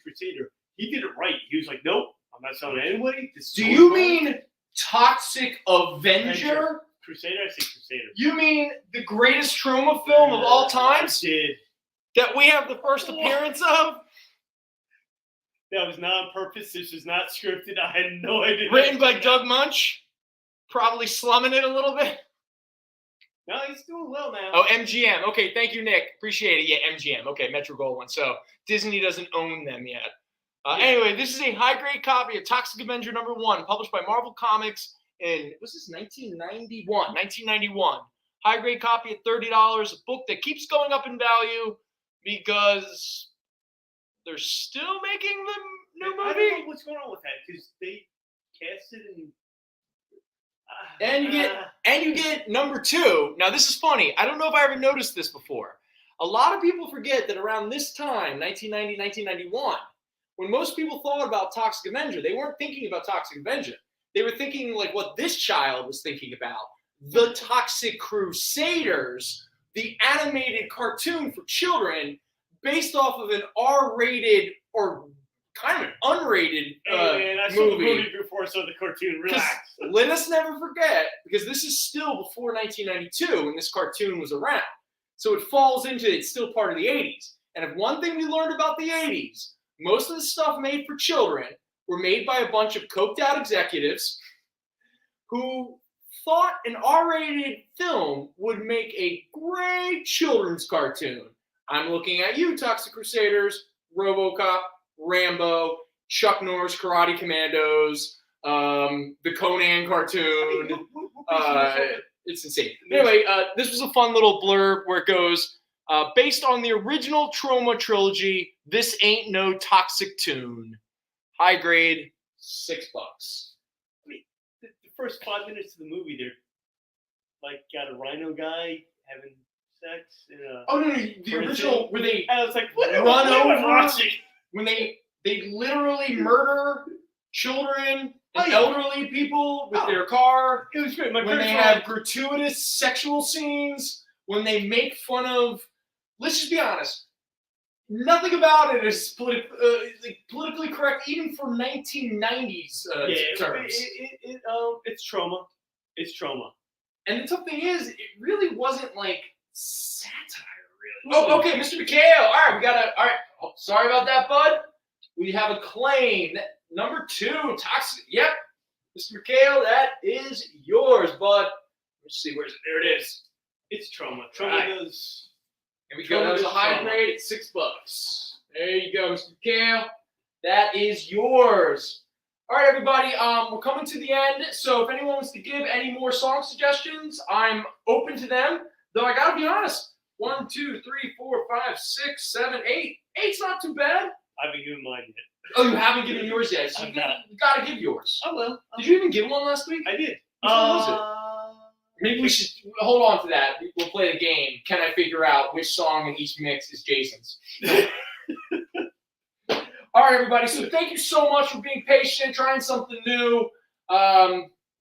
Crusader. He did it right. He was like, nope, I'm not selling it anyway. Do you mean Toxic Avenger? Crusader? I say Crusader. You mean the greatest trauma film of all time? Did. That we have the first appearance of? That was not on purpose. This was not scripted. I had no idea. Written by Doug Munch? Probably slumming it a little bit. No, he's doing well now. Oh, MGM. Okay, thank you, Nick. Appreciate it. Yeah, MGM. Okay, Metro-Goldwyn. So Disney doesn't own them yet. Anyway, this is a high-grade copy of Toxic Avenger #1, published by Marvel Comics in, was this 1991? 1991. High-grade copy at $30. A book that keeps going up in value because they're still making the new movie. I don't know what's going on with that because they cast it in. And you get #2. Now this is funny. I don't know if I ever noticed this before. A lot of people forget that around this time, 1990, 1991, when most people thought about Toxic Avenger, they weren't thinking about Toxic Avenger. They were thinking like what this child was thinking about. The Toxic Crusaders, the animated cartoon for children based off of an R-rated or kind of an unrated man, I saw the movie before I saw the cartoon. Relax. Let us never forget, because this is still before 1992 when this cartoon was around. So it falls into, it's still part of the 80s. And if one thing we learned about the 80s, most of the stuff made for children were made by a bunch of coked out executives who thought an R-rated film would make a great children's cartoon. I'm looking at you, Toxic Crusaders, RoboCop, Rambo, Chuck Norris Karate Commandos, the Conan cartoon. It's insane. Anyway, this was a fun little blurb where it goes, based on the original Troma trilogy, this ain't no toxic tune. High grade, $6. I mean, the first 5 minutes of the movie, they're like got a rhino guy having sex in a. Oh no, the original where they and I was like, run over. When they literally murder children and elderly people with their car. It was great. When they have gratuitous sexual scenes. When they make fun of, let's just be honest, nothing about it is politically correct, even for 1990s terms. It's trauma. It's trauma. And the tough thing is, it really wasn't like satire. Oh, okay, Mr. McHale. All right, all right. Oh, sorry about that, bud. We have a claim. #2, Toxic. Yep. Mr. McHale, that is yours, bud. Let's see, where's it? There it is. It's trauma. Trauma does. Here we go. That was a high grade at $6. There you go, Mr. McHale. That is yours. All right, everybody. We're coming to the end. So if anyone wants to give any more song suggestions, I'm open to them. Though I gotta be honest. 1, 2, 3, 4, 5, 6, 7, 8. 8's not too bad. I haven't given mine yet. Oh, you haven't given yours yet. So you gotta give yours. I will. Did you even give one last week? I did. Which one was it? Maybe we should hold on to that. We'll play the game. Can I figure out which song in each mix is Jason's? All right, everybody. So thank you so much for being patient, trying something new.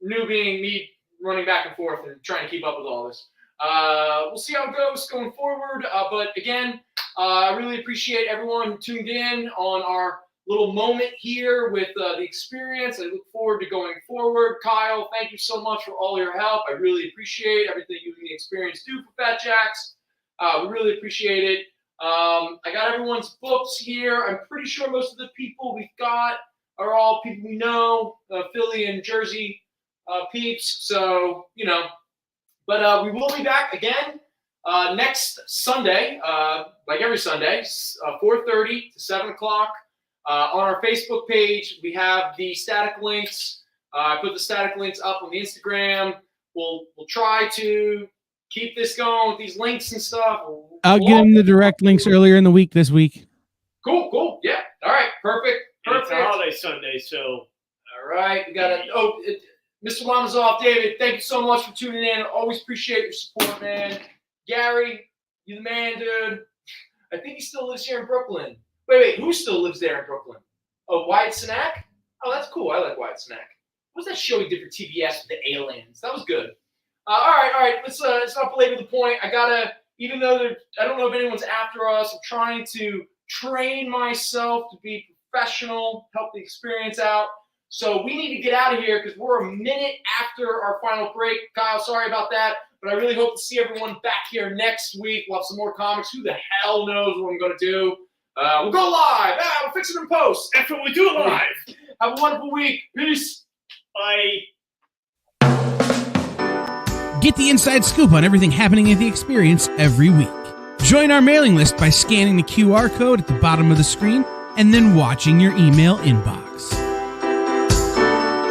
New being me running back and forth and trying to keep up with all this. We'll see how it goes going forward. But again, I really appreciate everyone who tuned in on our little moment here with the experience. I look forward to going forward. Kyle, thank you so much for all your help. I really appreciate everything you and the experience do for Fat Jacks. We really appreciate it. I got everyone's books here. I'm pretty sure most of the people we've got are all people we know, Philly and Jersey peeps. So, you know, but we will be back again next Sunday, like every Sunday, 4:30 to 7 o'clock. On our Facebook page, we have the static links. I put the static links up on the Instagram. We'll try to keep this going with these links and stuff. I'll get him the direct links earlier in the week this week. Cool. Yeah. All right. Perfect. It's a holiday Sunday, so. All right. We got to. Mr. Lamazoff, David, thank you so much for tuning in. Always appreciate your support, man. Gary, you the man, dude. I think he still lives here in Brooklyn. Wait, who still lives there in Brooklyn? Oh, Wyatt Cenac? Oh, that's cool. I like Wyatt Cenac. What was that show he did for TBS with the aliens? That was good. All right. Let's not belabor the point. I gotta, even though I don't know if anyone's after us, I'm trying to train myself to be professional, help the experience out. So we need to get out of here because we're a minute after our final break. Kyle, sorry about that, but I really hope to see everyone back here next week. We'll have some more comics. Who the hell knows what I'm going to do? We'll go live. We'll fix it in post. After we do it live. Have a wonderful week. Peace. Bye. Get the inside scoop on everything happening at the experience every week. Join our mailing list by scanning the QR code at the bottom of the screen and then watching your email inbox.